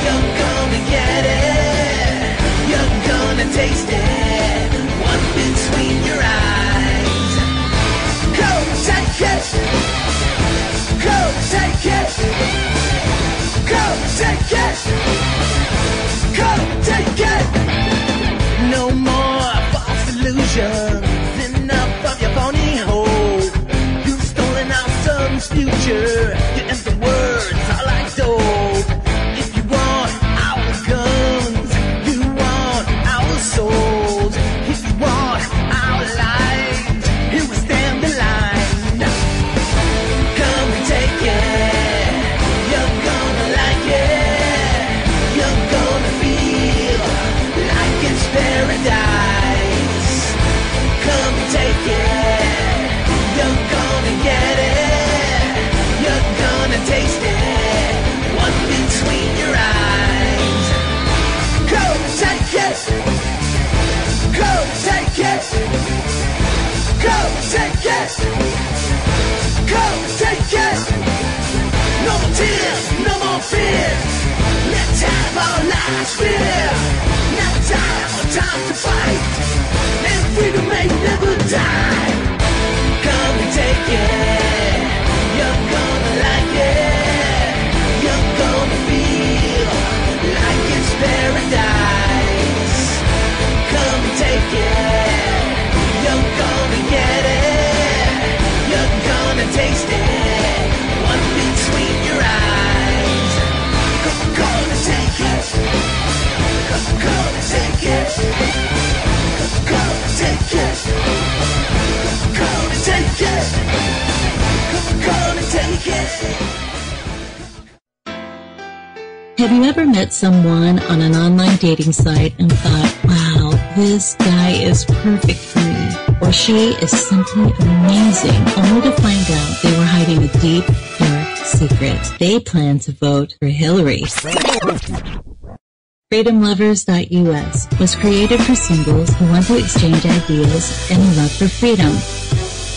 You're gonna get it. You're gonna taste it. One between your eyes. Come and take it. Come and take it. Come and take it. Come and take it. No more false illusions. Enough of your phony hope. You've stolen our son's future. Your empty words are like dope. If you want our guns, you want our souls. If you want our lives, here we stand in line. Come and take it. You're gonna like it. You're gonna feel like it's paradise. Come and take it. You're gonna get it. You're gonna taste it. One between your eyes. Come and take it. Come and take it. Come and take it. Come and take it. No more tears, no more fears. Let's have our last fear. Now time to fight. And freedom may never die. Come and take it. You're gonna like it. You're gonna feel like it's paradise. Come and take it. You're gonna get it. You're gonna taste it. One between your eyes. Come and take it. Come and take it. Come and take it. Come and take it. Come and take it.
Have you ever met someone on an online dating site and thought, wow, this guy is perfect for me, or she is simply amazing, only to find out they were hiding a deep, dark secret? They plan to vote for Hillary. FreedomLovers.us was created for singles who want to exchange ideas and a love for freedom.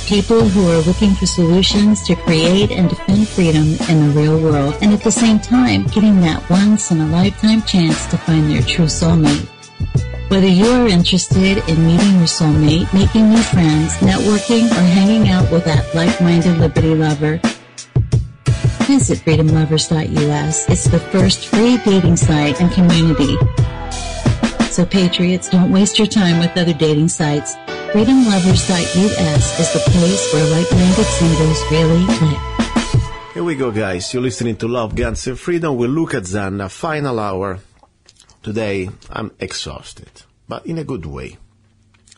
People who are looking for solutions to create and defend freedom in the real world, and at the same time, getting that once-in-a-lifetime chance to find their true soulmate. Whether you are interested in meeting your soulmate, making new friends, networking, or hanging out with that like-minded liberty lover, visit FreedomLovers.us. It's the first free dating site and community. So patriots, don't waste your time with other dating sites. FreedomLovers.us is the place where like-minded singles really click.
Here we go, guys. You're listening to Love, Guns, and Freedom with Luca Zanna. Final hour. Today, I'm exhausted, but in a good way.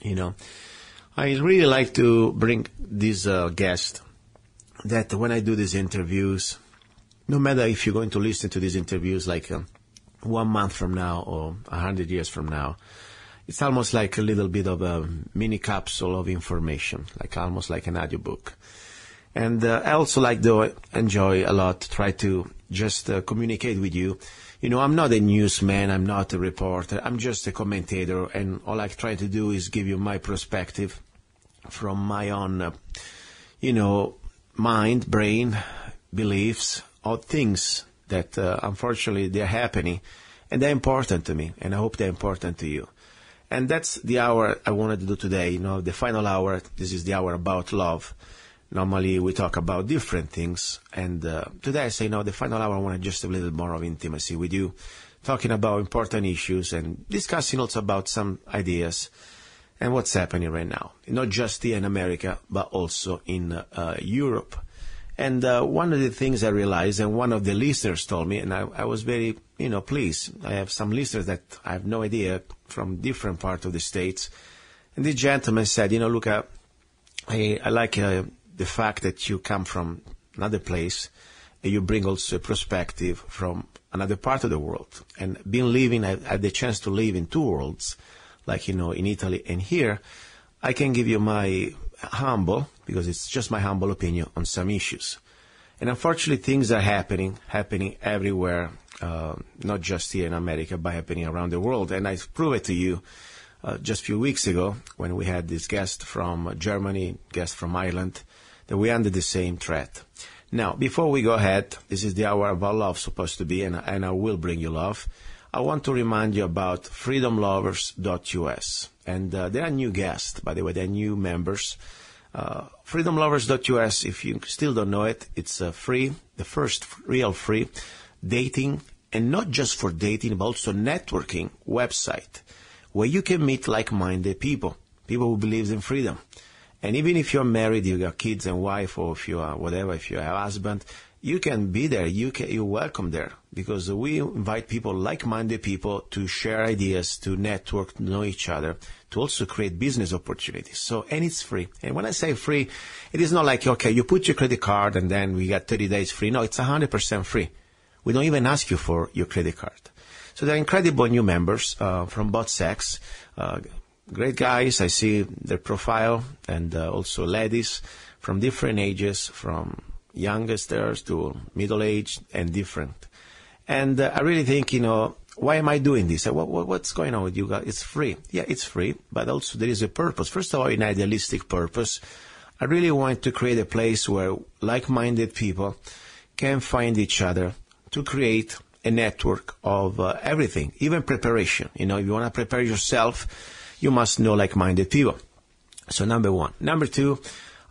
You know, I really like to bring this guest that when I do these interviews, no matter if you're going to listen to these interviews like 1 month from now or 100 years from now, it's almost like a little bit of a mini capsule of information, like almost like an audiobook. And I also like to enjoy a lot, try to just communicate with you. You know, I'm not a newsman, I'm not a reporter, I'm just a commentator, and all I try to do is give you my perspective from my own, mind, brain, beliefs, or things that unfortunately they're happening, and they're important to me, and I hope they're important to you. And that's the hour I wanted to do today, the final hour. This is the hour about love. Normally we talk about different things, and today I say, the final hour I want just a little more of intimacy with you, talking about important issues and discussing also about some ideas and what's happening right now, not just here in America, but also in Europe. And one of the things I realized, and one of the listeners told me, and I was very, pleased. I have some listeners that I have no idea from different parts of the States. And this gentleman said, Luca, I like the fact that you come from another place and you bring also a perspective from another part of the world. And I had the chance to live in two worlds, like, in Italy and here. I can give you my humble, because it's just my humble opinion on some issues. And unfortunately, things are happening everywhere, not just here in America, but happening around the world. And I proved it to you just a few weeks ago when we had this guest from Germany, guest from Ireland, that we under the same threat. Now, before we go ahead, this is the hour of our love supposed to be, and I will bring you love. I want to remind you about freedomlovers.us. And there are new guests, by the way, there are new members. Freedomlovers.us, if you still don't know it, it's free, the first real free dating, and not just for dating, but also networking website, where you can meet like-minded people who believe in freedom. And even if you're married, you got kids and wife, or if you are whatever, if you have a husband, you can be there. You're welcome there, because we invite people, like-minded people, to share ideas, to network, to know each other, to also create business opportunities. So, and it's free. And when I say free, it is not like, okay, you put your credit card and then we got 30 days free. No, it's 100% free. We don't even ask you for your credit card. So there are incredible new members from both sex. Great guys. I see their profile, and also ladies from different ages, from youngsters to middle-aged and different. And I really think, why am I doing this? What's going on with you guys? It's free. Yeah, it's free, but also there is a purpose. First of all, an idealistic purpose. I really want to create a place where like-minded people can find each other to create a network of everything, even preparation. If you want to prepare yourself, you must know like-minded people. So number one. Number two,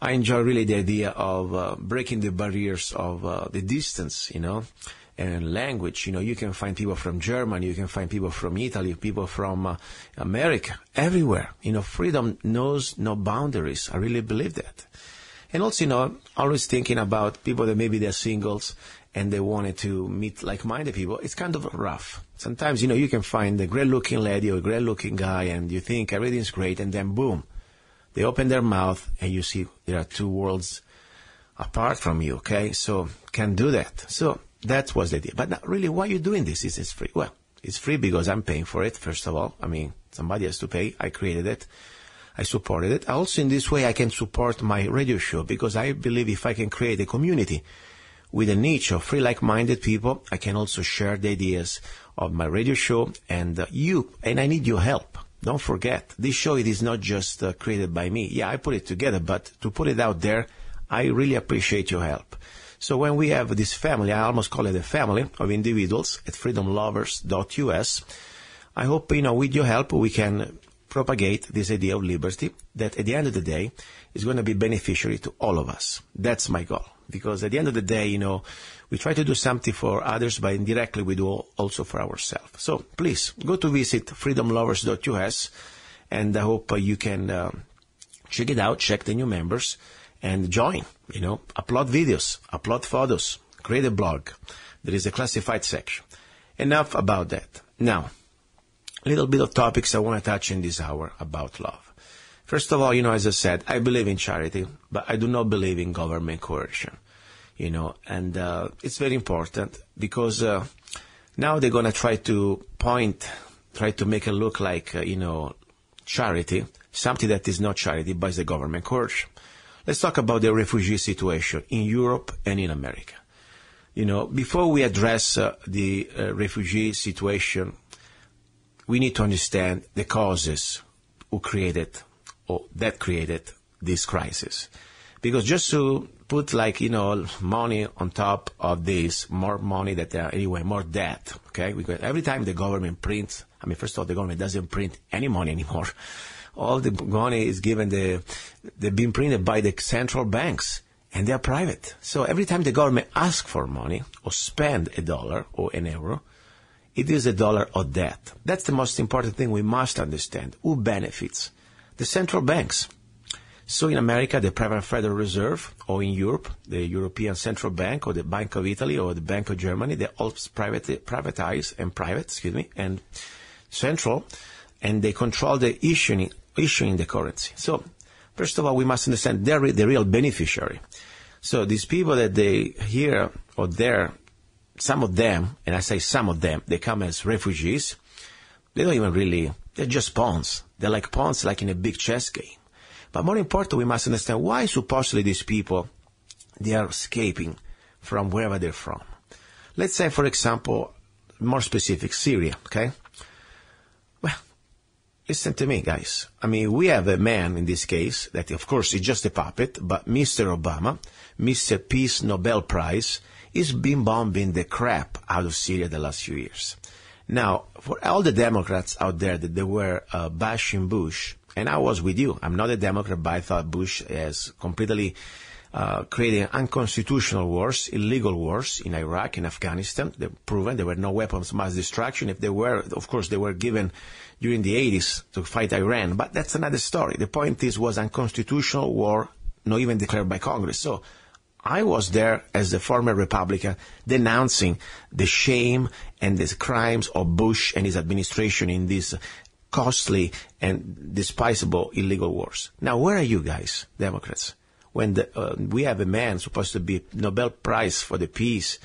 I enjoy really the idea of breaking the barriers of the distance, and language. You can find people from Germany, you can find people from Italy, people from America, everywhere. Freedom knows no boundaries. I really believe that. And also, always thinking about people that maybe they're singles and they wanted to meet like-minded people. It's kind of rough. Sometimes, you can find a great-looking lady or a great-looking guy and you think everything's great, and then boom, they open their mouth and you see there are two worlds apart from you, okay? So, can't do that. So, that was the idea. But not really, why are you doing this? It's free. Well, it's free because I'm paying for it, first of all. I mean, somebody has to pay. I created it. I supported it. Also, in this way, I can support my radio show, because I believe if I can create a community with a niche of free like-minded people, I can also share the ideas of my radio show, and I need your help. Don't forget, this show, it is not just created by me. Yeah, I put it together, but to put it out there, I really appreciate your help. So when we have this family, I almost call it a family of individuals at freedomlovers.us, I hope, with your help, we can propagate this idea of liberty that at the end of the day is going to be beneficiary to all of us. That's my goal. Because at the end of the day, we try to do something for others, but indirectly we do also for ourselves. So please go to visit freedomlovers.us, and I hope you can check it out, check the new members, and join, upload videos, upload photos, create a blog. There is a classified section. Enough about that. Now, a little bit of topics I want to touch in this hour about love. First of all, as I said, I believe in charity, but I do not believe in government coercion, and it's very important because now they're going to try to make it look like, charity, something that is not charity, but is the government coercion. Let's talk about the refugee situation in Europe and in America. Before we address the refugee situation, we need to understand the causes that created this crisis. Because just to put money on top of this, more money more debt, okay? Because every time the government prints, first of all, the government doesn't print any money anymore. All the money is given, they've been printed by the central banks. and they are private. So every time the government asks for money or spend $1 or an euro, it is $1 of debt. That's the most important thing we must understand. Who benefits? The central banks. So in America, the private Federal Reserve, or in Europe, the European Central Bank, or the Bank of Italy, or the Bank of Germany, they all privatize and central, and they control the issuing the currency. So first of all, we must understand they're the real beneficiary. So these people that they here or there, some of them, and I say some of them, they come as refugees. They don't even really, they're just pawns. They're like pawns, like in a big chess game. But more important, we must understand why supposedly these people, they are escaping from wherever they're from. Let's say, for example, more specific, Syria, okay? Well, listen to me, guys. I mean, we have a man in this case that, of course, is just a puppet, but Mr. Obama, Mr. Peace Nobel Prize, is been bombing the crap out of Syria the last few years. Now, for all the Democrats out there that they were bashing Bush, and I was with you. I'm not a Democrat, but I thought Bush has completely created unconstitutional wars, illegal wars in Iraq and Afghanistan. They've proven there were no weapons of mass destruction. If they were, of course, they were given during the 80s to fight Iran. But that's another story. The point is, was unconstitutional war, not even declared by Congress. So I was there as the former Republican denouncing the shame and the crimes of Bush and his administration in these costly and despisable illegal wars. Now, where are you guys, Democrats? When we have a man supposed to be Nobel Prize for the peace,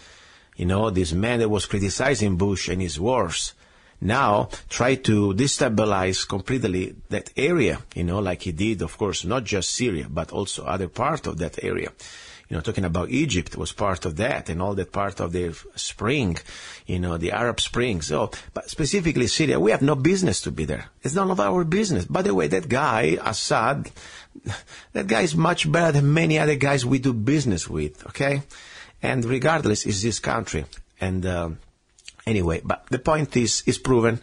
you know, this man that was criticizing Bush and his wars, now try to destabilize completely that area, you know, like he did, of course, not just Syria, but also other part of that area. You know, talking about Egypt was part of that, and all that part of the spring, you know, the Arab Spring. So, but specifically Syria, we have no business to be there. It's none of our business. By the way, that guy, Assad, that guy is much better than many other guys we do business with, okay? And regardless, it's this country. And anyway, but the point is proven.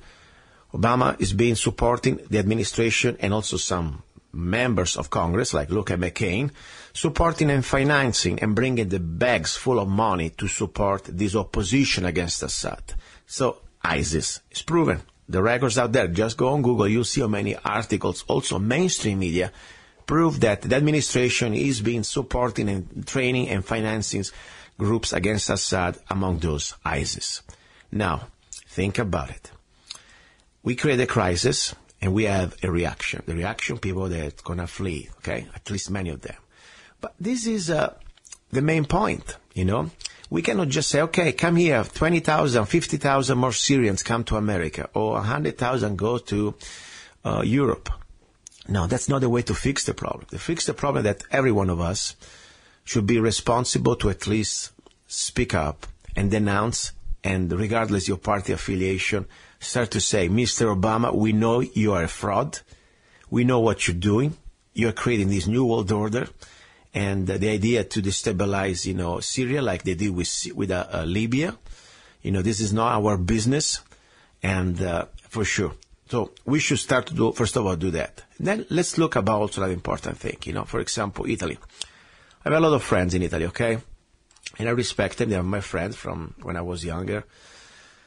Obama is being supporting the administration and also some members of Congress, like Luke McCain, supporting and financing and bringing the bags full of money to support this opposition against Assad. So ISIS is proven. The records out there, just go on Google, you'll see how many articles, also mainstream media, prove that the administration is being supporting and training and financing groups against Assad, among those ISIS. Now, think about it. We create a crisis, and we have a reaction. The reaction, people that are going to flee, okay? At least many of them. But this is the main point, you know? We cannot just say, okay, come here, 20,000, 50,000 more Syrians come to America, or 100,000 go to Europe. No, that's not the way to fix the problem. To fix the problem that every one of us should be responsible to at least speak up and denounce, and regardless of your party affiliation, start to say, Mr. Obama, we know you are a fraud. We know what you're doing. You're creating this new world order. And the idea to destabilize, you know, Syria like they did with Libya. You know, this is not our business. And for sure. So we should start to do, first of all, do that. Then let's look about also an important thing. You know, for example, Italy. I have a lot of friends in Italy, okay? And I respect them. They are my friends from when I was younger,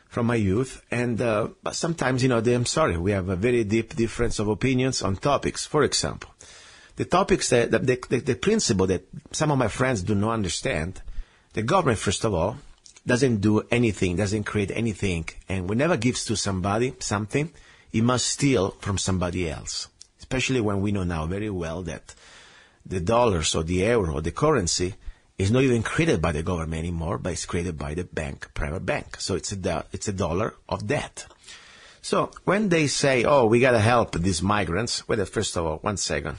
from my youth. And but sometimes, you know, I'm sorry, we have a very deep difference of opinions on topics. For example, the topics that the principle that some of my friends do not understand, the government, first of all, doesn't do anything, doesn't create anything, and whenever gives to somebody something, it must steal from somebody else. Especially when we know now very well that the dollars or the euro or the currency is not even created by the government anymore, but it's created by the bank, private bank. So it's a dollar of debt. So when they say, oh, we got to help these migrants, well, first of all, 1 second.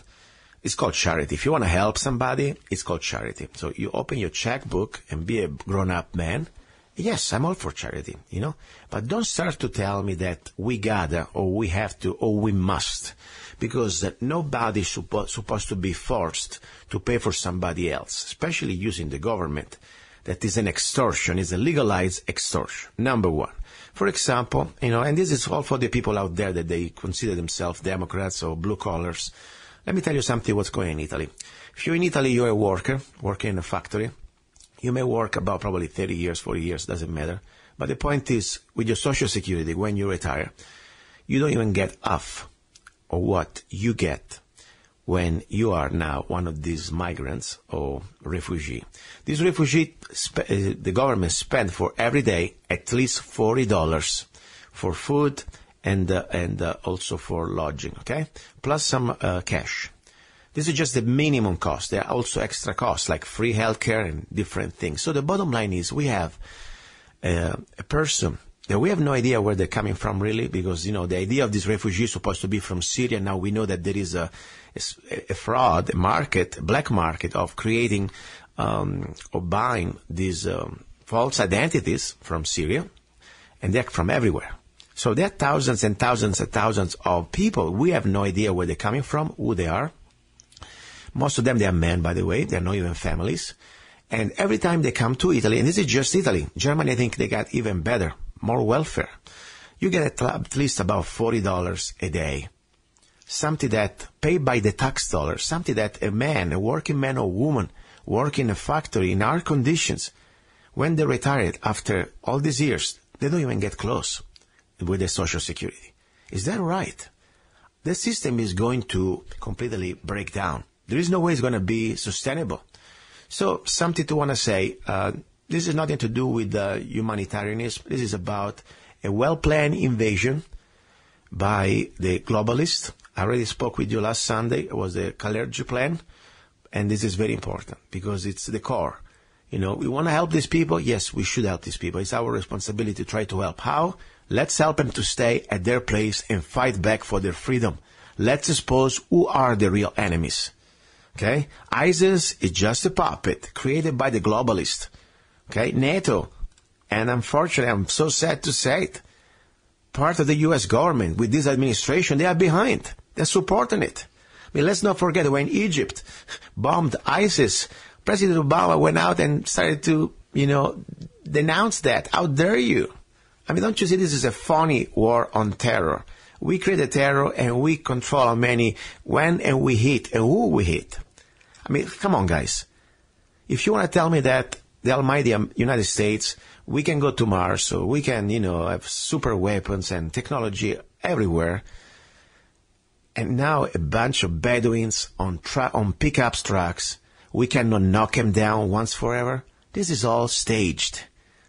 It's called charity. If you want to help somebody, it's called charity. So you open your checkbook and be a grown-up man. Yes, I'm all for charity, you know. But don't start to tell me that we gotta, or we have to, or we must. Because nobody's supposed to be forced to pay for somebody else, especially using the government. That is an extortion, is a legalized extortion. Number one. For example, you know, and this is all for the people out there that they consider themselves Democrats or blue collars. Let me tell you something what's going on in Italy. If you're in Italy, you're a worker, working in a factory. You may work about probably 30 years, 40 years, doesn't matter. But the point is, with your Social Security, when you retire, you don't even get half of what you get when you are now one of these migrants or refugee. These refugees, the government spend for every day at least $40 for food and also for lodging, okay? Plus some cash. This is just the minimum cost. There are also extra costs like free healthcare and different things. So the bottom line is we have a person that we have no idea where they're coming from really, because, the idea of these refugees is supposed to be from Syria. Now we know that there is a fraud, a market, a black market of creating or buying these false identities from Syria, and they're from everywhere. So there are thousands and thousands and thousands of people. We have no idea where they're coming from, who they are. Most of them, they are men, by the way. They're not even families. And every time they come to Italy, and this is just Italy, Germany, I think they got even better, more welfare. You get at least about $40 a day. Something that paid by the tax dollars, something that a man, a working man or woman, working in a factory in our conditions, when they retired after all these years, they don't even get close with their Social Security. Is that right? The system is going to completely break down. There is no way it's going to be sustainable. So something to want to say, this is nothing to do with humanitarianism. This is about a well-planned invasion by the globalists. I already spoke with you last Sunday. It was the Kalergi plan. And this is very important because it's the core. We want to help these people. Yes, we should help these people. It's our responsibility to try to help. How? Let's help them to stay at their place and fight back for their freedom. Let's expose who are the real enemies. Okay? ISIS is just a puppet created by the globalists. Okay? NATO. And unfortunately, I'm so sad to say it, part of the U.S. government with this administration, they are behind. They're supporting it. I mean, let's not forget when Egypt bombed ISIS, President Obama went out and started to, denounce that. How dare you? I mean, don't you see this is a funny war on terror? We create a terror and we control how many, when, and we hit, and who we hit. I mean, come on, guys. If you want to tell me that the almighty United States, we can go to Mars, or we can, have super weapons and technology everywhere, and now a bunch of Bedouins on pickup trucks, we cannot knock them down once forever. This is all staged.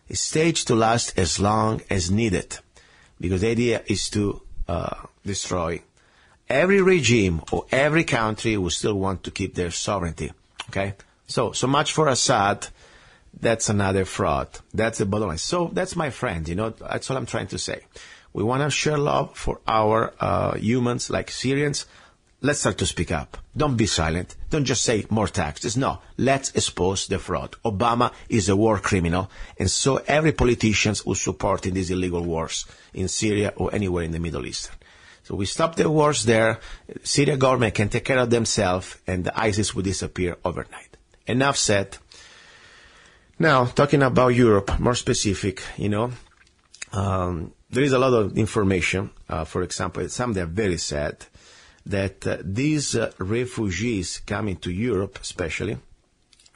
It's staged to last as long as needed, because the idea is to destroy every regime or every country who still want to keep their sovereignty. Okay? So much for Assad. That's another fraud. That's the bottom line. So that's my friend, that's all I'm trying to say. We want to share love for our humans like Syrians. Let's start to speak up. Don't be silent. Don't just say more taxes. No, let's expose the fraud. Obama is a war criminal, and so every politician who's supporting these illegal wars in Syria or anywhere in the Middle East. So we stop the wars there. Syria government can take care of themselves, and the ISIS will disappear overnight. Enough said. Now, talking about Europe, more specific, there is a lot of information. For example, some that are very sad, that these refugees coming to Europe, especially,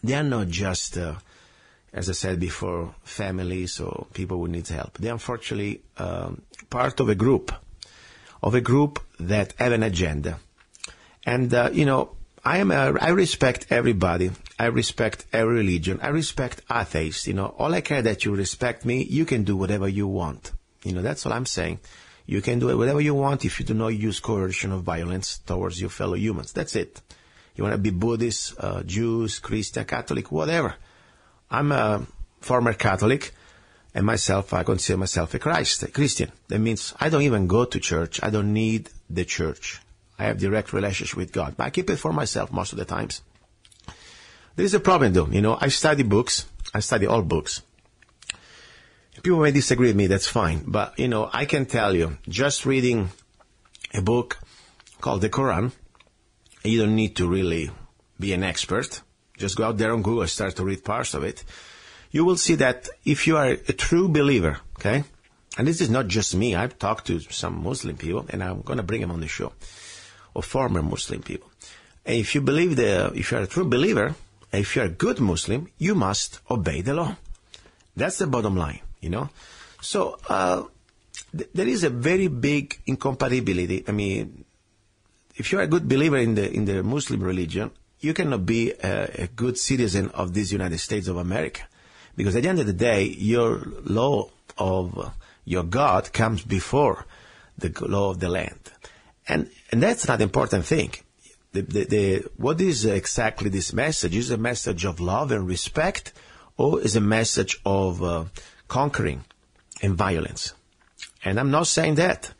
they are not just, as I said before, families or people who need help. They are unfortunately part of a group that have an agenda. And, I respect everybody. I respect every religion. I respect atheists. All I care that you respect me. You can do whatever you want. That's all I'm saying. You can do whatever you want if you do not use coercion or violence towards your fellow humans. That's it. You want to be Buddhist, Jews, Christian, Catholic, whatever. I'm a former Catholic, and I consider myself a Christian. That means I don't even go to church. I don't need the church. I have direct relationship with God. But I keep it for myself most of the times. There is a problem, though. I study books. I study all books. People may disagree with me, that's fine. But, I can tell you, just reading a book called the Quran, you don't need to really be an expert. Just go out there on Google and start to read parts of it. You will see that if you are a true believer, okay, and this is not just me, I've talked to some Muslim people, and I'm going to bring them on the show. or former Muslim people. And if you believe if you're a true believer, if you're a good Muslim, you must obey the law. That's the bottom line, So there is a very big incompatibility. I mean, if you're a good believer in the Muslim religion, you cannot be a good citizen of this United States of America. Because at the end of the day, your law of your God comes before the law of the land. And that's not an important thing. What is exactly this message? Is it a message of love and respect, or is it a message of conquering and violence? And I'm not saying that,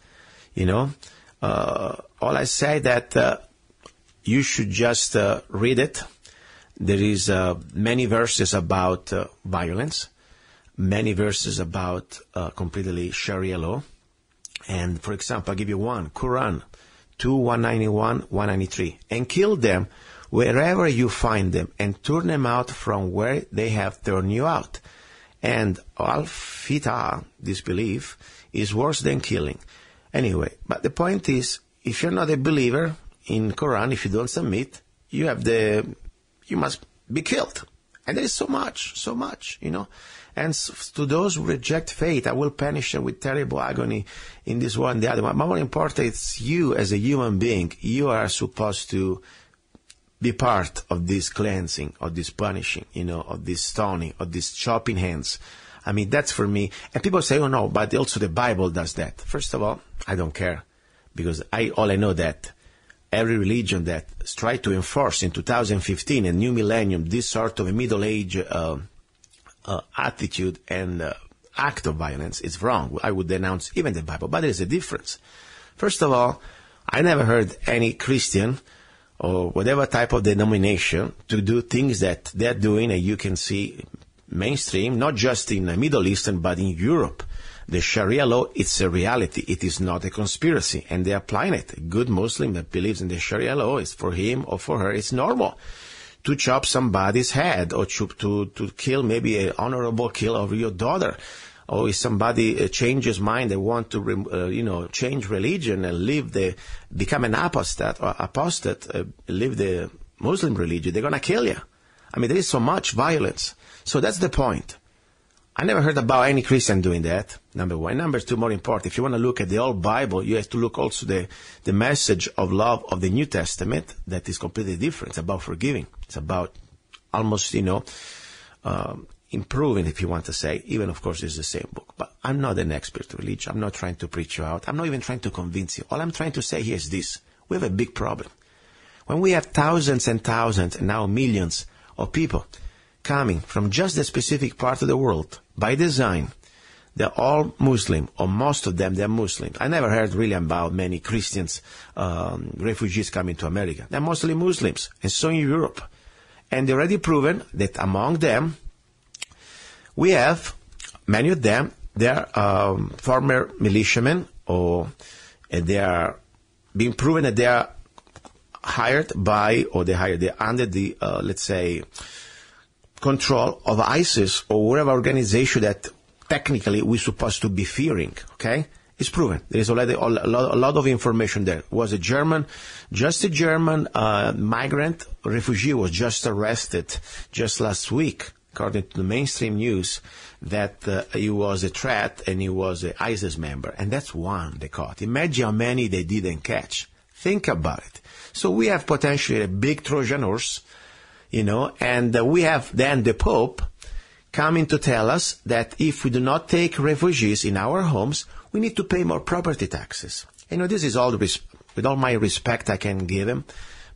all I say that you should just read it. There is many verses about violence, many verses about completely Sharia law. And for example, I'll give you one, Quran 2:191, 193. And kill them wherever you find them and turn them out from where they have turned you out. And al-fita, disbelief, is worse than killing. Anyway, but the point is, if you're not a believer in Quran, if you don't submit, you must be killed. And there is so much, And to those who reject faith, I will punish them with terrible agony in this one and the other one. More important, it's you as a human being. You are supposed to be part of this cleansing, of this punishing, of this stoning, of this chopping hands. I mean, that's for me. And people say, oh no, but also the Bible does that. First of all, I don't care. Because all I know that every religion that tried to enforce in 2015 a new millennium, this sort of a middle age attitude and act of violence is wrong. I would denounce even the Bible, but there is a difference. First of all, I never heard any Christian or whatever type of denomination to do things that they're doing, and you can see mainstream, not just in the Middle Eastern, but in Europe. The Sharia law, it's a reality. It is not a conspiracy, and they're applying it. A good Muslim that believes in the Sharia law, is for him or for her, it's normal to chop somebody's head or to kill maybe an honorable kill of your daughter. Or if somebody changes mind, they want to, change religion and become an apostate, live the Muslim religion, they're going to kill you. I mean, there is so much violence. So that's the point. I never heard about any Christian doing that, number one. Number two, more important, if you want to look at the whole Bible, you have to look also the message of love of the New Testament that is completely different. It's about forgiving. It's about almost, improving, if you want to say. Even, of course, it's the same book. But I'm not an expert in religion. I'm not trying to preach you out. I'm not even trying to convince you. All I'm trying to say here is this. We have a big problem. When we have thousands and thousands, and now millions of people coming from just a specific part of the world, by design, they're all Muslim, or most of them, they're Muslim. I never heard really about many Christians, refugees coming to America. They're mostly Muslims, and so in Europe. And they're already proven that among them, we have, many of them, they're former militiamen, or they are being proven that they are hired by, or they're under the, let's say, control of ISIS or whatever organization that technically we're supposed to be fearing, okay? It's proven. There is already a lot of information there. It was a German migrant refugee was just arrested just last week, according to the mainstream news, that he was a threat and he was an ISIS member. And that's one they caught. Imagine how many they didn't catch. Think about it. So we have potentially a big Trojan horse, and we have then the Pope coming to tell us that if we do not take refugees in our homes, we need to pay more property taxes. This is all with all my respect I can give him,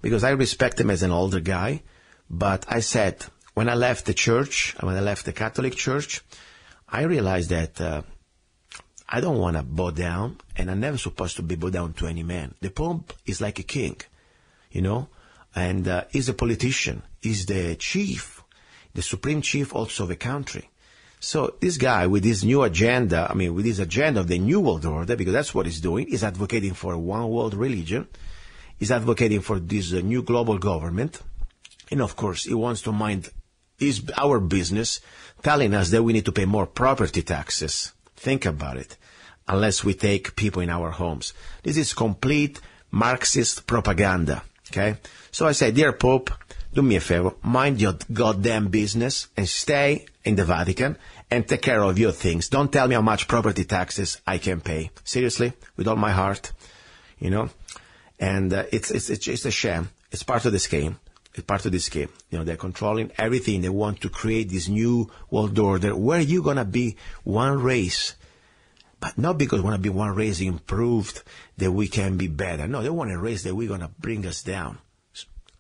because I respect him as an older guy. But I said, when I left the church, when I left the Catholic Church, I realized that I don't want to bow down, and I'm never supposed to be bow down to any man. The Pope is like a king, and he's a politician. He's the chief, the supreme chief also of a country. So this guy with his new agenda, with his agenda of the New World Order, because that's what he's doing, he's advocating for a one world religion. He's advocating for this new global government. And of course, he wants to mind our business, telling us that we need to pay more property taxes. Think about it. Unless we take people in our homes. This is complete Marxist propaganda. Okay? So I say, dear Pope, do me a favor, mind your goddamn business and stay in the Vatican and take care of your things. Don't tell me how much property taxes I can pay. Seriously, with all my heart, you know. And it's a shame. It's part of the scheme. It's part of the scheme. You know, they're controlling everything. They want to create this new world order where you're gonna be one race, but not because we want to be one race improved that we can be better. No, they want a race that we're gonna bring us down.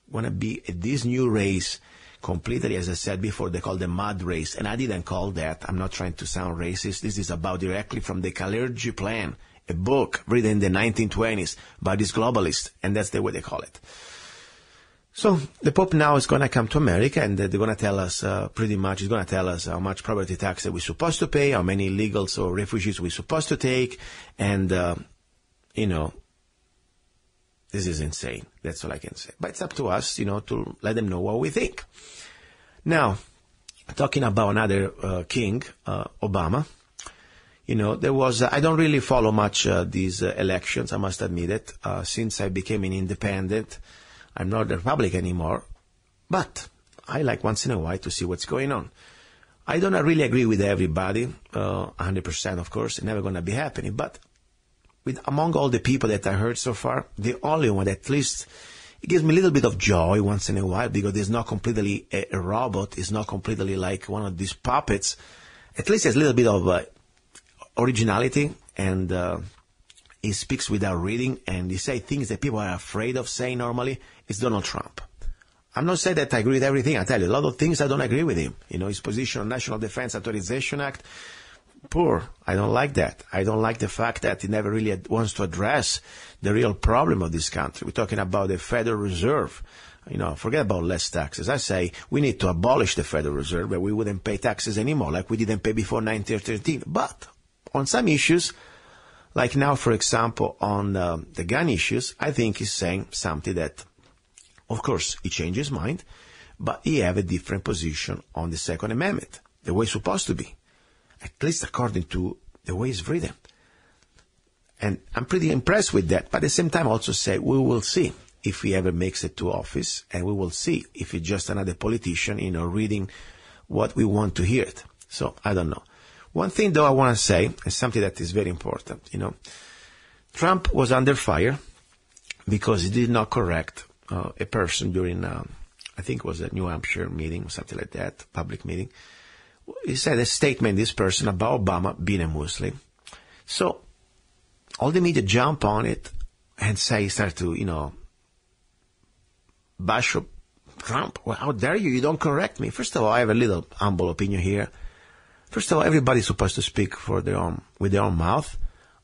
Want to be this new race completely, as I said before, they call the mud race. And I didn't call that. I'm not trying to sound racist. This is about directly from the Kalergi Plan, a book written in the 1920s by this globalist. And that's the way they call it. So the Pope now is going to come to America and they're going to tell us, pretty much, he's going to tell us how much property tax that we're supposed to pay, how many illegals or refugees we're supposed to take. And, you know, this is insane. That's all I can say. But it's up to us, you know, to let them know what we think. Now, talking about another king, Obama, you know, there was, I don't really follow much these elections, I must admit it. Since I became an independent, I'm not a Republican anymore. But I like once in a while to see what's going on. I don't really agree with everybody, 100%, of course. It's never going to be happening. But among all the people that I heard so far, the only one that at least it gives me a little bit of joy once in a while because it's not completely a robot, it's not completely like one of these puppets. At least there's a little bit of originality, and he speaks without reading, and he says things that people are afraid of saying normally. It's Donald Trump. I'm not saying that I agree with everything. I tell you, a lot of things I don't agree with him. You know, his position on National Defense Authorization Act, poor. I don't like that. I don't like the fact that he never really wants to address the real problem of this country. We're talking about the Federal Reserve. You know, forget about less taxes. I say we need to abolish the Federal Reserve, where we wouldn't pay taxes anymore, like we didn't pay before 1913. But on some issues, like now, for example, on the gun issues, I think he's saying something that, of course, he changed his mind, but he have a different position on the Second Amendment, the way it's supposed to be. At least according to the way it's written. And I'm pretty impressed with that. But at the same time, also say we will see if he ever makes it to office, and we will see if he's just another politician, you know, reading what we want to hear it. So I don't know. One thing, though, I want to say is something that is very important. You know, Trump was under fire because he did not correct a person during, I think it was a New Hampshire meeting, something like that, public meeting. He said a statement, this person, about Obama being a Muslim. So all the media jump on it and start to, you know, bash up Trump. Well, how dare you? You don't correct me. First of all, I have a little humble opinion here. First of all, everybody's supposed to speak with their own mouth.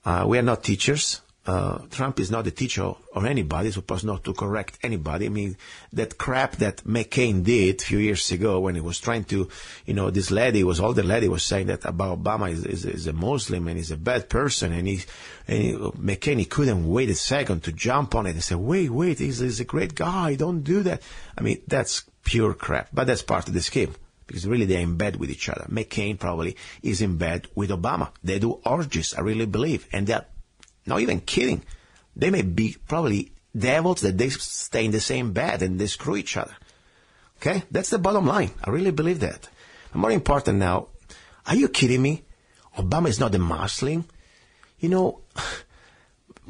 We are not teachers. Trump is not a teacher of anybody. He's supposed not to correct anybody. I mean, that crap that McCain did a few years ago when he was trying to, you know, this older lady was saying that about Obama is a Muslim and he's a bad person, and McCain, he couldn't wait a second to jump on it and say, wait, he's a great guy, don't do that. I mean, that's pure crap, but that's part of the scheme. Because really they're in bed with each other. McCain probably is in bed with Obama. They do orgies, I really believe. And they're not even kidding. They may be probably devils that they stay in the same bed and they screw each other. Okay? That's the bottom line. I really believe that. And more important now, are you kidding me? Obama is not a Muslim. You know,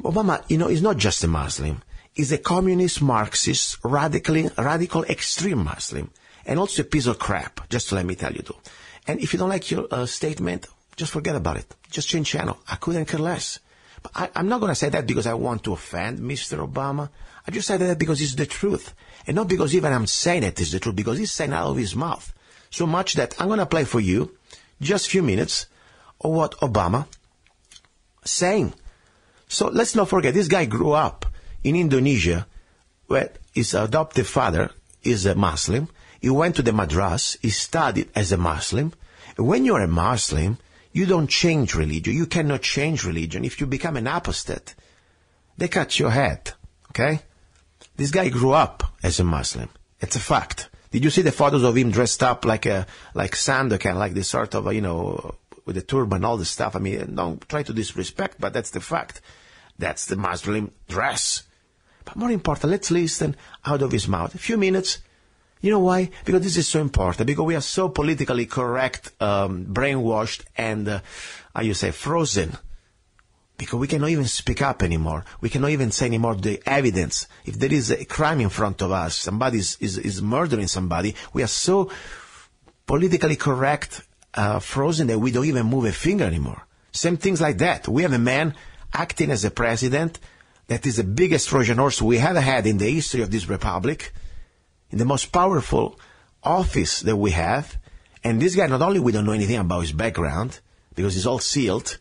Obama, you know, is not just a Muslim. He's a communist, Marxist, radical, extreme Muslim. And also a piece of crap, just to let me tell you too. And if you don't like your statement, just forget about it. Just change channel. I couldn't care less. But I'm not going to say that because I want to offend Mr. Obama. I just say that because it's the truth. And not because even I'm saying it is the truth, because he's saying out of his mouth. So much that I'm going to play for you just a few minutes of what Obama is saying. So let's not forget, this guy grew up in Indonesia, where his adoptive father is a Muslim. He went to the Madras. He studied as a Muslim. When you're a Muslim, you don't change religion. You cannot change religion. If you become an apostate, they cut your head. Okay? This guy grew up as a Muslim. It's a fact. Did you see the photos of him dressed up like Sandokan, like this sort of, you know, with the turban, all this stuff? I mean, don't try to disrespect, but that's the fact. That's the Muslim dress. But more important, let's listen out of his mouth. A few minutes. You know why? Because this is so important. Because we are so politically correct, brainwashed, and, frozen. Because we cannot even speak up anymore. We cannot even say anymore the evidence. If there is a crime in front of us, somebody is murdering somebody, we are so politically correct, frozen that we don't even move a finger anymore. Same things like that. We have a man acting as a president that is the biggest Trojan horse we have had in the history of this republic, in the most powerful office that we have. And this guy, not only we don't know anything about his background, because he's all sealed,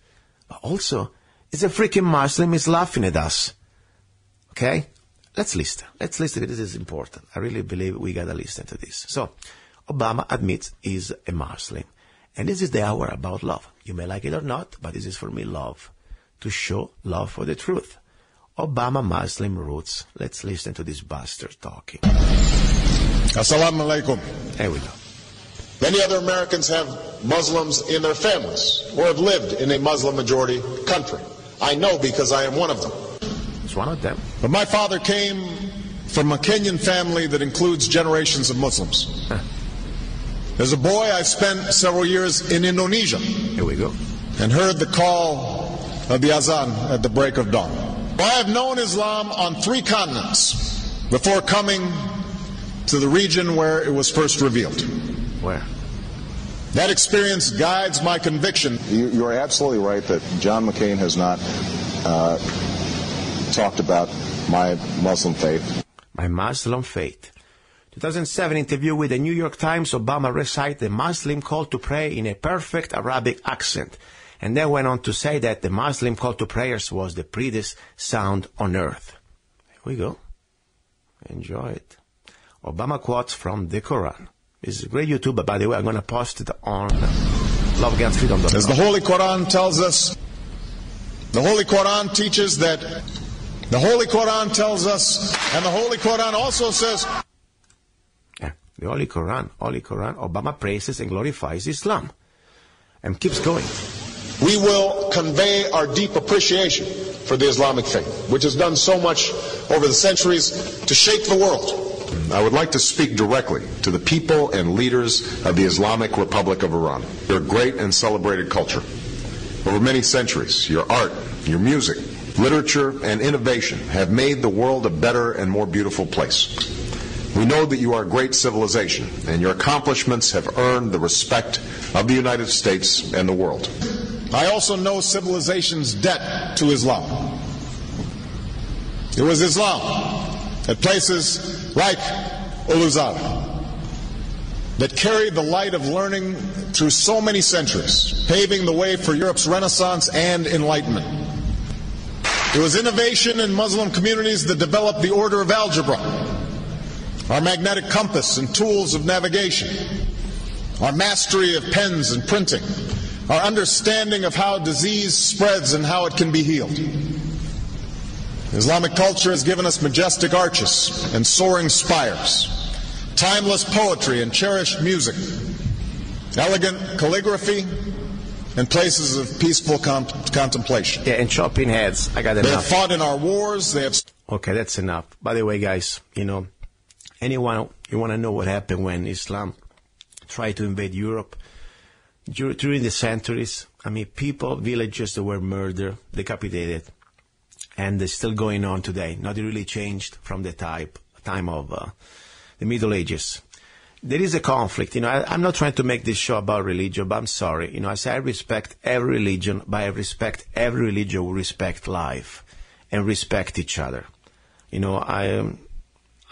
but also, he's a freaking Muslim, he's laughing at us. Okay? Let's listen. This is important. I really believe we gotta listen to this. So, Obama admits he's a Muslim. And this is the hour about love. You may like it or not, but this is for me love. To show love for the truth. Obama Muslim roots. Let's listen to this bastard talking.
Assalamu alaikum.
There we go.
Many other Americans have Muslims in their families or have lived in a Muslim-majority country. I know because I am one of them.
It's one of them.
But my father came from a Kenyan family that includes generations of Muslims. As a boy, I spent several years in Indonesia.
Here we go.
And heard the call of the azan at the break of dawn. I have known Islam on 3 continents before coming to the region where it was first revealed.
Where?
That experience guides my conviction.
You're absolutely right that John McCain has not talked about my Muslim faith.
My Muslim faith. 2007 interview with the New York Times, Obama recited the Muslim call to pray in a perfect Arabic accent, and then went on to say that the Muslim call to prayers was the prettiest sound on earth. Here we go. Enjoy it. Obama quotes from the Quran. It's a great YouTube, by the way. I'm going to post it on lovegunsfreedom.com.
As the Holy Quran tells us, the Holy Quran teaches that, the Holy Quran tells us, and the Holy Quran also says...
The Holy Quran, Obama praises and glorifies Islam. And keeps going.
We will convey our deep appreciation for the Islamic faith, which has done so much over the centuries to shape the world.
I would like to speak directly to the people and leaders of the Islamic Republic of Iran. Your great and celebrated culture. Over many centuries, your art, your music, literature, and innovation have made the world a better and more beautiful place. We know that you are a great civilization, and your accomplishments have earned the respect of the United States and the world.
I also know civilization's debt to Islam. It was Islam at places like Uluzada that carried the light of learning through so many centuries, paving the way for Europe's Renaissance and Enlightenment. It was innovation in Muslim communities that developed the order of algebra, our magnetic compass and tools of navigation, our mastery of pens and printing, our understanding of how disease spreads and how it can be healed. Islamic culture has given us majestic arches and soaring spires, timeless poetry and cherished music, elegant calligraphy, and places of peaceful contemplation.
Yeah, and chopping heads. I got enough.
They have fought in our wars. They have...
Okay, that's enough. By the way, guys, anyone, you want to know what happened when Islam tried to invade Europe? During the centuries, people, villages that were murdered, decapitated, and they're still going on today. Nothing really changed from the time of the Middle Ages. There is a conflict. I'm not trying to make this show about religion, but I'm sorry. I say I respect every religion, but I respect every religion who respect life and respect each other. I'm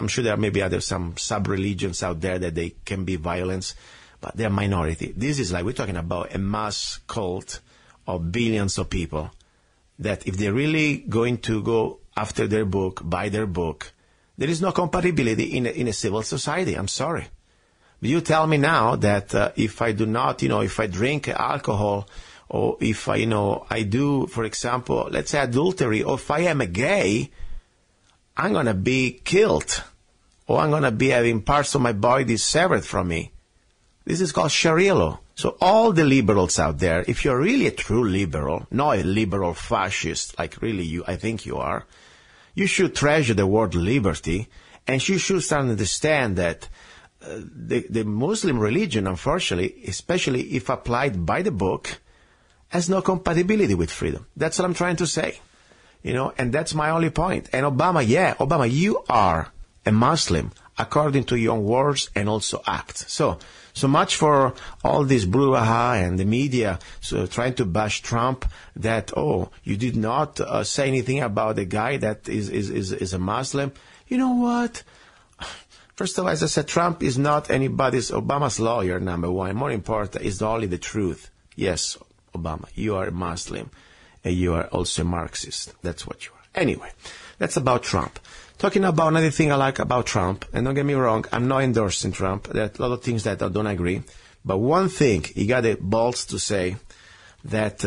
sure there are maybe some sub-religions out there that they can be violence, but they're minority. This is like, we're talking about a mass cult of billions of people that if they're really going to go after their book, buy their book, there is no compatibility in a civil society. I'm sorry. But you tell me now that if I do not, if I drink alcohol, or if I do, for example, let's say adultery, or if I am a gay, I'm going to be killed, or I'm going to be having parts of my body severed from me. This is called Sharia law. So all the liberals out there, if you're really a true liberal, not a liberal fascist, like really I think you you should treasure the word liberty, and you should start to understand that the Muslim religion, unfortunately, especially if applied by the book, has no compatibility with freedom. That's what I'm trying to say. And that's my only point. And Obama, you are a Muslim according to your own words and also acts. So much for all this brouhaha and the media trying to bash Trump that, you did not say anything about the guy that is a Muslim. You know what? First of all, as I said, Trump is not Obama's lawyer, number one. More important is only the truth. Yes, Obama, you are a Muslim, and you are also a Marxist. That's what you are. Anyway, that's about Trump. Talking about another thing I like about Trump, and don't get me wrong, I'm not endorsing Trump. There are a lot of things that I don't agree. But one thing, he got the balls to say that,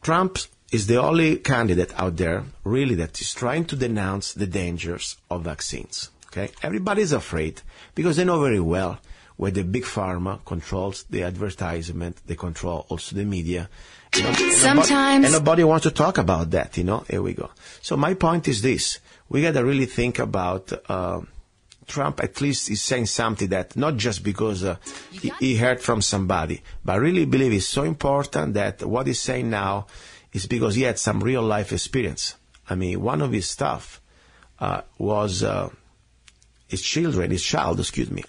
Trump is the only candidate out there, really, that is trying to denounce the dangers of vaccines. Okay, everybody's afraid because they know very well where the big pharma controls the advertisement, they control also the media.
Sometimes.
And nobody wants to talk about that, Here we go. So my point is this. We got to really think about Trump at least is saying something that not just because he heard from somebody, but I really believe it's so important that what he's saying now is because he had some real life experience. I mean, one of his stuff was his child,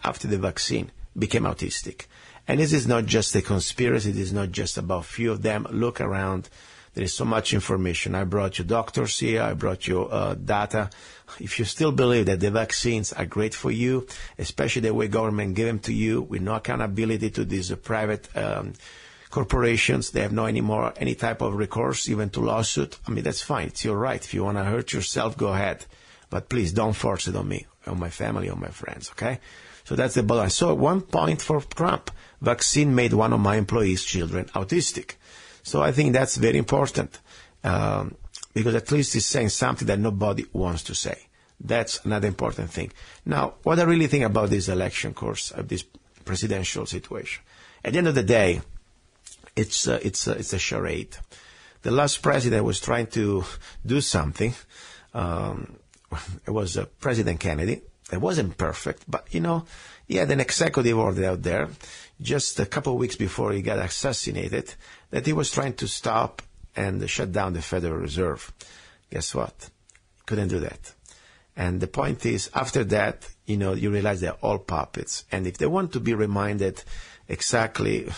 after the vaccine became autistic. And this is not just a conspiracy. It is not just about a few of them. Look around. There is so much information. I brought you doctors here. I brought you data. If you still believe that the vaccines are great for you, especially the way government give them to you with no accountability to these private corporations, they have no anymore any type of recourse, even to lawsuit. I mean, that's fine. It's your right. If you want to hurt yourself, go ahead. But please don't force it on me, on my family, on my friends, okay? So that's the bottom line. So 1 point for Trump. Vaccine made one of my employees' children autistic. So I think that's very important because at least he's saying something that nobody wants to say. That's another important thing. Now, what I really think about this election course, of this presidential situation, at the end of the day, it's a charade. The last president was trying to do something. It was President Kennedy. It wasn't perfect, but, he had an executive order out there just a couple of weeks before he got assassinated that he was trying to stop and shut down the Federal Reserve. Guess what? He couldn't do that. And the point is, after that, you realize they're all puppets. And if they want to be reminded exactly,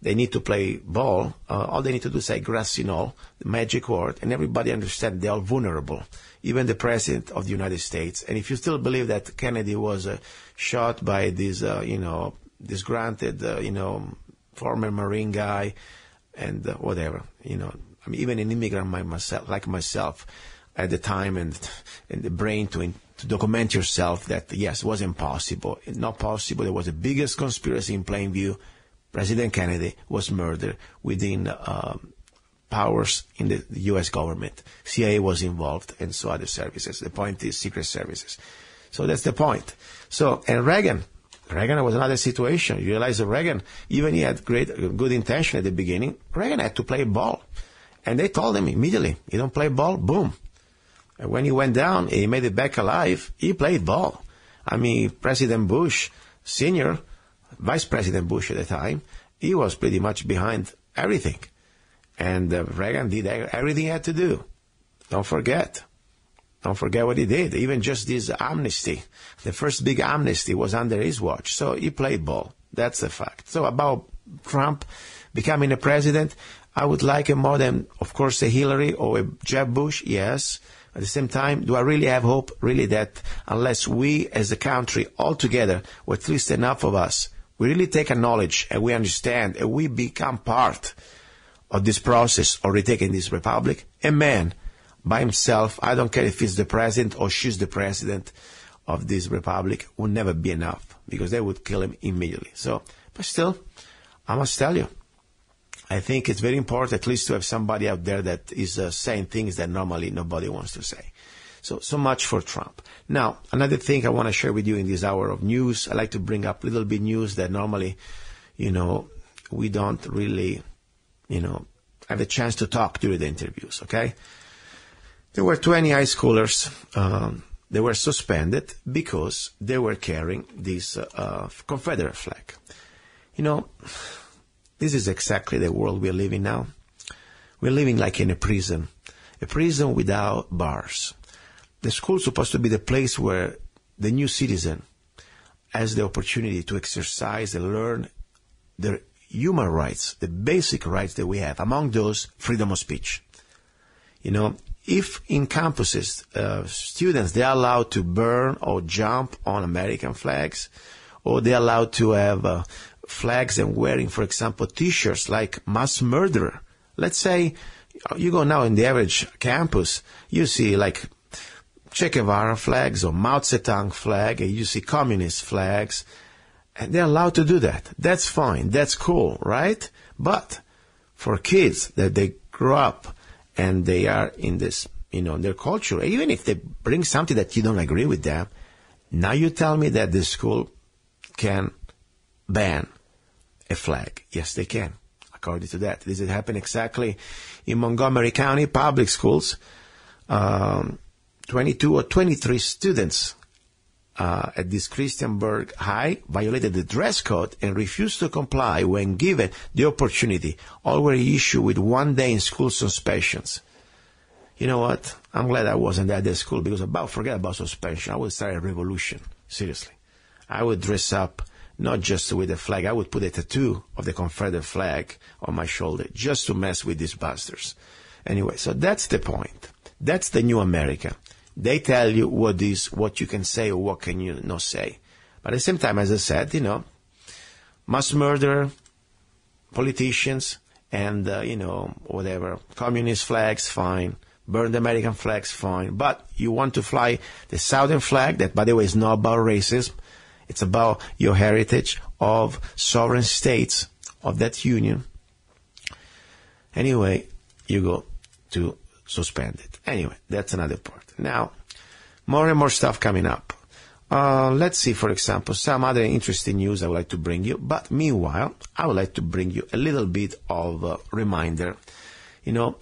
they need to play ball, all they need to do is say Grassinol, the magic word, and everybody understands they're all vulnerable. Even the President of the United States. And if you still believe that Kennedy was shot by this, disgruntled, former Marine guy and whatever, I mean, even an immigrant like myself at the time and the brain to document yourself that, yes, it was impossible. Not possible. There was the biggest conspiracy in plain view. President Kennedy was murdered within powers in the U.S. government. CIA was involved and so other services. The point is secret services. So that's the point. So, and Reagan was another situation. You realize that Reagan, even he had good intention at the beginning, Reagan had to play ball. And they told him immediately, you don't play ball, boom. And when he went down, he made it back alive, he played ball. I mean, President Bush, Sr., Vice President Bush at the time, he was pretty much behind everything. And Reagan did everything he had to do. Don't forget what he did. Even just this amnesty, the first big amnesty was under his watch. So he played ball. That's the fact. So about Trump becoming a president, I would like him more than, of course, a Hillary or a Jeb Bush, yes. At the same time, do I really have hope, really, that unless we as a country all together, or at least enough of us, we really take a knowledge and we understand and we become part of this process of retaking this republic, a man by himself, I don't care if he's the president or she's the president of this republic, will never be enough because they would kill him immediately. So, but still, I must tell you, I think it's very important at least to have somebody out there that is saying things that normally nobody wants to say. So much for Trump. Now, another thing I want to share with you in this hour of news, I like to bring up a little bit news that normally, we don't really, have a chance to talk during the interviews, okay? There were 20 high schoolers. They were suspended because they were carrying this Confederate flag. You know, this is exactly the world we're living now. We're living like in a prison without bars. The school's supposed to be the place where the new citizen has the opportunity to exercise and learn their human rights, the basic rights that we have, among those, freedom of speech. You know, if in campuses, students, they're allowed to burn or jump on American flags, or they're allowed to have flags and wearing, for example, T-shirts like mass murderer. Let's say you go now in the average campus, you see like Che Guevara flags or Mao Zedong flag, and you see communist flags, and they're allowed to do that. That's fine. That's cool, right? But for kids that they grow up and they are in this, you know, their culture, even if they bring something that you don't agree with them, now you tell me that the school can ban a flag. Yes, they can, according to that. This has happened exactly in Montgomery County public schools. 22 or 23 students at this Christiansburg High violated the dress code and refused to comply when given the opportunity, all were issued with 1 day in school suspensions. You know what? I'm glad I wasn't at that school, because forget about suspension. I would start a revolution. Seriously. I would dress up not just with a flag. I would put a tattoo of the Confederate flag on my shoulder just to mess with these bastards. Anyway, so that's the point. That's the new America. They tell you what you can say or what can you not say. But at the same time, as I said, you know, mass murder, politicians, and, whatever, communist flags, fine. Burn the American flags, fine. But you want to fly the Southern flag, that, by the way, is not about racism. It's about your heritage of sovereign states of that union. Anyway, you go to suspend it. Anyway, that's another part. Now, more and more stuff coming up. Let's see, for example, some other interesting news I would like to bring you. But meanwhile, I would like to bring you a little bit of a reminder. You know,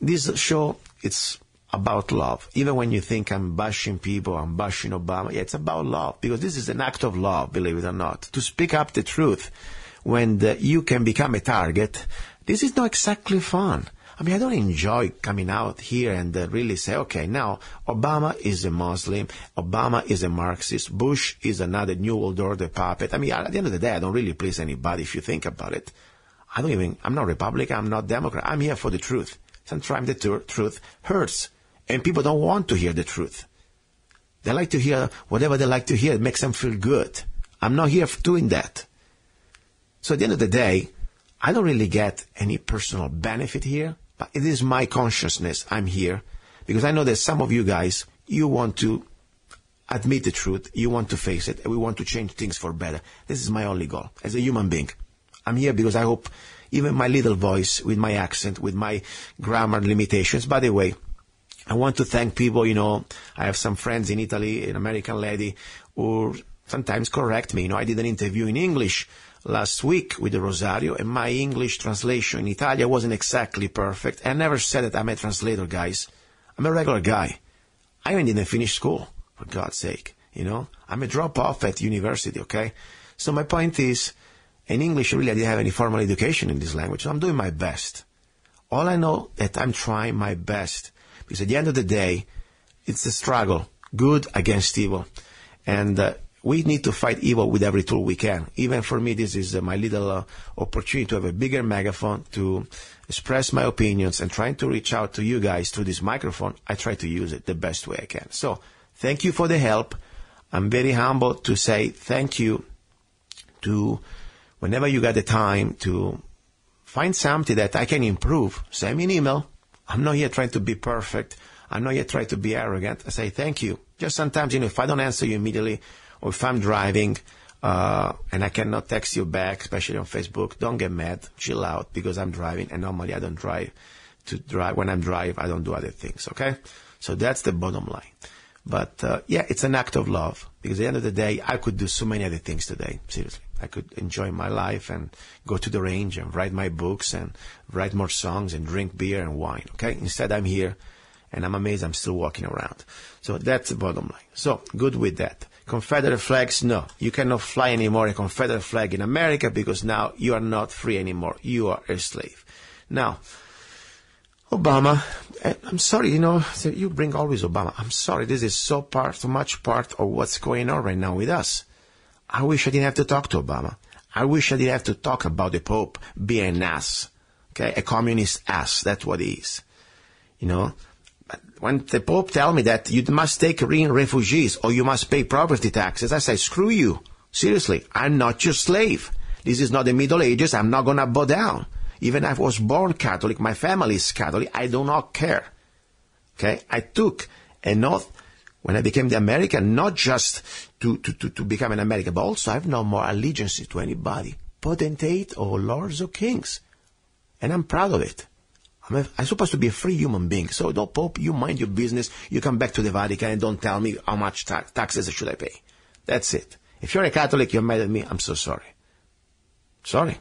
this show, it's about love. Even when you think I'm bashing people, I'm bashing Obama, yeah, it's about love. Because this is an act of love, believe it or not. To speak up the truth when you can become a target, this is not exactly fun. I mean, I don't enjoy coming out here and really say, okay, now Obama is a Muslim, Obama is a Marxist, Bush is another New World Order puppet. I mean, at the end of the day, I don't really please anybody if you think about it. I'm not Republican, I'm not Democrat. I'm here for the truth. Sometimes the truth hurts, and people don't want to hear the truth. They like to hear whatever they like to hear. It makes them feel good. I'm not here for doing that. So at the end of the day, I don't really get any personal benefit here. But it is my consciousness. I'm here because I know that some of you guys, you want to admit the truth. You want to face it. And we want to change things for better. This is my only goal as a human being. I'm here because I hope even my little voice, with my accent, with my grammar limitations. By the way, I want to thank people, you know, I have some friends in Italy, an American lady, who sometimes correct me. You know, I did an interview in English last week with Rosario, and my English translation in Italian wasn't exactly perfect. I never said that I'm a translator, guys. I'm a regular guy. I even didn't finish school, for God's sake. You know, I'm a drop-off at university, okay? So my point is, in English, really, I didn't have any formal education in this language, so I'm doing my best. All I know that I'm trying my best, because at the end of the day, it's a struggle, good against evil. And we need to fight evil with every tool we can. Even for me, this is my little opportunity to have a bigger megaphone to express my opinions and trying to reach out to you guys through this microphone. I try to use it the best way I can. So thank you for the help. I'm very humble to say thank you to whenever you got the time to find something that I can improve. Send me an email. I'm not here trying to be perfect. I'm not here trying to be arrogant. I say thank you. Just sometimes, you know, if I don't answer you immediately, or if I'm driving and I cannot text you back, especially on Facebook, don't get mad. Chill out, because I'm driving, and normally I don't drive. When I'm driving, I don't do other things, okay? So that's the bottom line. But, yeah, it's an act of love, because at the end of the day, I could do so many other things today, seriously. I could enjoy my life and go to the range and write my books and write more songs and drink beer and wine, okay? Instead, I'm here, And I'm amazed I'm still walking around. So that's the bottom line. So good with that. Confederate flags, no. You cannot fly anymore a Confederate flag in America because now you are not free anymore. You are a slave. Now, Obama, I'm sorry, you bring always Obama. I'm sorry, this is so much part of what's going on right now with us. I wish I didn't have to talk to Obama. I wish I didn't have to talk about the Pope being an ass. Okay, a communist ass, that's what he is. When the Pope tell me that you must take in refugees or you must pay property taxes, I say, screw you. Seriously, I'm not your slave. This is not the Middle Ages. I'm not going to bow down. Even if I was born Catholic, my family is Catholic, I do not care. Okay? I took an oath when I became the American, not just to become an American, but also I have no more allegiance to anybody, potentate or lords or kings. And I'm proud of it. I'm supposed to be a free human being. So, no, Pope, you mind your business. You come back to the Vatican and don't tell me how much taxes should I pay. That's it. If you're a Catholic, you're mad at me, I'm so sorry. Sorry.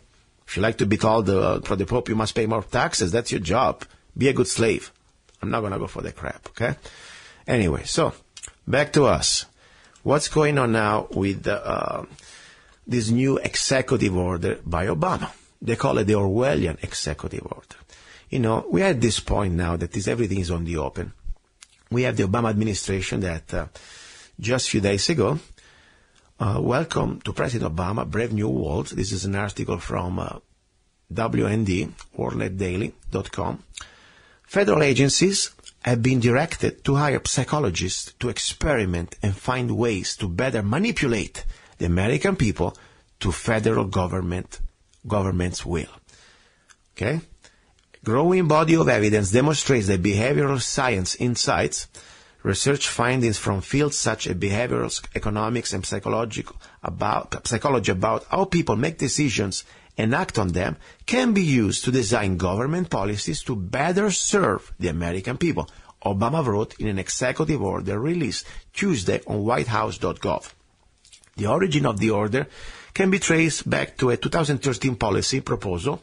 If you like to be told for the Pope you must pay more taxes, that's your job. Be a good slave. I'm not going to go for that crap, okay? Anyway, so, back to us. What's going on now with this new executive order by Obama? They call it the Orwellian executive order. We are at this point now that everything is on the open. We have the Obama administration that just a few days ago welcomed to President Obama Brave New World. This is an article from WND, WorldNetDaily.com. Federal agencies have been directed to hire psychologists to experiment and find ways to better manipulate the American people to federal government's will. Okay? Growing body of evidence demonstrates that behavioral science insights, research findings from fields such as behavioral economics and psychology about how people make decisions and act on them, can be used to design government policies to better serve the American people, Obama wrote in an executive order released Tuesday on whitehouse.gov. The origin of the order can be traced back to a 2013 policy proposal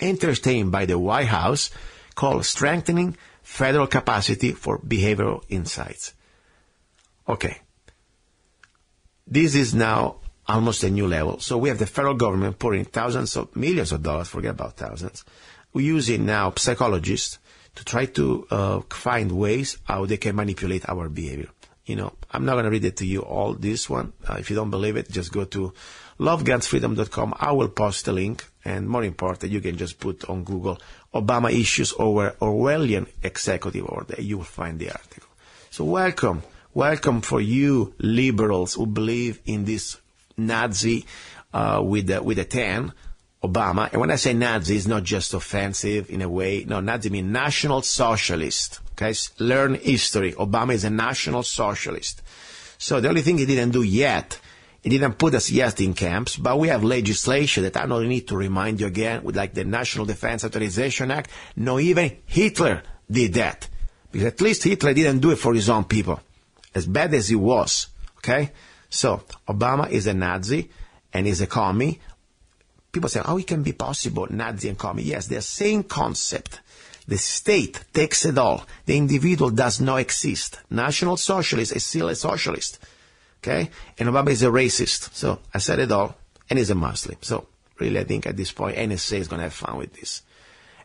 entertained by the White House called Strengthening Federal Capacity for Behavioral Insights. Okay. This is now almost a new level. So we have the federal government pouring millions of dollars, forget about thousands. We're using now psychologists to try to find ways how they can manipulate our behavior. I'm not going to read it to you all, this one. If you don't believe it, just go to lovegunsfreedom.com. I will post a link. And more important, you can just put on Google Obama issues over Orwellian executive order. You will find the article. So welcome. Welcome for you liberals who believe in this Nazi with a 10, Obama. And when I say Nazi, it's not just offensive in a way. No, Nazi means National Socialist. Okay, learn history. Obama is a National Socialist. So the only thing he didn't do yet, he didn't put us yet in camps, but we have legislation that I don't need to remind you again, with like the National Defense Authorization Act. No, even Hitler did that. Because at least Hitler didn't do it for his own people, as bad as he was. Okay? So, Obama is a Nazi and is a commie. People say, how it can be possible, Nazi and commie? Yes, they're the same concept. The state takes it all. The individual does not exist. National Socialist is still a socialist. Okay? And Obama is a racist. So, I said it all. And he's a Muslim. So, really, I think at this point, NSA is going to have fun with this.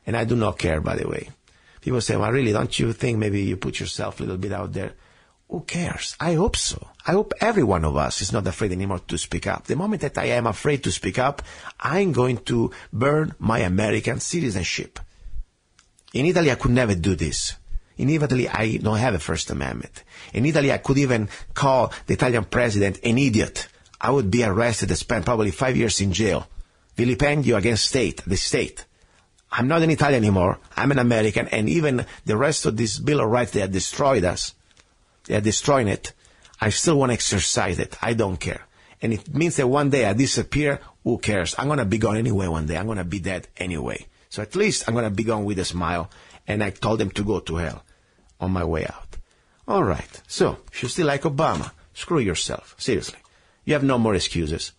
And I do not care, by the way. People say, well, really, don't you think maybe you put yourself a little bit out there? Who cares? I hope so. I hope every one of us is not afraid anymore to speak up. The moment that I am afraid to speak up, I'm going to burn my American citizenship. In Italy, I could never do this. In Italy, I don't have a First Amendment. In Italy, I could even call the Italian president an idiot. I would be arrested and spend probably 5 years in jail. Vilipendio against the state. I'm not an Italian anymore. I'm an American, and even the rest of this Bill of Rights, they have destroyed us. They are destroying it. I still want to exercise it. I don't care. And it means that one day I disappear. Who cares? I'm going to be gone anyway one day. I'm going to be dead anyway. So at least I'm going to be gone with a smile. And I told them to go to hell on my way out. All right. So if you still like Obama, screw yourself. Seriously. You have no more excuses.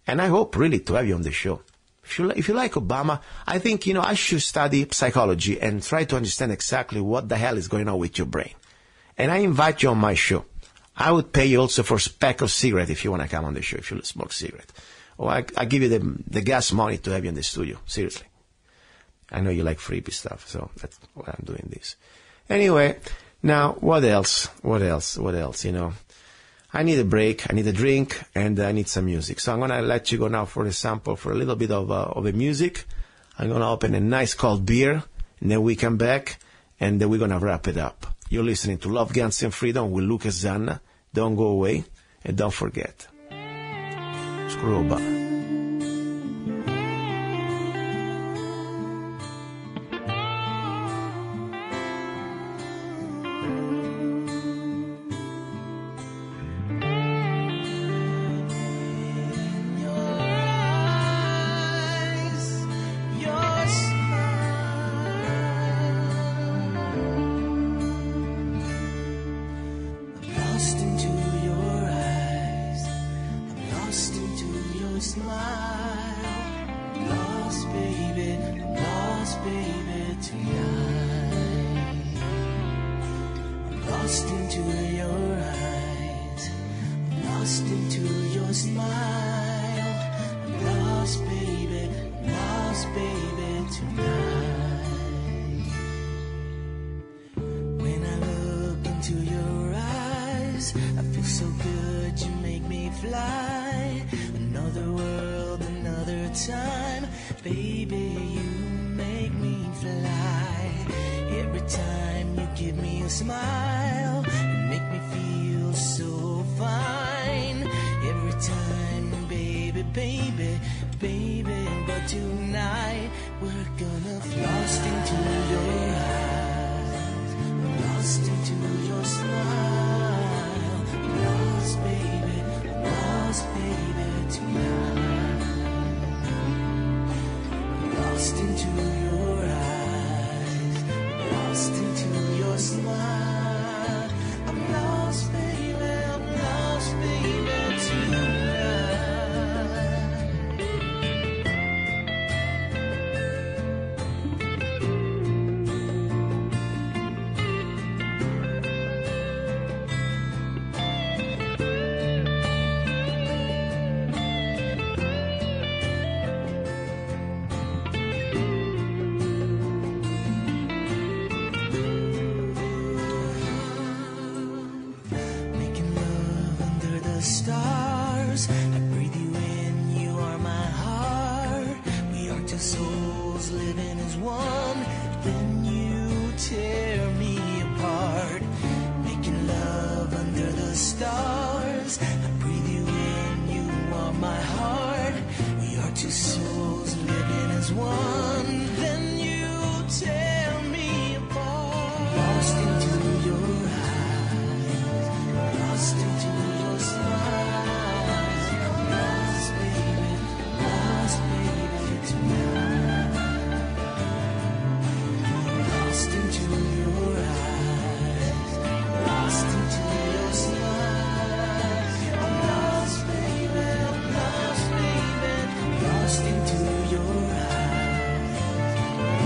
And I hope really to have you on the show. If you like Obama, I think, I should study psychology and try to understand exactly what the hell is going on with your brain. And I invite you on my show. I would pay you also for a pack of cigarette if you want to come on the show, if you smoke cigarette. Or I give you the gas money to have you in the studio. Seriously. I know you like freebie stuff, so that's why I'm doing this. Anyway, now, what else? I need a break, I need a drink, and I need some music. So I'm going to let you go now for a sample for a little bit of a music. I'm going to open a nice cold beer, and then we come back, and then we're going to wrap it up. You're listening to Love, Guns, and Freedom with Lucas Zanna. Don't go away, and don't forget. Screwball.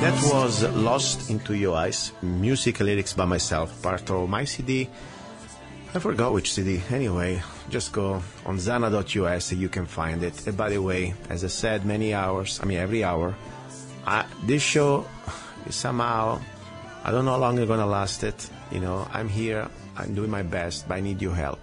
That was Lost Into Your Eyes, music lyrics by myself, part of my CD. I forgot which CD. Anyway, just go on zanna.us, you can find it. And by the way, as I said, every hour, this show is somehow, I don't know how long it's going to last it. I'm here, I'm doing my best, but I need your help.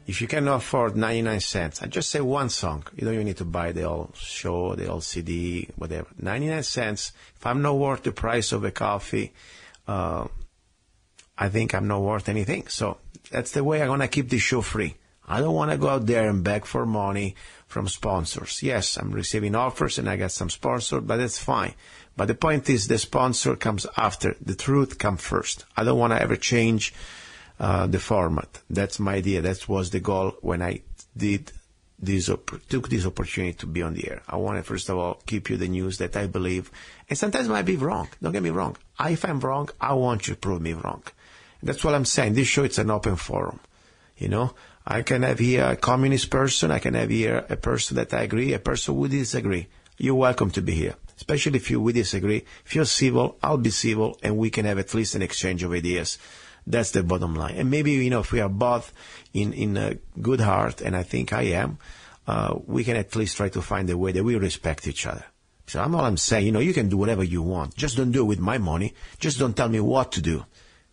If you cannot afford 99 cents, I just say one song. You don't even need to buy the whole show, the whole CD, whatever. 99 cents. If I'm not worth the price of a coffee, I think I'm not worth anything. So that's the way I'm going to keep this show free. I don't want to go out there and beg for money from sponsors. Yes, I'm receiving offers and I got some sponsors, but that's fine. But the point is the sponsor comes after. The truth comes first. I don't want to ever change the format. That's my idea. That was the goal when I took this opportunity to be on the air. I want to, first of all, keep you the news that I believe. And sometimes I might be wrong. Don't get me wrong. If I'm wrong, I want you to prove me wrong. And that's what I'm saying. This show, it's an open forum. I can have here a communist person. I can have here a person that I agree, a person who disagree. you're welcome to be here. Especially if we disagree. If you're civil, I'll be civil, and we can have at least an exchange of ideas. That's the bottom line. And maybe, if we are both in a good heart, and I think I am, we can at least try to find a way that we respect each other. So I'm saying, you can do whatever you want. Just don't do it with my money. Just don't tell me what to do.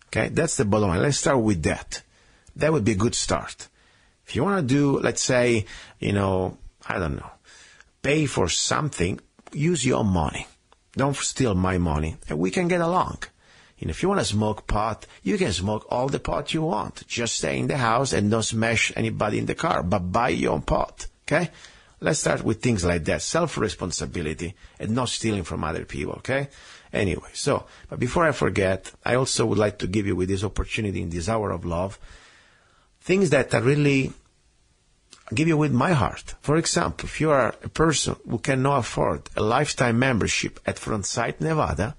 Okay? That's the bottom line. Let's start with that. That would be a good start. If you want to do, let's say, I don't know, pay for something, use your money. Don't steal my money, and we can get along. If you want to smoke pot, you can smoke all the pot you want. Just stay in the house and don't smash anybody in the car, but buy your own pot. Okay? Let's start with things like that. Self-responsibility and not stealing from other people. Okay? Anyway, but before I forget, I also would like to give you with this opportunity in this hour of love, things that I really give you with my heart. For example, if you are a person who cannot afford a lifetime membership at Frontside, Nevada,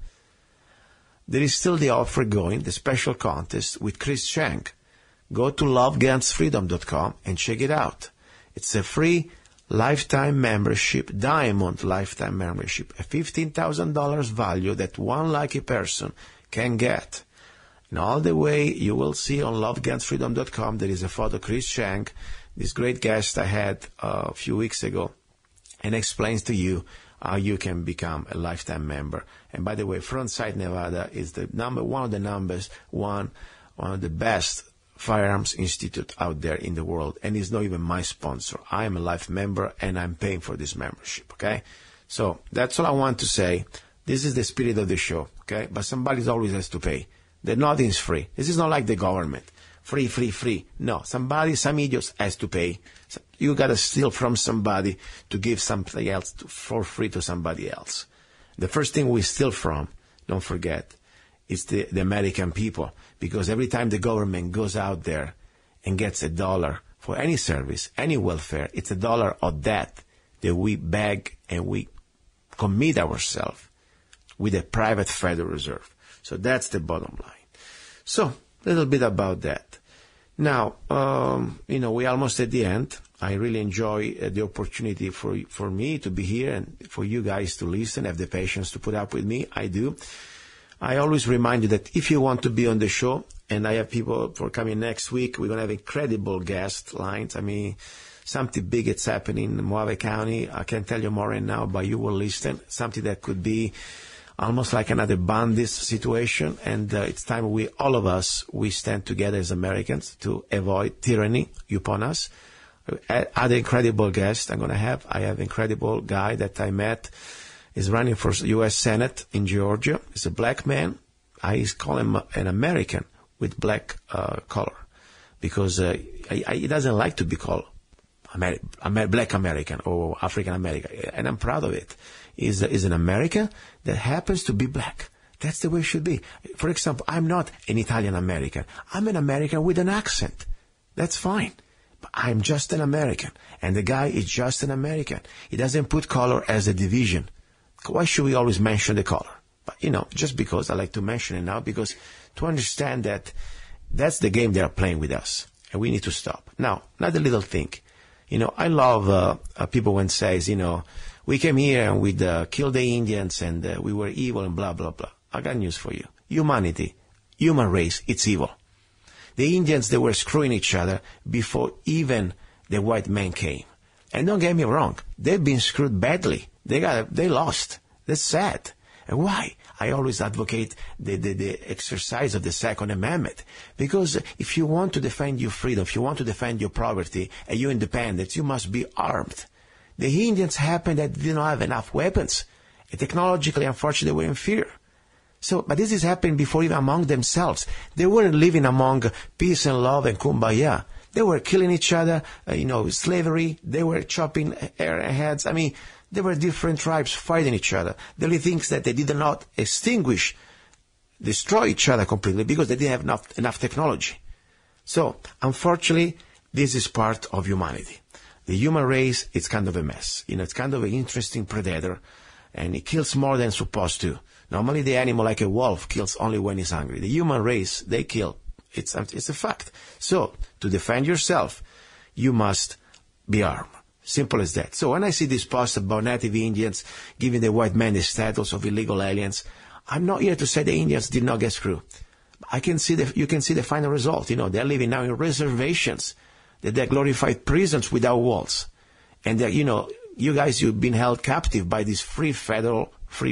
there is still the offer going, the special contest with Chris Chang. Go to lovegunsfreedom.com and check it out. It's a free lifetime membership, diamond lifetime membership, a $15,000 value that one lucky person can get. And all the way you will see on lovegunsfreedom.com, there is a photo of Chris Chang, this great guest I had a few weeks ago, and explains to you how you can become a lifetime member. And by the way, Frontside Nevada is one of the best firearms institute out there in the world, and is not even my sponsor. I am a life member, and I'm paying for this membership. Okay, so that's all I want to say. This is the spirit of the show. Okay, but somebody always has to pay. Nothing's free. This is not like the government. Free. No, some idiots has to pay. So you gotta steal from somebody to give something else for free to somebody else. The first thing we steal from, don't forget, is the American people. Because every time the government goes out there and gets $1 for any service, any welfare, it's $1 of that we beg and we commit ourselves with a private Federal Reserve. So that's the bottom line. So, a little bit about that. Now, we're almost at the end. I really enjoy the opportunity for me to be here and for you guys to listen, have the patience to put up with me. I do. I always remind you that if you want to be on the show, and I have people for coming next week, we're going to have incredible guest lines. I mean, something big is happening in Mojave County. I can't tell you more right now, but you will listen. Something that could be almost like another Bundy's situation, and it's time all of us stand together as Americans to avoid tyranny upon us. Other incredible guests I'm going to have. I have an incredible guy that I met. He's running for U.S. Senate in Georgia. He's a black man. I call him an American with black color because he doesn't like to be called black American or African American, and I'm proud of it. Is an American that happens to be black. That's the way it should be. For example, I'm not an Italian American. I'm an American with an accent. That's fine. But I'm just an American. And the guy is just an American. He doesn't put color as a division. Why should we always mention the color? But, just because I like to mention it now, because to understand that that's the game they are playing with us. And we need to stop. Now, another little thing. I love people when says, we came here and we killed the Indians and we were evil and blah, blah, blah. I got news for you. Humanity, human race, it's evil. The Indians, they were screwing each other before even the white man came. And don't get me wrong, they've been screwed badly. They lost. That's sad. And why? I always advocate the exercise of the Second Amendment. Because if you want to defend your freedom, if you want to defend your property and your independence, you must be armed. The Indians happened that didn't have enough weapons. And technologically, unfortunately, they were inferior. But this is happening before even among themselves. They weren't living among peace and love and kumbaya. They were killing each other, slavery. They were chopping heads. I mean, there were different tribes fighting each other. The only thing is that they did not destroy each other completely because they didn't have enough technology. So, unfortunately, this is part of humanity. The human race, it's kind of a mess. It's kind of an interesting predator, and it kills more than it's supposed to. Normally, the animal, like a wolf, kills only when it's hungry. The human race, they kill. It's a fact. So, to defend yourself, you must be armed. Simple as that. So when I see this post about native Indians giving the white man the status of illegal aliens, I'm not here to say the Indians did not get screwed. You can see the final result. They're living now in reservations, that they're glorified prisons without walls. And you guys, you've been held captive by this free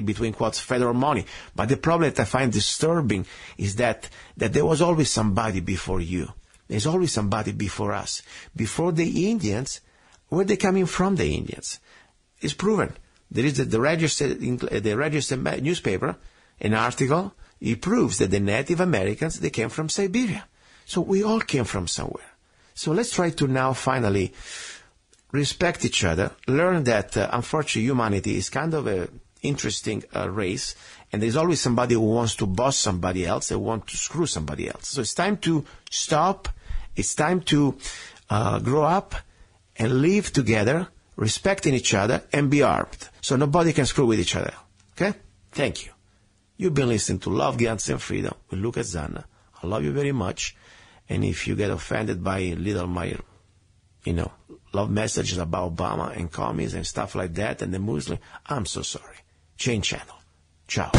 between quotes, federal money. But the problem that I find disturbing is that there was always somebody before you. There's always somebody before us. Before the Indians, where they coming from, the Indians? It's proven. There is the registered newspaper, an article. It proves that the Native Americans, they came from Siberia. So we all came from somewhere. So let's try to now finally respect each other, learn that, unfortunately, humanity is kind of a interesting race, and there's always somebody who wants to boss somebody else, they want to screw somebody else. So it's time to stop. It's time to grow up and live together, respecting each other, and be armed. So nobody can screw with each other. Okay? Thank you. You've been listening to Love, Guns, and Freedom with Lucas Zanna. I love you very much. And if you get offended by my love messages about Obama and commies and stuff like that and the Muslim, I'm so sorry. Change channel. Ciao.